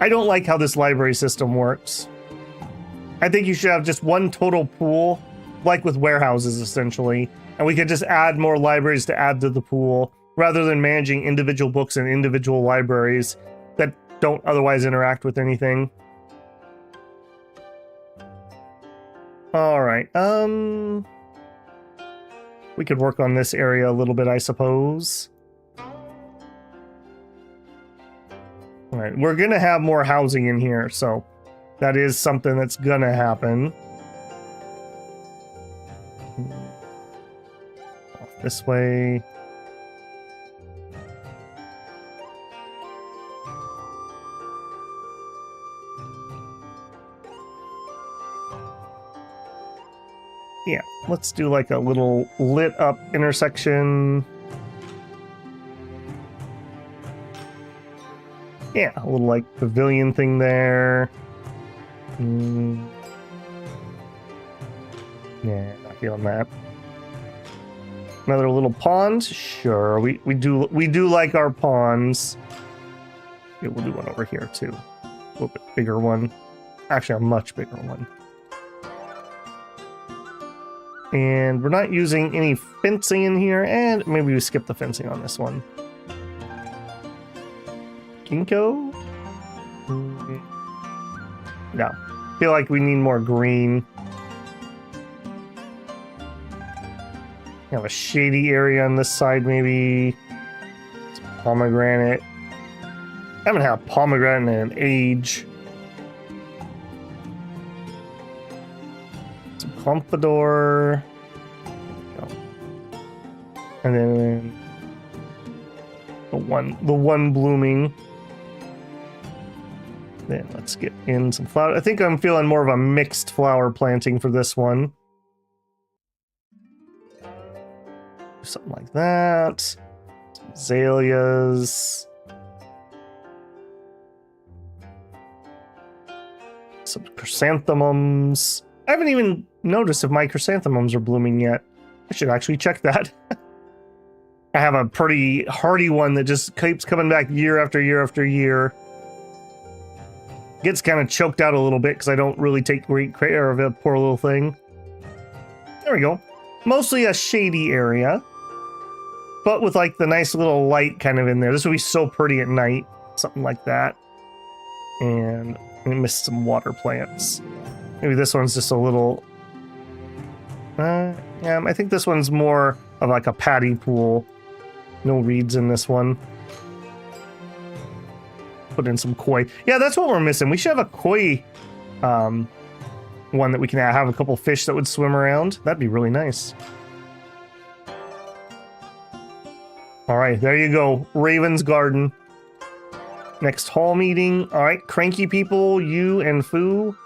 I don't like how this library system works. I think you should have just one total pool, like with warehouses, essentially. And we could just add more libraries to add to the pool, rather than managing individual books in individual libraries that don't otherwise interact with anything. Alright, we could work on this area a little bit, I suppose. Alright, we're gonna have more housing in here, so that is something that's gonna happen. Off this way. Yeah, let's do like a little lit up intersection. Yeah, a little like pavilion thing there. Yeah, not feeling that. Another little pond? Sure, we do like our ponds. Yeah, we'll do one over here too. A little bit bigger one. Actually, a much bigger one. And we're not using any fencing in here, and maybe we skip the fencing on this one. Ginkgo? No. Feel like we need more green. Have a shady area on this side, maybe. Some pomegranate. I haven't had pomegranate in an age. Some Confidor. And then the one blooming. Then let's get in some flower. I think I'm feeling more of a mixed flower planting for this one. Something like that. Some azaleas. Some chrysanthemums. I haven't even noticed if my chrysanthemums are blooming yet. I should actually check that. I have a pretty hardy one that just keeps coming back year after year after year. Gets kind of choked out a little bit because I don't really take great care of it, poor little thing. There we go. Mostly a shady area, but with like the nice little light kind of in there. This would be so pretty at night, something like that. And I missed some water plants. Maybe this one's just a little... yeah, I think this one's more of like a patty pool. No reeds in this one. Put in some koi. Yeah, that's what we're missing. We should have a koi one that we can have a couple fish that would swim around. That'd be really nice. All right, there you go. Raven's Garden. Next hall meeting. All right, cranky people, you and Fu.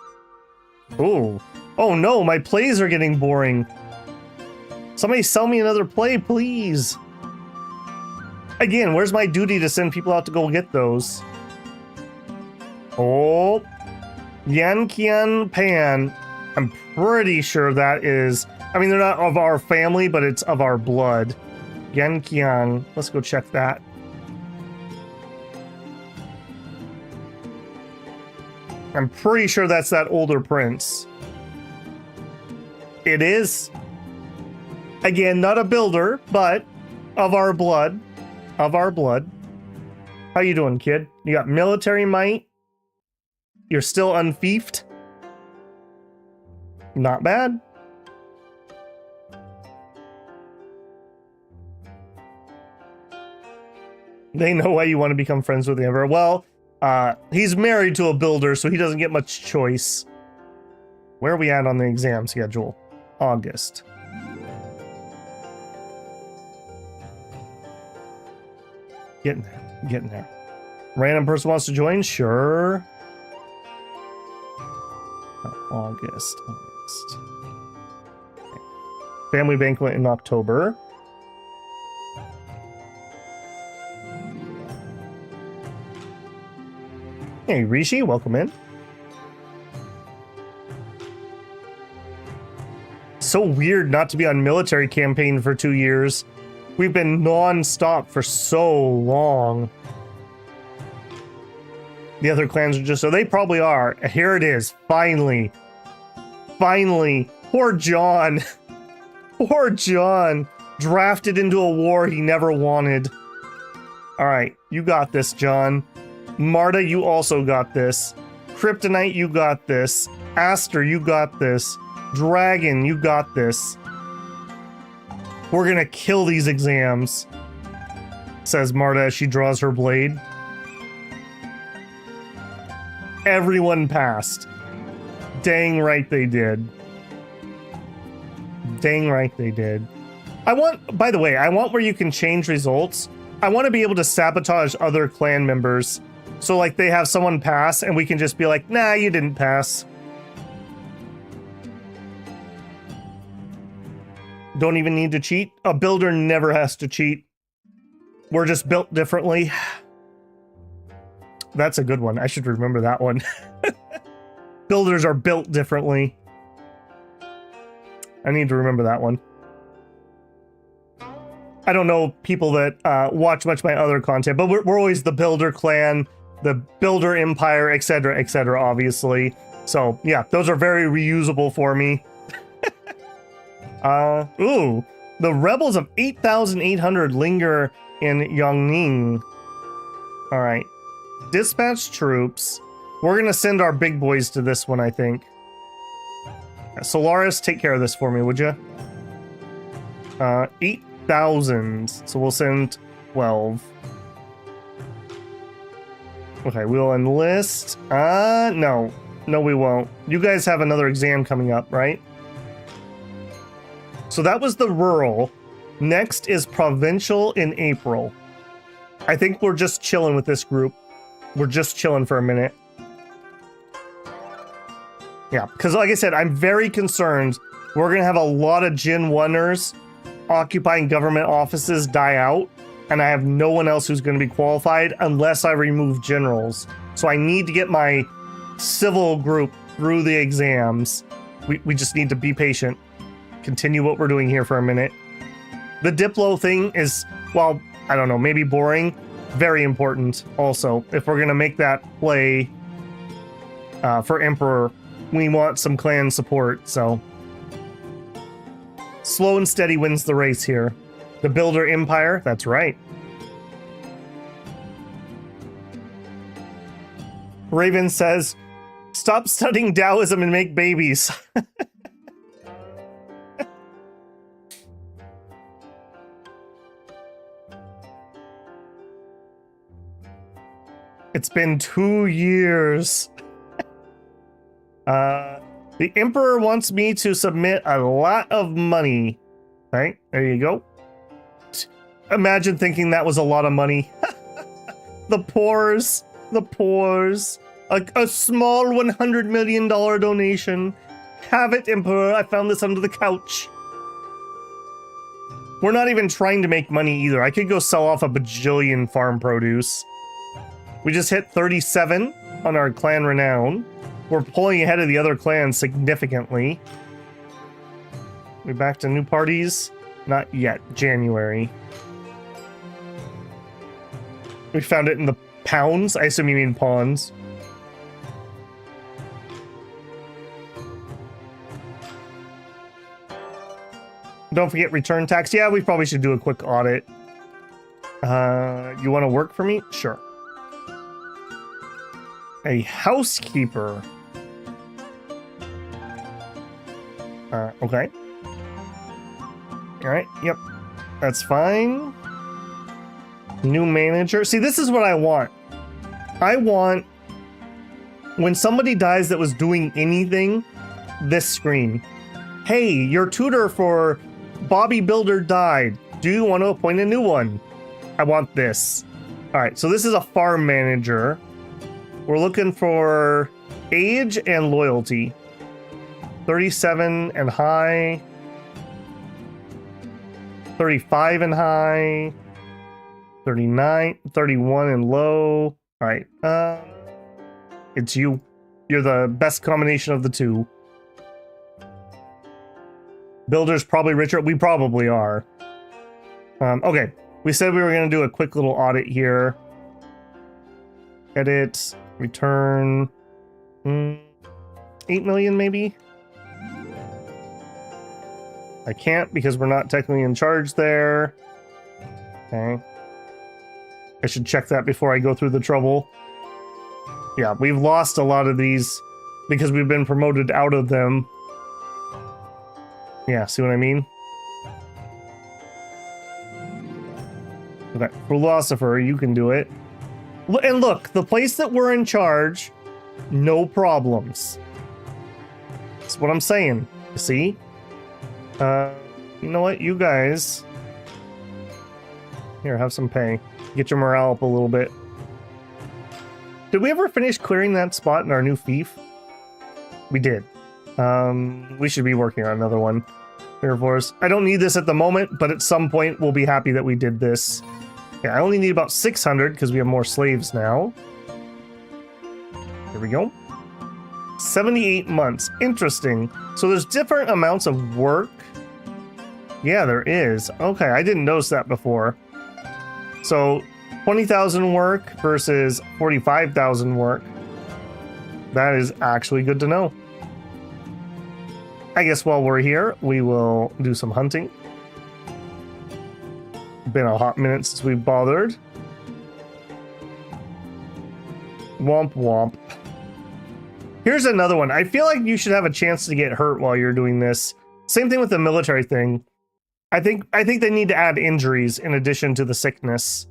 Oh. Oh no, my plays are getting boring. Somebody sell me another play, please. Again, where's my duty to send people out to go get those? Oh, Yan Kian Pan. I'm pretty sure that is... I mean, they're not of our family, but it's of our blood. Yan Kian. Let's go check that. I'm pretty sure that's that older prince. It is. Again, not a builder, but of our blood. Of our blood. How you doing, kid? You got military might. You're still unfiefed. Not bad. They know why you want to become friends with the Emperor. Well, he's married to a builder, so he doesn't get much choice. Where are we at on the exam schedule? August. Getting there. Getting there. Random person wants to join? Sure. August. Okay. Family banquet in October. Hey, Rishi, welcome in. So weird not to be on military campaign for 2 years. We've been non-stop for so long. The other clans are just... So they probably are. Here it is. Finally. Finally. Poor John. Poor John. Drafted into a war he never wanted. Alright. You got this, John. Marta, you also got this. Kryptonite, you got this. Aster, you got this. Dragon, you got this. We're gonna kill these exams, says Marta as she draws her blade. Everyone passed. Dang right they did. Dang right they did. I want, by the way, I want where you can change results. I want to be able to sabotage other clan members. So like they have someone pass and we can just be like, nah, you didn't pass. Don't even need to cheat. A builder never has to cheat. We're just built differently. That's a good one. I should remember that one. Builders are built differently. I need to remember that one. I don't know people that watch much of my other content, but we're always the builder clan, the builder empire, etc., obviously. So yeah, those are very reusable for me. Ooh, the rebels of 8,800 linger in Yongning. All right, dispatch troops. We're gonna send our big boys to this one, I think. Solaris, take care of this for me, would you? 8,000. So we'll send 12. Okay, we'll enlist. No, we won't. You guys have another exam coming up, right? So that was the rural. Next is provincial in April. I think we're just chilling with this group. We're just chilling for a minute. Yeah, because like I said, I'm very concerned we're going to have a lot of Gen 1ers occupying government offices die out, and I have no one else who's going to be qualified unless I remove generals. So I need to get my civil group through the exams. We just need to be patient. Continue what we're doing here for a minute. The Diplo thing is, well, I don't know, maybe boring. Very important also. If we're going to make that play for Emperor, we want some clan support, so. Slow and steady wins the race here. The Builder Empire, that's right. Raven says, stop studying Taoism and make babies. It's been 2 years. The Emperor wants me to submit a lot of money. All right, there you go. Imagine thinking that was a lot of money. The poors. A small $100 million donation. Have it, Emperor. I found this under the couch. We're not even trying to make money either. I could go sell off a bajillion farm produce. We just hit 37 on our clan renown. We're pulling ahead of the other clans significantly. We back to new parties? Not yet. January. We found it in the pounds. I assume you mean pawns. Don't forget return tax. Yeah, we probably should do a quick audit. You want to work for me? Sure. A housekeeper. Okay. All right. Yep. That's fine. New manager. See, this is what I want. I want, when somebody dies that was doing anything, this screen. Hey, your tutor for Bobby Builder died. Do you want to appoint a new one? I want this. All right. So this is a farm manager. We're looking for age and loyalty. 37 and high. 35 and high. 39, 31 and low. All right. It's you. You're the best combination of the two. Builder's probably richer. We probably are. Okay. We said we were going to do a quick little audit here. Edit. Return. 8 million maybe? I can't because we're not technically in charge there. Okay. I should check that before I go through the trouble. Yeah, we've lost a lot of these because we've been promoted out of them. Yeah, see what I mean? Okay, Philosopher, you can do it. And look, the place that we're in charge, no problems. That's what I'm saying. You see? You know what? You guys... Here, have some pay. Get your morale up a little bit. Did we ever finish clearing that spot in our new fief? We did. We should be working on another one. Air Force. I don't need this at the moment, but at some point we'll be happy that we did this. Yeah, I only need about 600 because we have more slaves now. Here we go. 78 months. Interesting. So there's different amounts of work. Yeah, there is. Okay, I didn't notice that before. So 20,000 work versus 45,000 work. That is actually good to know. I guess while we're here, we will do some hunting. Been a hot minute since we've bothered. Womp womp. Here's another one. I feel like you should have a chance to get hurt while you're doing this. Same thing with the military thing. I think they need to add injuries in addition to the sickness.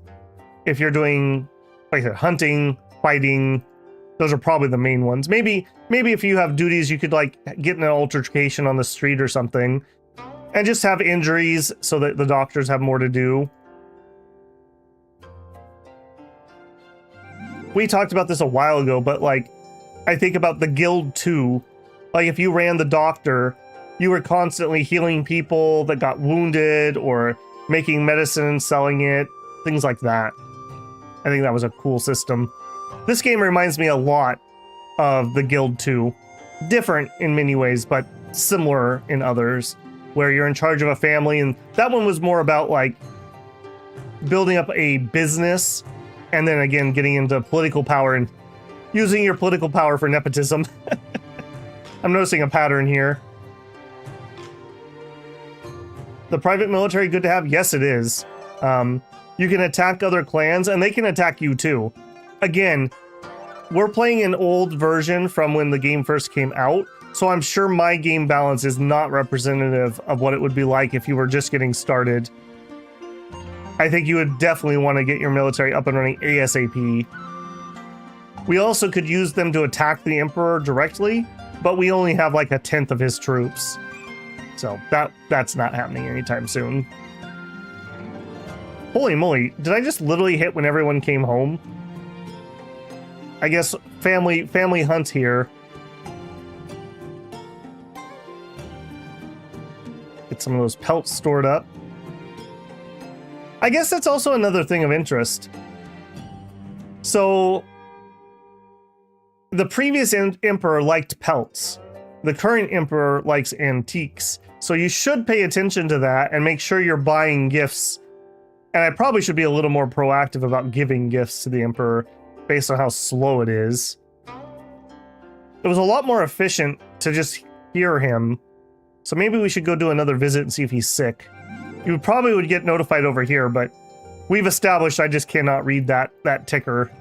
If you're doing like hunting, fighting, those are probably the main ones. Maybe if you have duties, you could like get in an altercation on the street or something and just have injuries so that the doctors have more to do. We talked about this a while ago, but like, I think about the guild too. Like if you ran the doctor, you were constantly healing people that got wounded or making medicine, selling it, things like that. I think that was a cool system. This game reminds me a lot of the Guild 2. Different in many ways, but similar in others, where you're in charge of a family, and that one was more about like building up a business and then again getting into political power and using your political power for nepotism. I'm noticing a pattern here. The private military good to have? Yes, it is. You can attack other clans, and they can attack you too. Again, we're playing an old version from when the game first came out, so I'm sure my game balance is not representative of what it would be like if you were just getting started. I think you would definitely want to get your military up and running ASAP. We also could use them to attack the Emperor directly, but we only have like 1/10 of his troops. So that's not happening anytime soon. Holy moly, did I just literally hit when everyone came home? I guess family hunt here. Get some of those pelts stored up. I guess that's also another thing of interest. So the previous emperor liked pelts. The current emperor likes antiques. So you should pay attention to that and make sure you're buying gifts. And I probably should be a little more proactive about giving gifts to the emperor based on how slow it is. It was a lot more efficient to just hear him. So maybe we should go do another visit and see if he's sick. You probably would get notified over here, but we've established I just cannot read that ticker.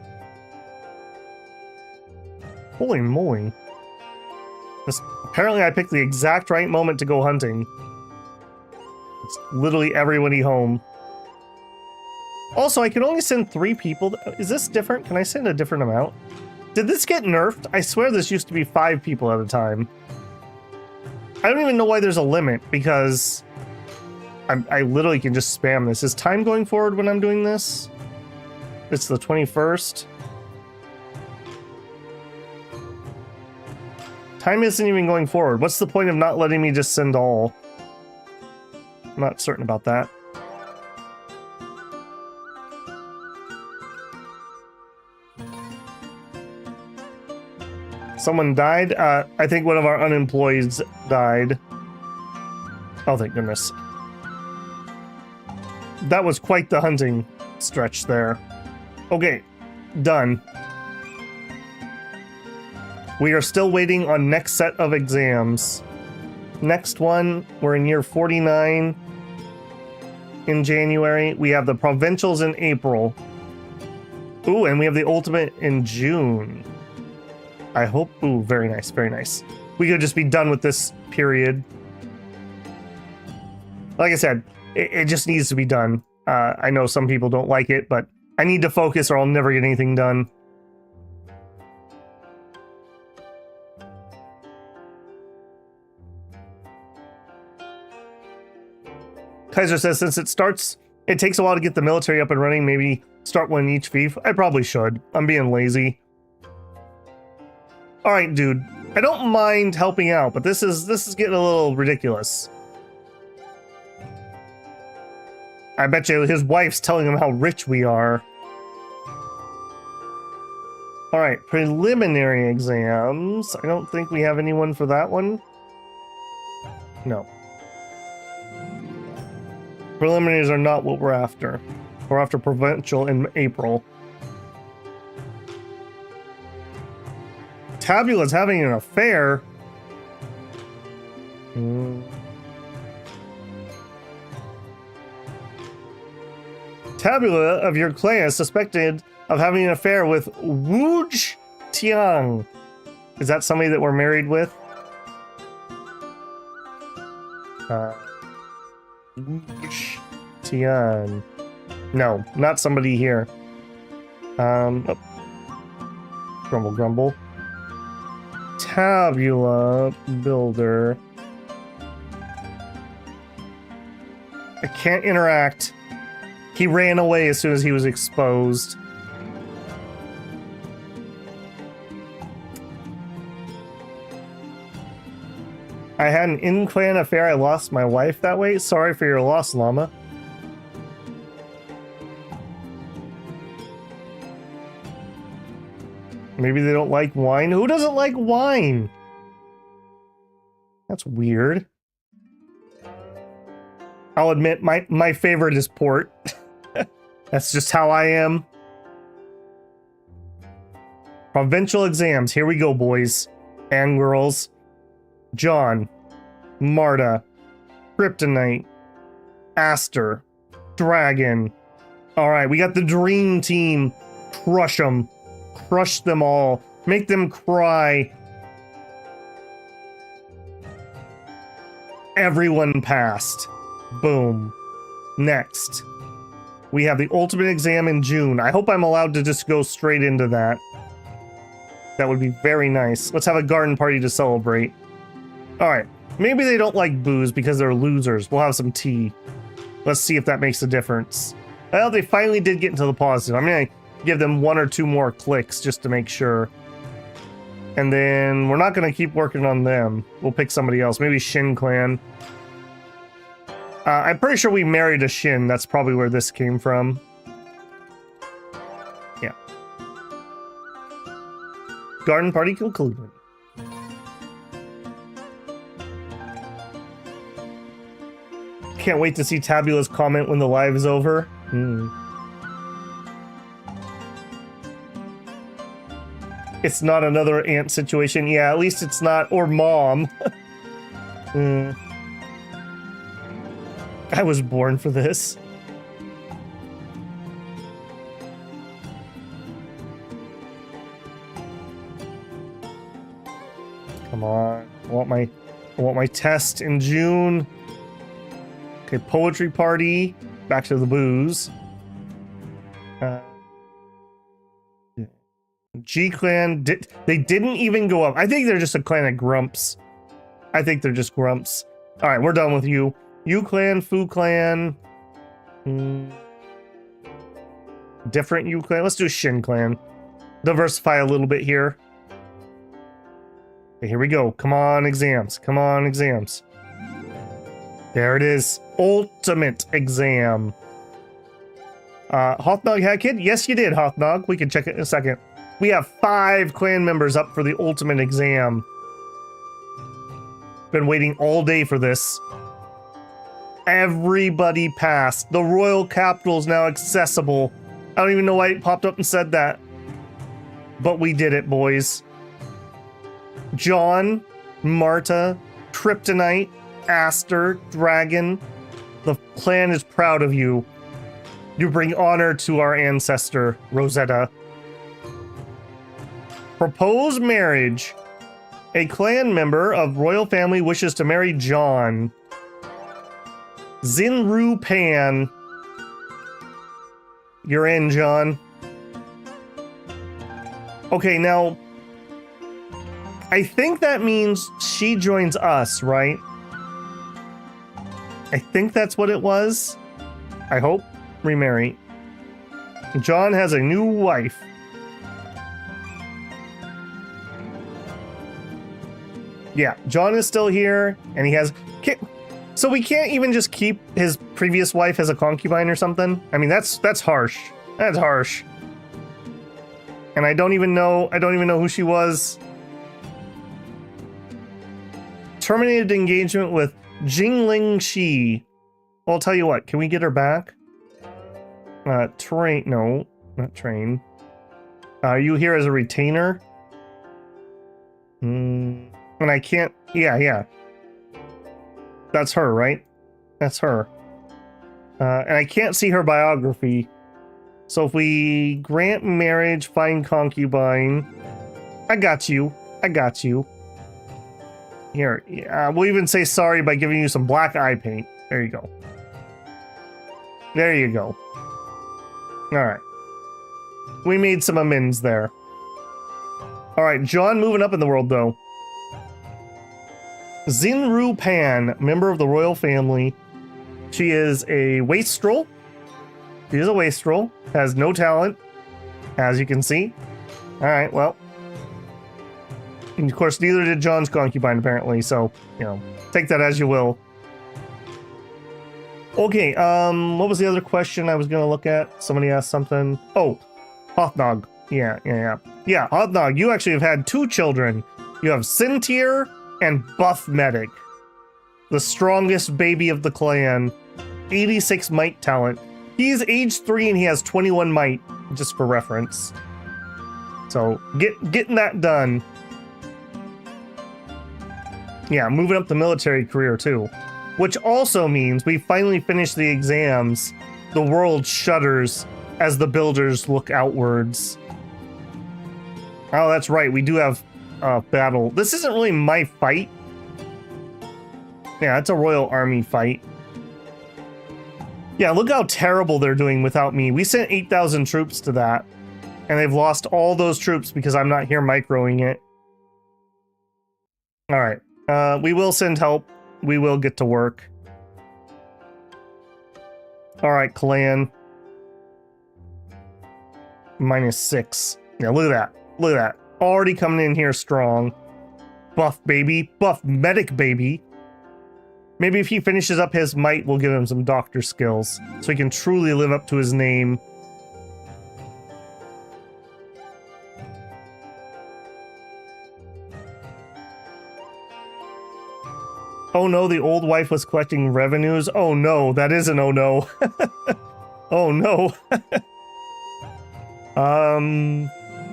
Holy moly. Apparently I picked the exact right moment to go hunting. It's literally everybody home. Also, I can only send 3 people. Is this different? Can I send a different amount? Did this get nerfed? I swear this used to be 5 people at a time. I don't even know why there's a limit, because I literally can just spam this. Is time going forward when I'm doing this? It's the 21st. Time isn't even going forward. What's the point of not letting me just send all? I'm not certain about that. Someone died? I think one of our unemployed died. Oh, thank goodness. That was quite the hunting stretch there. Okay, done. We are still waiting on next set of exams. Next one, we're in year 49 in January. We have the provincials in April. Ooh, and we have the ultimate in June. I hope. Ooh, very nice, very nice. We could just be done with this period. Like I said, it just needs to be done. I know some people don't like it, but I need to focus or I'll never get anything done. Kaiser says since it takes a while to get the military up and running, maybe start one each fief. I probably should. I'm being lazy. All right, dude. I don't mind helping out, but this is getting a little ridiculous. I bet you his wife's telling him how rich we are. All right, preliminary exams. I don't think we have anyone for that one. No. Preliminaries are not what we're after. We're after provincial in April. Tabula's having an affair. Tabula of your clan is suspected of having an affair with Wuj Tiang. Is that somebody that we're married with? Wuj Tiang. No, not somebody here. Oh. Grumble, grumble. Tabula builder. I can't interact. He ran away as soon as he was exposed. I had an in-clan affair. I lost my wife that way. Sorry for your loss, llama. Maybe they don't like wine. Who doesn't like wine? That's weird. I'll admit, my favorite is port. That's just how I am. Provincial exams. Here we go, boys and girls. John, Marta, Kryptonite, Aster, Dragon. All right, we got the dream team. Crush them. Crush them all. Make them cry. Everyone passed. Boom. Next. We have the ultimate exam in June. I hope I'm allowed to just go straight into that. That would be very nice. Let's have a garden party to celebrate. Alright. Maybe they don't like booze because they're losers. We'll have some tea. Let's see if that makes a difference. Well, they finally did get into the positive. I'm going to give them 1 or 2 more clicks just to make sure. And then we're not going to keep working on them. We'll pick somebody else. Maybe Shin Clan. I'm pretty sure we married a Shin. That's probably where this came from. Yeah. Garden party concluded. Can't wait to see Tabula's comment when the live is over. It's not another aunt situation. Yeah, at least it's not. Or mom. I was born for this. Come on. I want my test in June. Okay, poetry party. Back to the booze. G-Clan, they didn't even go up. I think they're just a clan of grumps. I think they're just grumps. Alright, we're done with you. U-Clan, Fu-Clan. Different U-Clan. Let's do Shin Clan. Diversify a little bit here. Okay, here we go. Come on, exams. Come on, exams. There it is. Ultimate exam. Hothnog had a kid? Yes, you did, Hothnog. We can check it in a second. We have 5 clan members up for the ultimate exam. Been waiting all day for this. Everybody passed. The royal capital is now accessible. I don't even know why it popped up and said that. But we did it, boys. John, Marta, Kryptonite, Aster, Dragon. The clan is proud of you. You bring honor to our ancestor, Rosetta. Propose marriage. A clan member of royal family wishes to marry John. Zinru Pan. You're in, John. Okay, now I think that means she joins us, right? I think that's what it was. I hope. Remarry. John has a new wife. Yeah, John is still here, and he has... So we can't even just keep his previous wife as a concubine or something? I mean, that's harsh. That's harsh. And I don't even know who she was. Terminated engagement with Jingling Shi. Well, I'll tell you what, can we get her back? Train, no, not train. Are you here as a retainer? And I can't, yeah. That's her, right? That's her. And I can't see her biography. So if we grant marriage, find concubine. I got you. Here, we'll even say sorry by giving you some black eye paint. There you go. There you go. Alright. We made some amends there. Alright, John moving up in the world, though. Xinru Pan, member of the royal family. She is a wastrel. She is a wastrel. Has no talent, as you can see. Alright, well. And of course, neither did John's concubine, apparently, so, you know, take that as you will. Okay, what was the other question I was gonna look at? Somebody asked something. Oh, Hothnog. Yeah, Hothnog, you actually have had 2 children. You have Sintir and Buff Medic. The strongest baby of the clan. 86 might talent. He's age 3 and he has 21 might, just for reference. So, getting that done. Yeah, moving up the military career too. Which also means we finally finished the exams. The world shudders as the builders look outwards. Oh, that's right. We do have battle. This isn't really my fight. Yeah, it's a royal army fight. Yeah, look how terrible they're doing without me. We sent 8,000 troops to that. And they've lost all those troops because I'm not here microing it. Alright. We will send help. We will get to work. Alright, clan. -6. Yeah, look at that. Look at that. Already coming in here strong. Buff baby. Buff medic baby. Maybe if he finishes up his might, we'll give him some doctor skills. So he can truly live up to his name. Oh no, the old wife was collecting revenues. Oh no, that is an oh no. Oh no.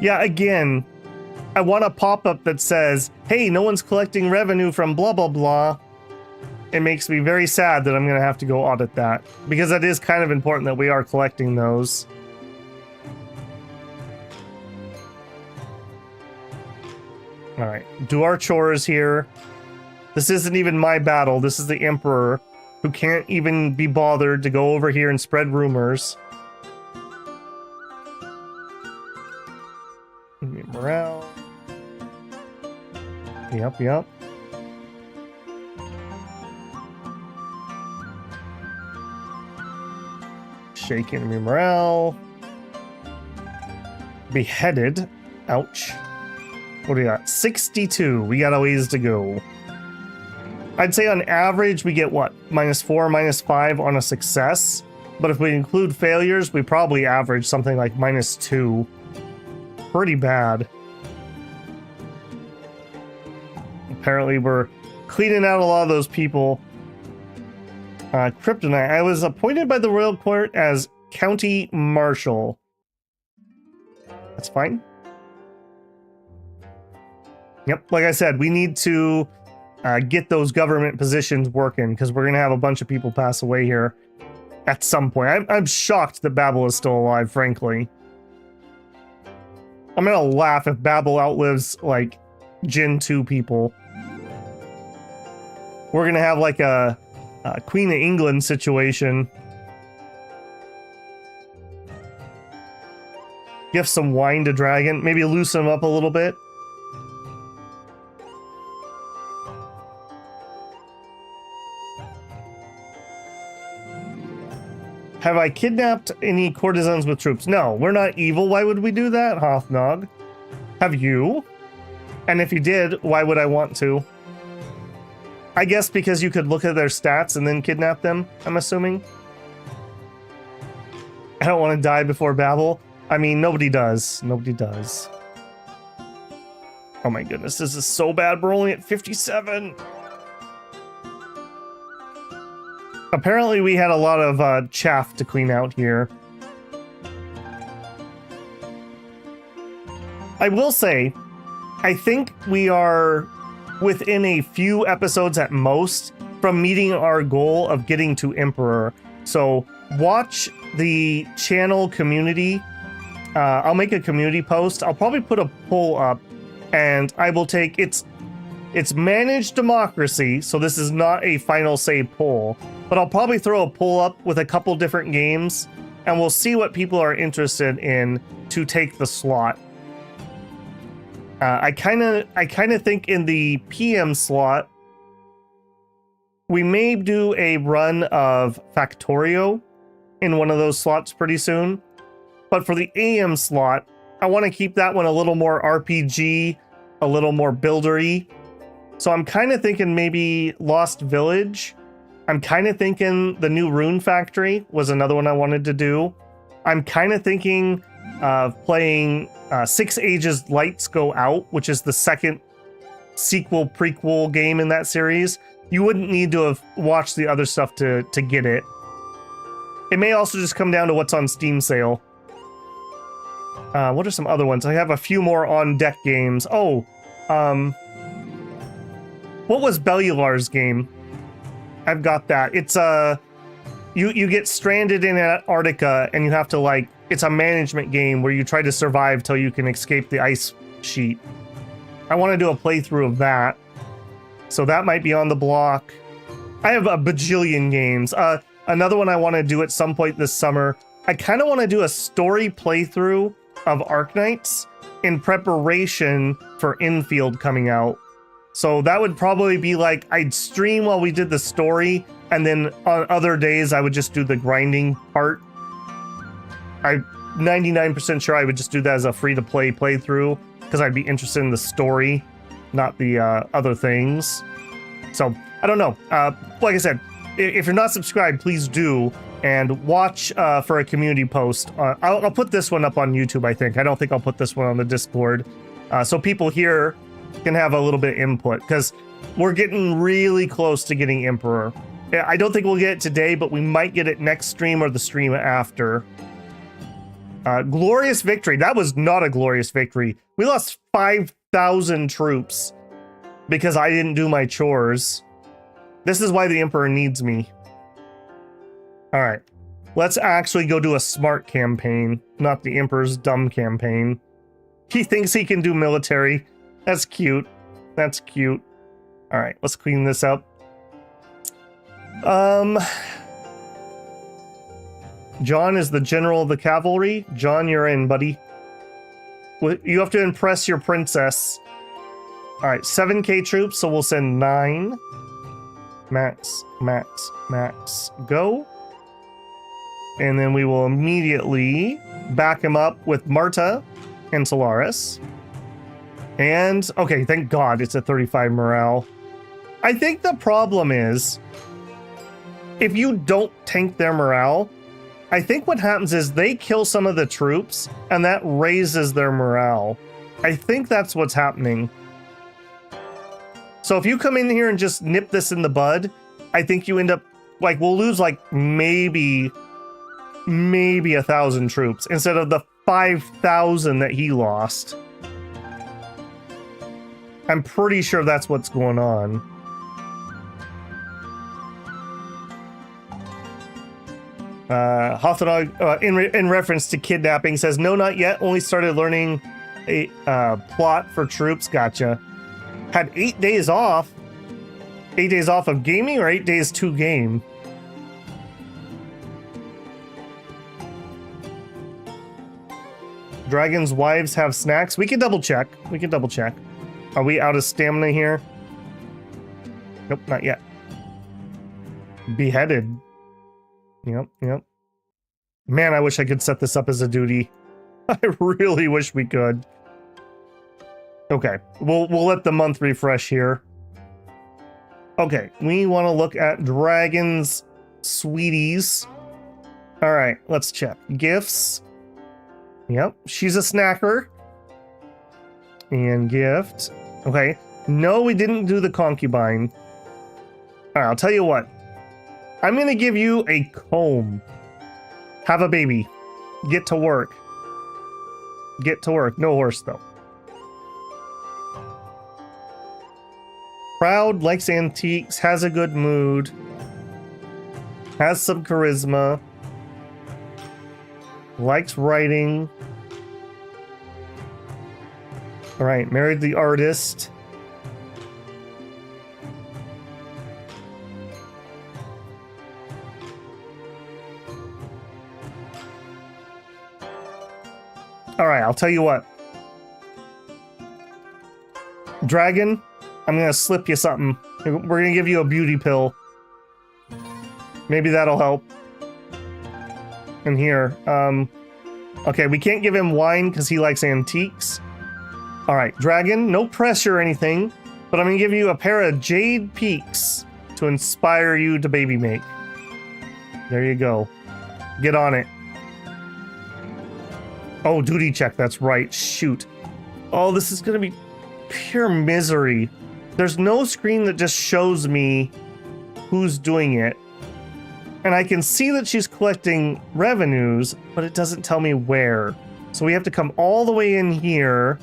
Yeah, again, I want a pop-up that says, hey, no one's collecting revenue from blah blah blah. It makes me very sad that I'm gonna have to go audit that, because that is kind of important that we are collecting those. Alright, do our chores here. This isn't even my battle. This is the Emperor, who can't even be bothered to go over here and spread rumors. Morale. Yep. Shake enemy morale. Beheaded. Ouch. What do we got? 62. We got a ways to go. I'd say on average we get what? -4, -5 on a success. But if we include failures, we probably average something like -2. Pretty bad. Apparently we're cleaning out a lot of those people. Kryptonite. I was appointed by the royal court as county marshal. That's fine. Yep, like I said, we need to get those government positions working, because we're going to have a bunch of people pass away here at some point. I'm shocked that Babel is still alive, frankly. I'm going to laugh if Babel outlives, like, Gen 2 people. We're going to have, like, a Queen of England situation. Give some wine to Dragon. Maybe loosen him up a little bit. Have I kidnapped any courtesans with troops? No, we're not evil. Why would we do that, Hothnog? Have you? And if you did, why would I want to? I guess because you could look at their stats and then kidnap them, I'm assuming. I don't want to die before Babel. I mean, nobody does. Nobody does. Oh my goodness, this is so bad. We're only at 57. Apparently we had a lot of chaff to clean out here. I will say, I think we are within a few episodes at most from meeting our goal of getting to Emperor. So watch the channel community. I'll make a community post. I'll probably put a poll up, and I will take it's managed democracy, so this is not a final say poll, but I'll probably throw a poll up with a couple different games, and we'll see what people are interested in to take the slot. I kind of think in the PM slot, we may do a run of Factorio in one of those slots pretty soon. But for the AM slot, I want to keep that one a little more RPG, a little more buildery. So I'm kind of thinking maybe Lost Village. I'm kind of thinking the new Rune Factory was another one I wanted to do. I'm kind of thinking of playing 6 Ages Lights Go Out, which is the second sequel prequel game in that series. You wouldn't need to have watched the other stuff to get it. It may also just come down to what's on Steam sale. What are some other ones? I have a few more on deck games. Oh, what was Bellular's game? I've got that. It's you get stranded in Antarctica and you have to, like, it's a management game where you try to survive till you can escape the ice sheet. I want to do a playthrough of that. So that might be on the block. I have a bajillion games. Another one I want to do at some point this summer. I kind of want to do a story playthrough of Arknights in preparation for Infield coming out. So that would probably be like, I'd stream while we did the story, and then on other days I would just do the grinding part. I'm 99% sure I would just do that as a free-to-play playthrough, because I'd be interested in the story, not the other things. So, I don't know. Like I said, if you're not subscribed, please do, and watch for a community post. I'll put this one up on YouTube, I think. I don't think I'll put this one on the Discord, so people here can have a little bit of input, because we're getting really close to getting Emperor. I don't think we'll get it today, but we might get it next stream or the stream after. Glorious victory. That was not a glorious victory. We lost 5,000 troops because I didn't do my chores. This is why the Emperor needs me. All right, let's actually go do a smart campaign, not the Emperor's dumb campaign. He thinks he can do military. That's cute. That's cute. All right, let's clean this up. John is the general of the cavalry. John, you're in, buddy. You have to impress your princess. All right, 7K troops, so we'll send 9. Max, max, max, go. And then we will immediately back him up with Marta and Solaris. And, okay, thank God it's a 35 morale. I think the problem is, if you don't tank their morale, I think what happens is they kill some of the troops, and that raises their morale. I think that's what's happening. So if you come in here and just nip this in the bud, I think you end up, like, we'll lose, like, maybe 1,000 troops instead of the 5,000 that he lost. I'm pretty sure that's what's going on. Hothdog, in reference to kidnapping, says, no, not yet. Only started learning a plot for troops. Gotcha. Had 8 days off. 8 days off of gaming or 8 days to game? Dragons' wives have snacks. We can double check. We can double check. Are we out of stamina here? Nope, not yet. Beheaded. Yep, yep. Man, I wish I could set this up as a duty. I really wish we could. Okay, we'll let the month refresh here. Okay, we want to look at Dragon's Sweeties. All right, let's check. Gifts. Yep, she's a snacker. And gift. Okay, no, we didn't do the concubine. All right, I'll tell you what. I'm going to give you a comb. Have a baby. Get to work. Get to work. No horse, though. Proud, likes antiques, has a good mood, has some charisma, likes writing. All right, married the artist. All right, I'll tell you what. Dragon, I'm gonna slip you something. We're gonna give you a beauty pill. Maybe that'll help. And here, okay, we can't give him wine because he likes antiques. All right, Dragon, no pressure or anything, but I'm gonna give you a pair of jade peaks to inspire you to baby make. There you go. Get on it. Oh, duty check, that's right. Shoot. Oh, this is gonna be pure misery. There's no screen that just shows me who's doing it. And I can see that she's collecting revenues, but it doesn't tell me where. So we have to come all the way in here.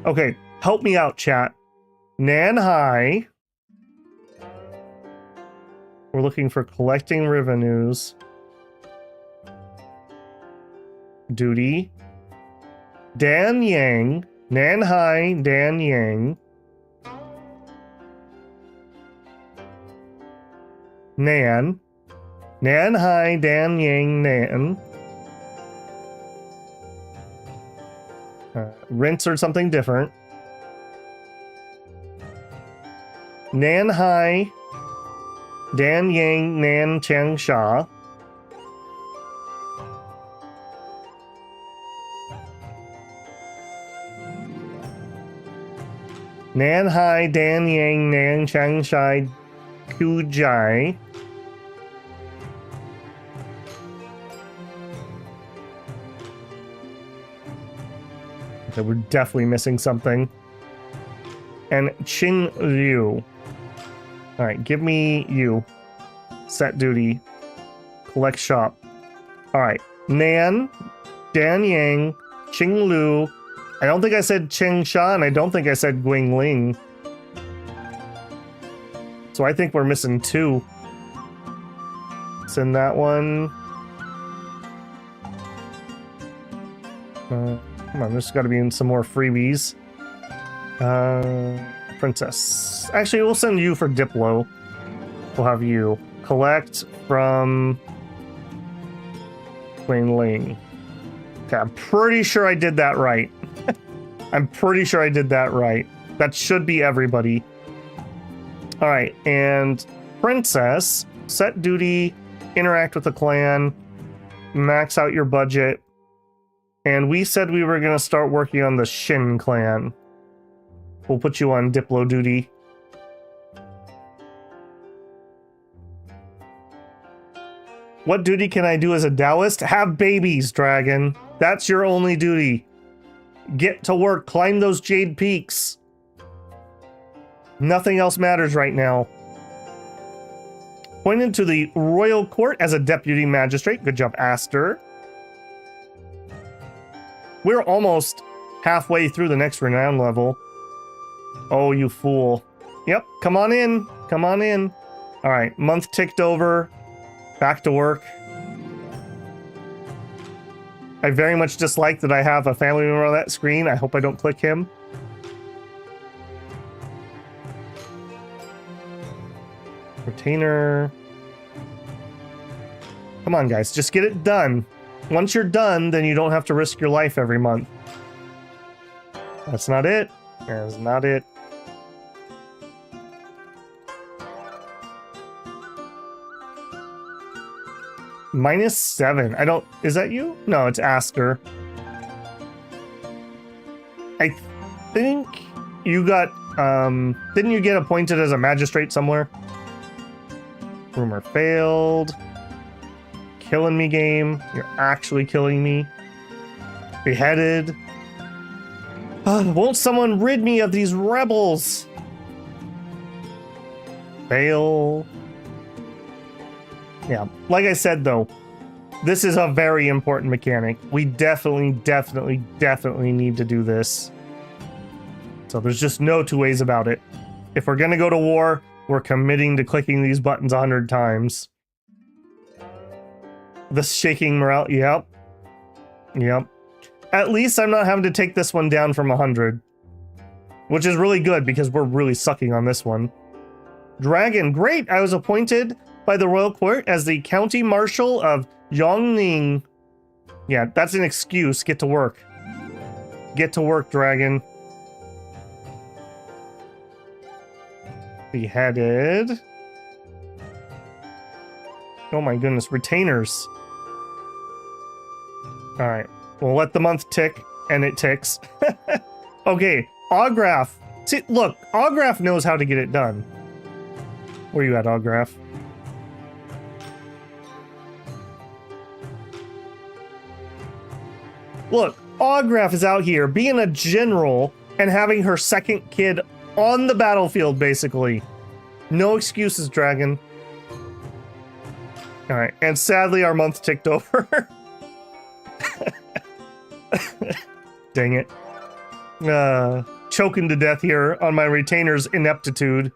Okay, help me out, chat. Nan High. We're looking for collecting revenues. Duty. Dan Yang. Nan High, Dan Yang. Nan. Nan High, Dan Yang, Nan. Rinse or something different. Nan High, Dan Yang, Nan Chang Sha. Nan Hai, Dan Yang, Nan Chang Shai, Ku Jai. Okay, we're definitely missing something. And Qing Liu. Alright, give me you. Set duty. Collect shop. Alright, Nan, Dan Yang, Qing Liu. I don't think I said Cheng Sha, and I don't think I said Guing Ling. So I think we're missing two. Send that one. Come on, there's got to be in some more freebies. Princess. Actually, we'll send you for Diplo. We'll have you collect from Guing Ling. Okay, I'm pretty sure I did that right. I'm pretty sure I did that right. That should be everybody. All right, and Princess, set duty, interact with the clan, max out your budget. And we said we were going to start working on the Shin clan. We'll put you on Diplo duty. What duty can I do as a Taoist? Have babies, Dragon. That's your only duty. Get to work, climb those jade peaks. Nothing else matters right now. Appointed to the royal court as a deputy magistrate. Good job, Aster. We're almost halfway through the next renown level. Oh, you fool. Yep, come on in. Come on in. All right, month ticked over. Back to work. I very much dislike that I have a family member on that screen. I hope I don't click him. Retainer. Come on, guys. Just get it done. Once you're done, then you don't have to risk your life every month. That's not it. That's not it. -7. I don't... Is that you? No, it's Aster. I think you got Didn't you get appointed as a magistrate somewhere? Rumor failed. Killing me, game. You're actually killing me. Beheaded. Won't someone rid me of these rebels? Fail. Yeah, like I said though, this is a very important mechanic. We definitely need to do this. So there's just no two ways about it. If we're gonna go to war, we're committing to clicking these buttons 100 times. The shaking morale, yep. At least I'm not having to take this one down from 100. Which is really good because we're really sucking on this one. Dragon, great! I was appointed by the royal court as the county marshal of Yongning. Yeah, that's an excuse. Get to work. Get to work, dragon. Beheaded. Oh my goodness, retainers. Alright, we'll let the month tick, and it ticks. Okay, Augraph. See, look, Augraph knows how to get it done. Where you at, Augraph? Look, Augraph is out here being a general and having her second kid on the battlefield, basically. No excuses, dragon. Alright, and sadly our month ticked over. Dang it. Choking to death here on my retainer's ineptitude.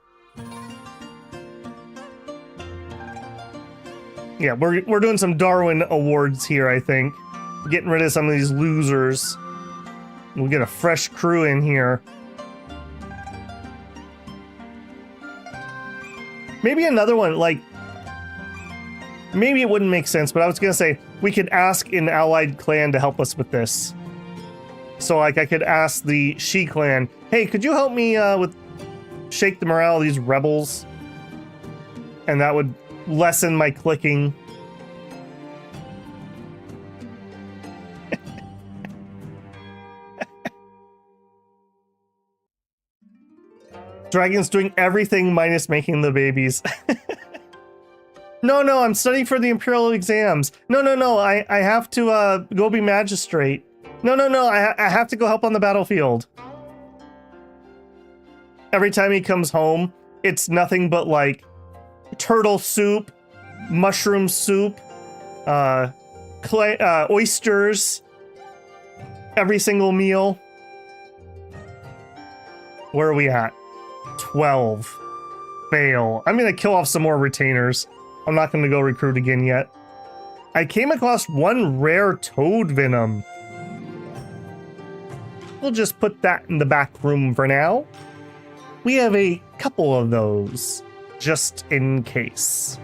Yeah, we're doing some Darwin awards here, I think. Getting rid of some of these losers. We'll get a fresh crew in here. Maybe another one, like... Maybe it wouldn't make sense, but I was gonna say, we could ask an allied clan to help us with this. So, like, I could ask the She clan, hey, could you help me with shake the morale of these rebels? And that would lessen my clicking. Dragon's doing everything minus making the babies. No, I'm studying for the Imperial exams. No, I have to go be magistrate. No, I have to go help on the battlefield. Every time he comes home, it's nothing but like turtle soup, mushroom soup, oysters, every single meal. Where are we at? 12. Fail. I'm gonna kill off some more retainers. I'm not gonna go recruit again yet. I came across one rare toad venom. We'll just put that in the back room for now. We have a couple of those, just in case.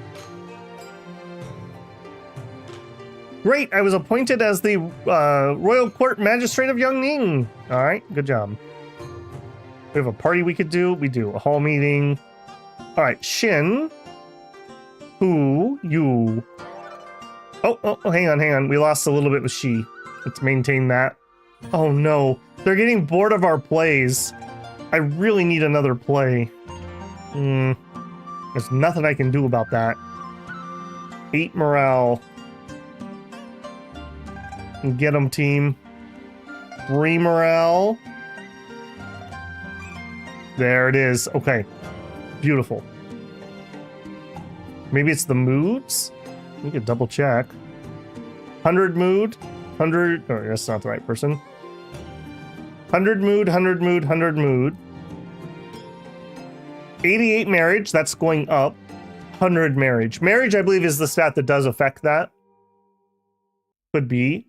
Great, I was appointed as the Royal Court Magistrate of Yongning. All right, good job. We have a party we could do. We do a hall meeting. All right, Shin. Who? You. Oh, hang on. We lost a little bit with she. Let's maintain that. Oh no, they're getting bored of our plays. I really need another play. There's nothing I can do about that. 8 morale. Get them, team. 3 morale. There it is. Okay. Beautiful. Maybe it's the moods? We could double check. 100 mood. 100. Oh, that's not the right person. 100 mood, 100 mood, 100 mood. 88 marriage. That's going up. 100 marriage. Marriage, I believe, is the stat that does affect that. Could be.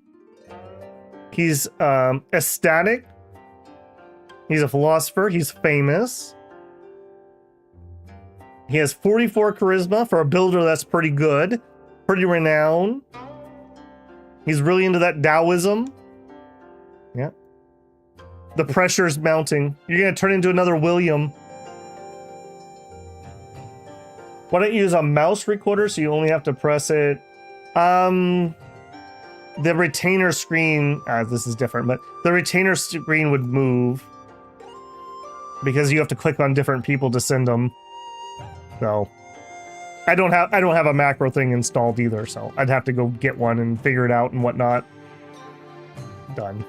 He's ecstatic. He's a philosopher. He's famous. He has 44 charisma. For a builder, that's pretty good. Pretty renowned. He's really into that Taoism. Yeah. The pressure's mounting. You're going to turn into another William. Why don't you use a mouse recorder so you only have to press it? The retainer screen... this is different, but the retainer screen would move. because you have to click on different people to send them. So I don't have a macro thing installed either, so I'd have to go get one and figure it out and whatnot. Done.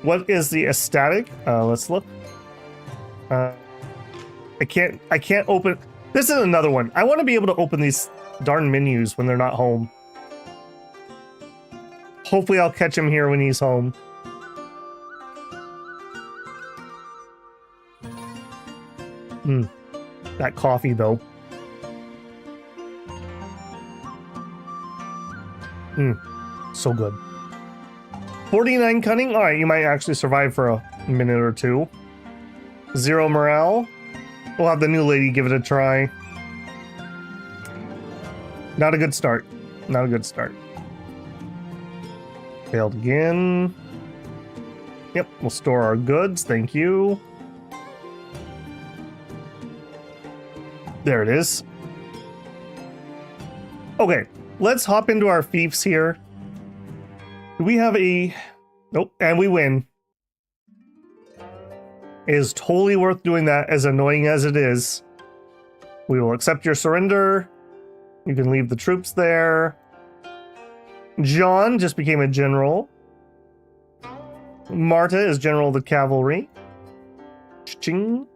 What is the aesthetic? Let's look. I can't open. This is another one. I want to be able to open these darn menus when they're not home. Hopefully I'll catch him here when he's home. That coffee though. So good. 49 cunning? Alright, you might actually survive for a minute or two. 0 morale. We'll have the new lady give it a try. Not a good start. Not a good start. Failed again. Yep, we'll store our goods. Thank you. There it is. Okay, let's hop into our fiefs here. Do we have a... Nope, and we win. It is totally worth doing that, as annoying as it is. We will accept your surrender. You can leave the troops there. John just became a general. Marta is general of the cavalry. Ching.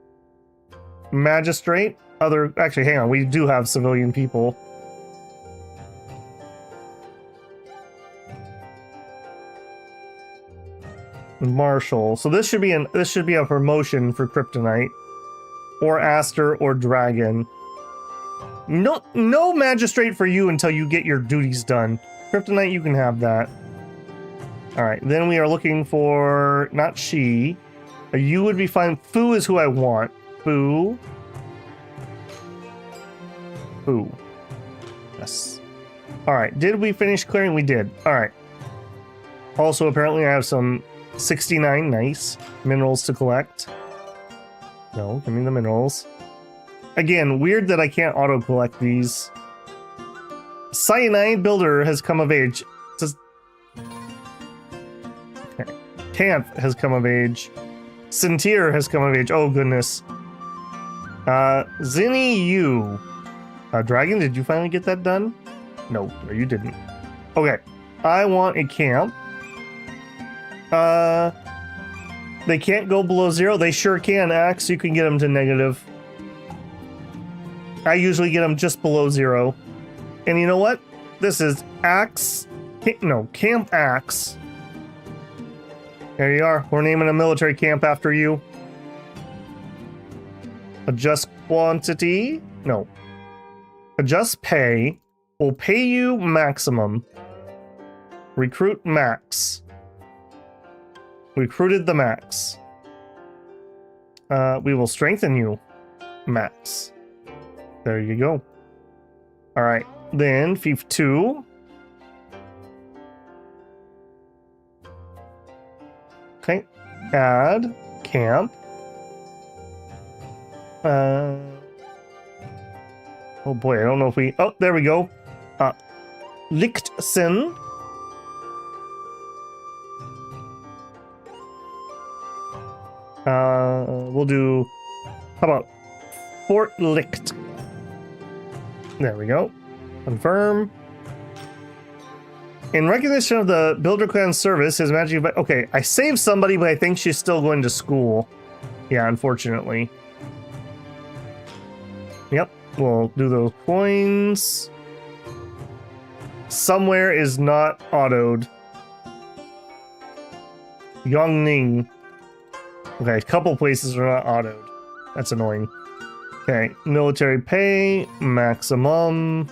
Magistrate. Other... Actually, hang on. We do have civilian people. Marshal. So this should be a promotion for Kryptonite, or Aster, or Dragon. No magistrate for you until you get your duties done. Kryptonite, you can have that. All right. Then we are looking for not she. You would be fine. Fu is who I want. Fu. Yes. All right. Did we finish clearing? We did. All right. Also, apparently, I have some 69 nice minerals to collect. No, give me the minerals. Again, weird that I can't auto collect these. Cyanide builder has come of age. Just... Okay. Tanth has come of age. Sintir has come of age. Oh goodness. Zinni Yu. Dragon, did you finally get that done? No, you didn't. Okay. I want a camp. They can't go below 0. They sure can, Axe. You can get them to negative. I usually get them just below 0. And you know what? This is Axe. No, Camp Axe. There you are. We're naming a military camp after you. Adjust quantity. No. Adjust pay. We'll pay you maximum. Recruit max. Recruited the max. We will strengthen you. Max. There you go. All right. Then Fief 2. Okay. Add camp. Oh boy, I don't know if we... Oh, there we go. Lichtsen. We'll do... How about Fort Licht? There we go. Confirm. In recognition of the Builder Clan's service, his magic... Okay, I saved somebody, but I think she's still going to school. Yeah, unfortunately. Yep, we'll do those coins. Somewhere is not autoed. Yongning. Okay, a couple places are not autoed. That's annoying. Okay, military pay, maximum,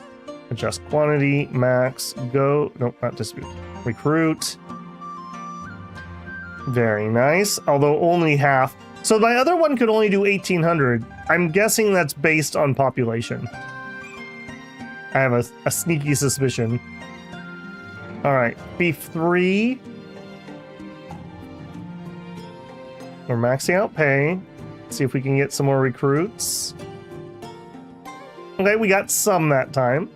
adjust quantity, max, go, nope, not dispute. Recruit. Very nice, although only half. So my other one could only do 1,800. I'm guessing that's based on population. I have a sneaky suspicion. All right, Fief 3. We're maxing out pay. See if we can get some more recruits. Okay, we got some that time.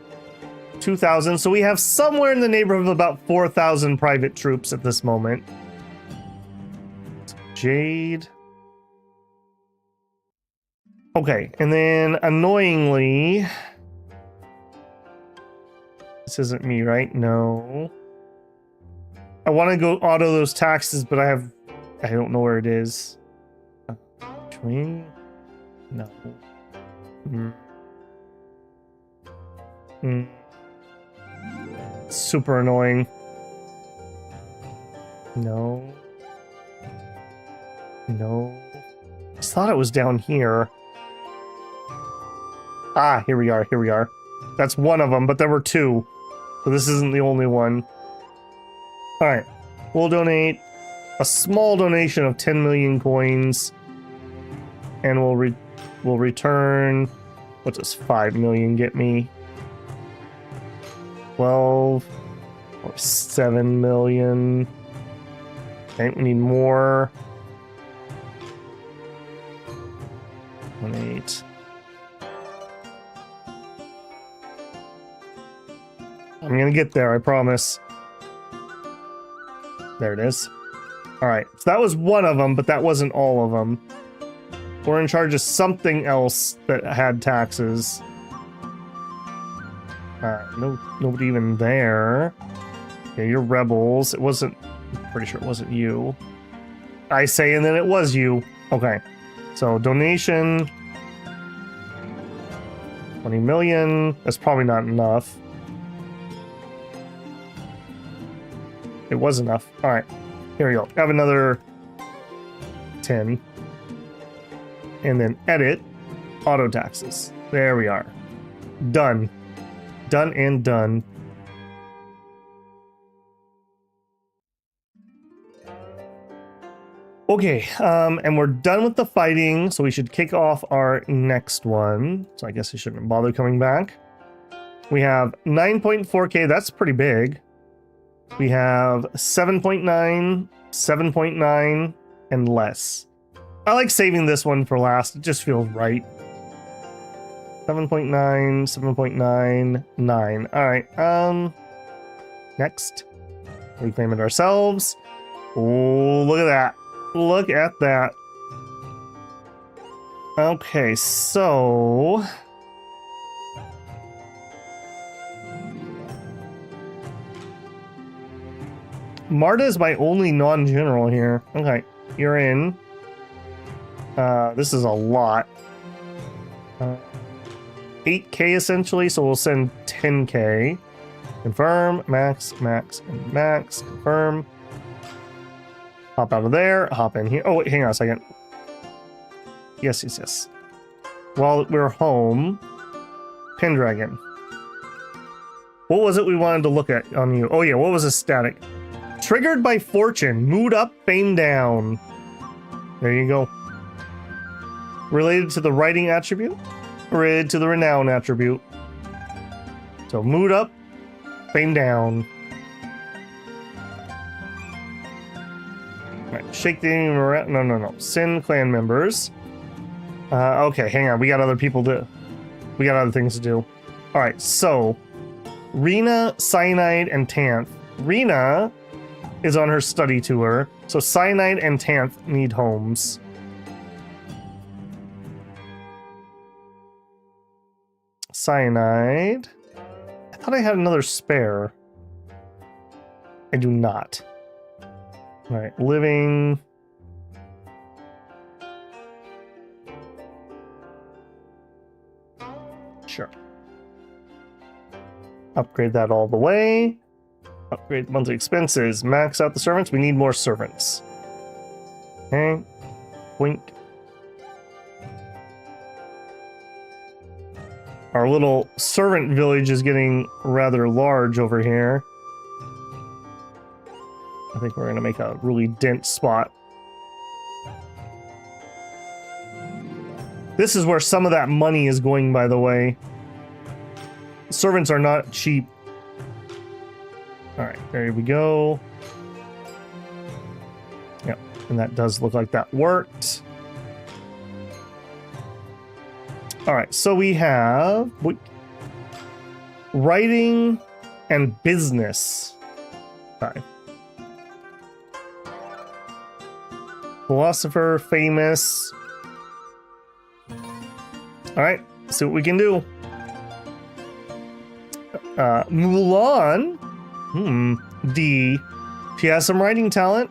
2,000. So we have somewhere in the neighborhood of about 4,000 private troops at this moment. Jade. Okay, and then annoyingly, this isn't me, right? No. I want to go auto those taxes, but I don't know where it is. Between? No. Super annoying. No. No. I thought it was down here. Ah, here we are, here we are. That's one of them, but there were two. So this isn't the only one. Alright. We'll donate a small donation of 10 million coins. And we'll return... What does 5 million get me? 12 or 7 million. Okay, we need more. 1-8. I'm gonna get there, I promise. There it is. Alright, so that was one of them, but that wasn't all of them. We're in charge of something else that had taxes. Nobody even there. Okay, you're rebels. It wasn't... I'm pretty sure it wasn't you. I say, and then it was you. Okay. So, donation... 20 million. That's probably not enough. It was enough. Alright. Here we go. Have another 10. And then edit auto taxes. There we are. Done. Done and done. Okay, and we're done with the fighting, so we should kick off our next one. So I guess I shouldn't bother coming back. We have 9.4k, that's pretty big. We have 7.9, 7.9, and less. I like saving this one for last. It just feels right. 7.9, 7.9, 9. All right. Next. Reclaim it ourselves. Oh, look at that. Look at that. Okay, so... Marta is my only non-general here. Okay, you're in. This is a lot. 8k essentially, so we'll send 10k. Confirm, max, max, and max. Confirm. Hop out of there, hop in here. Oh, wait, hang on a second. Yes, yes, yes. While we're home, Pendragon. What was it we wanted to look at on you? Oh yeah, what was a static? Triggered by fortune. Mood up, fame down. There you go. Related to the writing attribute. Related to the renown attribute. So mood up, fame down. Right, shake the around. No. Sin clan members. Okay, hang on. We got other people to... We got other things to do. Alright, so... Rena, Cyanide, and Tanth. Rena is on her study tour, so Cyanide and Tanth need homes. Cyanide. I thought I had another spare. I do not. Alright, living. Sure. Upgrade that all the way. Upgrade monthly expenses. Max out the servants. We need more servants. Okay. Wink. Our little servant village is getting rather large over here. I think we're going to make a really dense spot. This is where some of that money is going, by the way. Servants are not cheap. Alright, there we go. Yep, and that does look like that worked. Alright, so we have... writing and business. Okay. Philosopher, famous. All right, see what we can do. Mulan. D. She has some writing talent.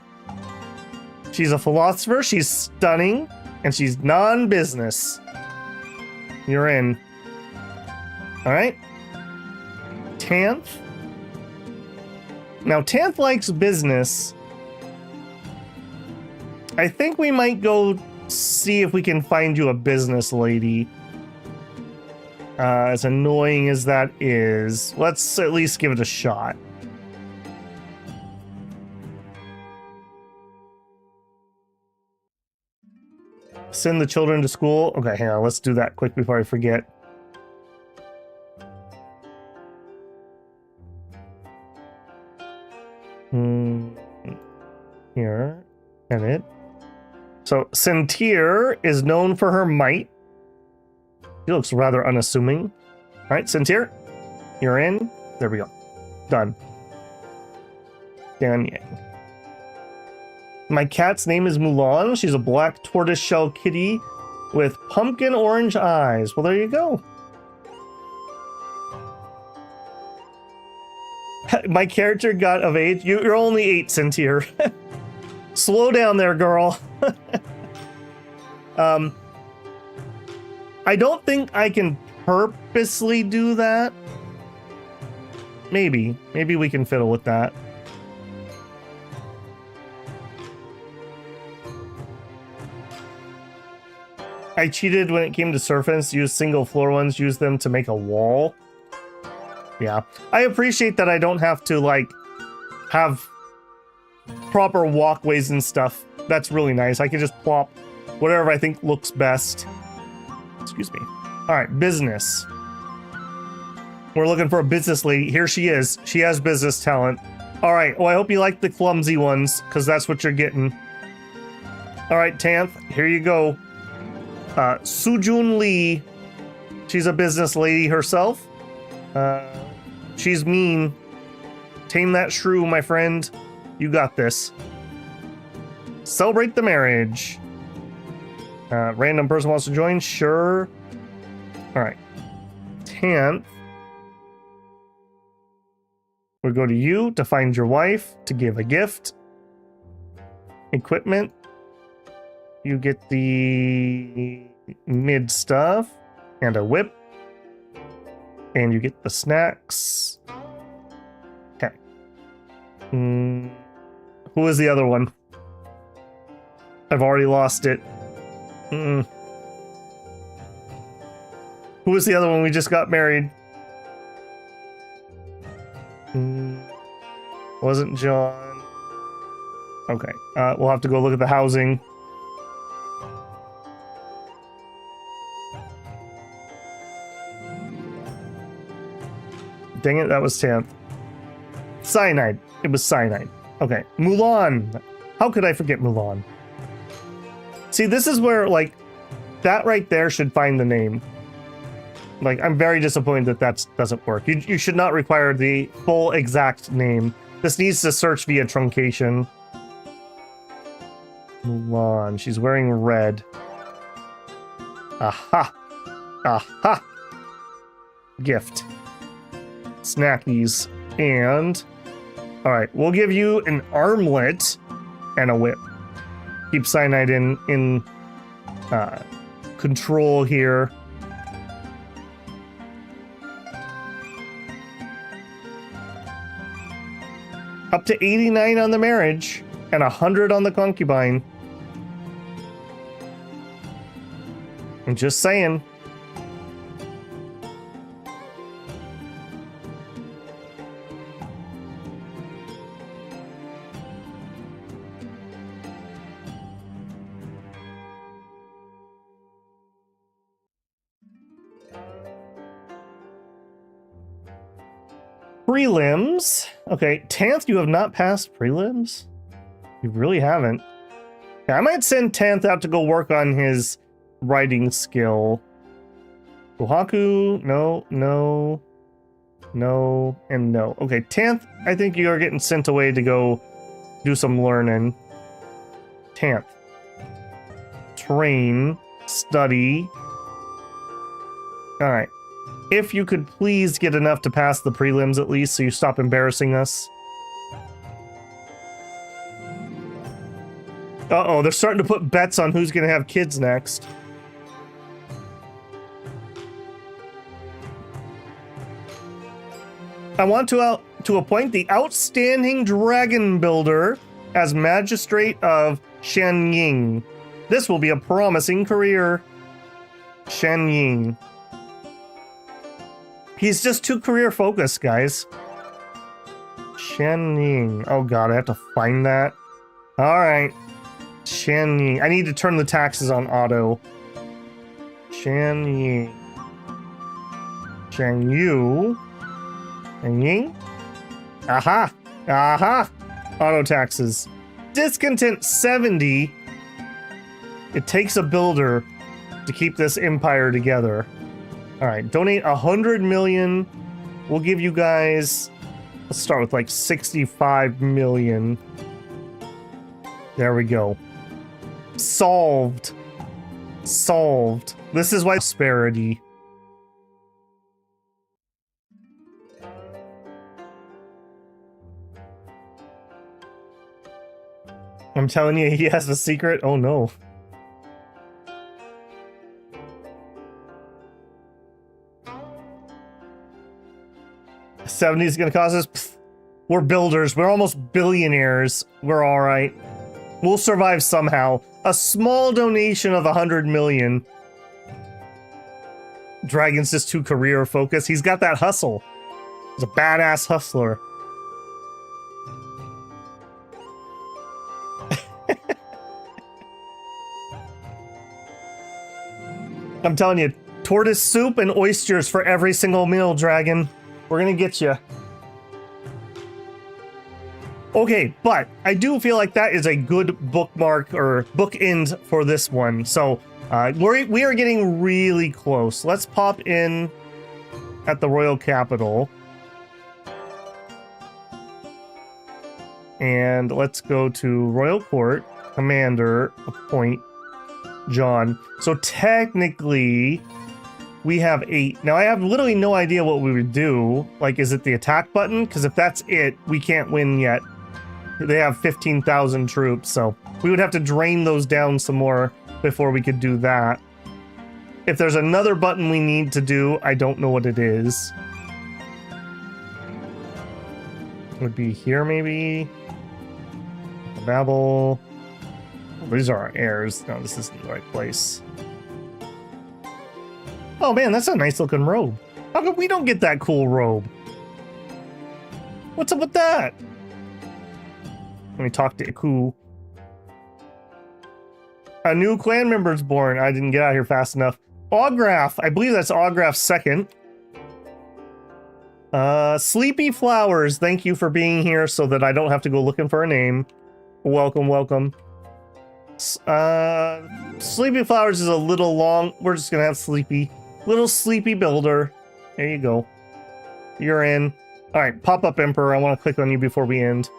She's a philosopher. She's stunning, and she's non-business. You're in. All right. Tanth. Now, Tanth likes business. I think we might go see if we can find you a business lady. As annoying as that is, let's at least give it a shot. Send the children to school. Okay, hang on. Let's do that quick before I forget. Here, edit. So, Sentir is known for her might. She looks rather unassuming. All right, Sentir, you're in. There we go. Done. Dan Yang. My cat's name is Mulan. She's a black tortoiseshell kitty with pumpkin orange eyes. Well, there you go. My character got of age. You're only 8, Sentir. Slow down there, girl. I don't think I can purposely do that. Maybe we can fiddle with that. I cheated when it came to surface, used single floor ones, used them to make a wall. Yeah, I appreciate that I don't have to, like, have proper walkways and stuff. That's really nice. I can just plop whatever I think looks best. Excuse me. All right, business. We're looking for a business lady. Here she is. She has business talent. All right, well, I hope you like the clumsy ones, because that's what you're getting. All right, Tanth, here you go. Sujun Lee. She's a business lady herself. She's mean. Tame that shrew, my friend. You got this. Celebrate the marriage. Random person wants to join? Sure. All right. 10th. We'll go to you to find your wife, to give a gift. Equipment. You get the mid stuff and a whip. And you get the snacks. Okay. Who is the other one? I've already lost it. Who was the other one? We just got married. Wasn't John. Okay. We'll have to go look at the housing. Dang it, that was 10th. Cyanide. It was cyanide. Okay. Mulan. How could I forget Mulan? See, this is where, like, that right there should find the name. Like, I'm very disappointed that that doesn't work. You should not require the full exact name. This needs to search via truncation. Mulan. She's wearing red. Aha. Aha. Gift. Snackies. And... Alright, we'll give you an armlet and a whip. Keep cyanide in control here. Up to 89 on the marriage and 100 on the concubine. I'm just saying. Prelims. Okay, 10th, you have not passed prelims? You really haven't. Yeah, I might send 10th out to go work on his writing skill. Kohaku, no. No, and no. Okay, 10th, I think you are getting sent away to go do some learning. 10th. Train, study. Alright. If you could please get enough to pass the prelims at least, so you stop embarrassing us. Uh-oh, they're starting to put bets on who's going to have kids next. I want to appoint the outstanding dragon builder as magistrate of Shenying. This will be a promising career. Shenying. He's just too career focused, guys. Shenying. Oh god, I have to find that. Alright. Shenying. I need to turn the taxes on auto. Shenying. Shengyu. Shenying. Aha! Aha! Auto taxes. Discontent 70. It takes a builder to keep this empire together. Alright, donate 100 million. We'll give you guys... Let's start with like 65 million. There we go. Solved. Solved. This is why prosperity. I'm telling you, he has a secret. Oh no. $70 is gonna cost us. Pfft. We're builders. We're almost billionaires. We're all right. We'll survive somehow. A small donation of 100 million. Dragon's just too career focused. He's got that hustle. He's a badass hustler. I'm telling you, tortoise soup and oysters for every single meal, Dragon. We're gonna get you. Okay, but I do feel like that is a good bookmark or bookend for this one. So we are getting really close. Let's pop in at the Royal Capital. And let's go to Royal Court, Commander, appoint John. So technically, we have 8. Now, I have literally no idea what we would do. Like, is it the attack button? Because if that's it, we can't win yet. They have 15,000 troops, so we would have to drain those down some more before we could do that. If there's another button we need to do, I don't know what it is. It would be here, maybe? Babel. These are our heirs. No, this isn't the right place. Oh man, that's a nice looking robe. How come we don't get that cool robe? What's up with that? Let me talk to Iku. A new clan member's born. I didn't get out here fast enough. Augraph. I believe that's Augraph's second. Sleepy Flowers. Thank you for being here so that I don't have to go looking for a name. Welcome, welcome. Sleepy Flowers is a little long. We're just gonna have Sleepy. Little Sleepy Builder. There you go. You're in. Alright, Pop-Up Emperor. I want to click on you before we end.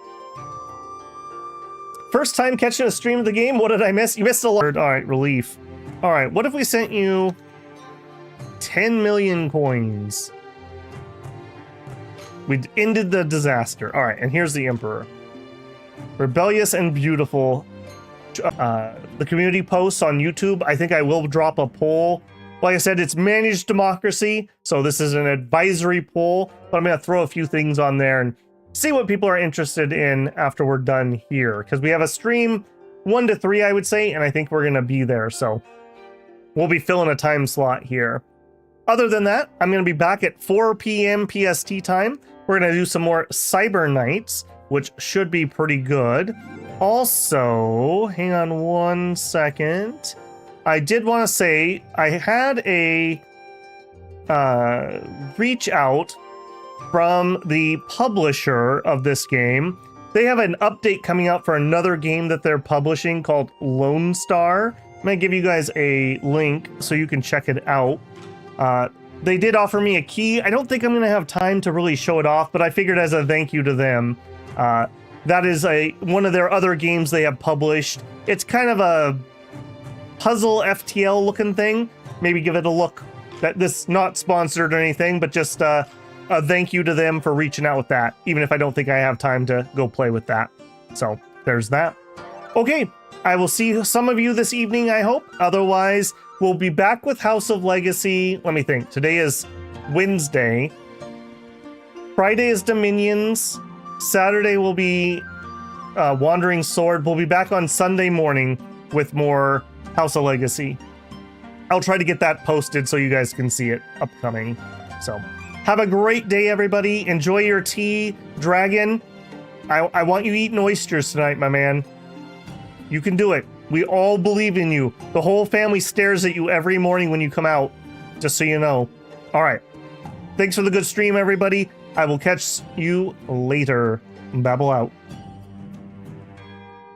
First time catching a stream of the game. What did I miss? You missed a lot. Alright, relief. Alright, what if we sent you 10 million coins? We ended the disaster. Alright, and here's the Emperor. Rebellious and beautiful. The community posts on YouTube, I think I will drop a poll. Like I said, it's managed democracy, so this is an advisory poll, but I'm going to throw a few things on there and see what people are interested in after we're done here, because we have a stream 1 to 3, I would say, and I think we're going to be there, so we'll be filling a time slot here. Other than that, I'm going to be back at 4 p.m. PST time. We're going to do some more Cyber Nights, which should be pretty good. Also, hang on 1 second. I did want to say I had a reach out from the publisher of this game. They have an update coming out for another game that they're publishing called Lone Star. I'm going to give you guys a link so you can check it out. They did offer me a key. I don't think I'm going to have time to really show it off, but I figured as a thank you to them, that is one of their other games they have published. It's kind of a puzzle FTL looking thing. Maybe give it a look. This not sponsored or anything, but just a thank you to them for reaching out with that, even if I don't think I have time to go play with that. So there's that. Okay, I will see some of you this evening, I hope. Otherwise, we'll be back with House of Legacy. Let me think. Today is Wednesday. Friday is Dominions. Saturday will be Wandering Sword. We'll be back on Sunday morning with more House of Legacy. I'll try to get that posted so you guys can see it upcoming. So have a great day, everybody. Enjoy your tea. Dragon, I want you eating oysters tonight, my man. You can do it. We all believe in you. The whole family stares at you every morning when you come out, just so you know. All right. Thanks for the good stream, everybody. I will catch you later. Babel out.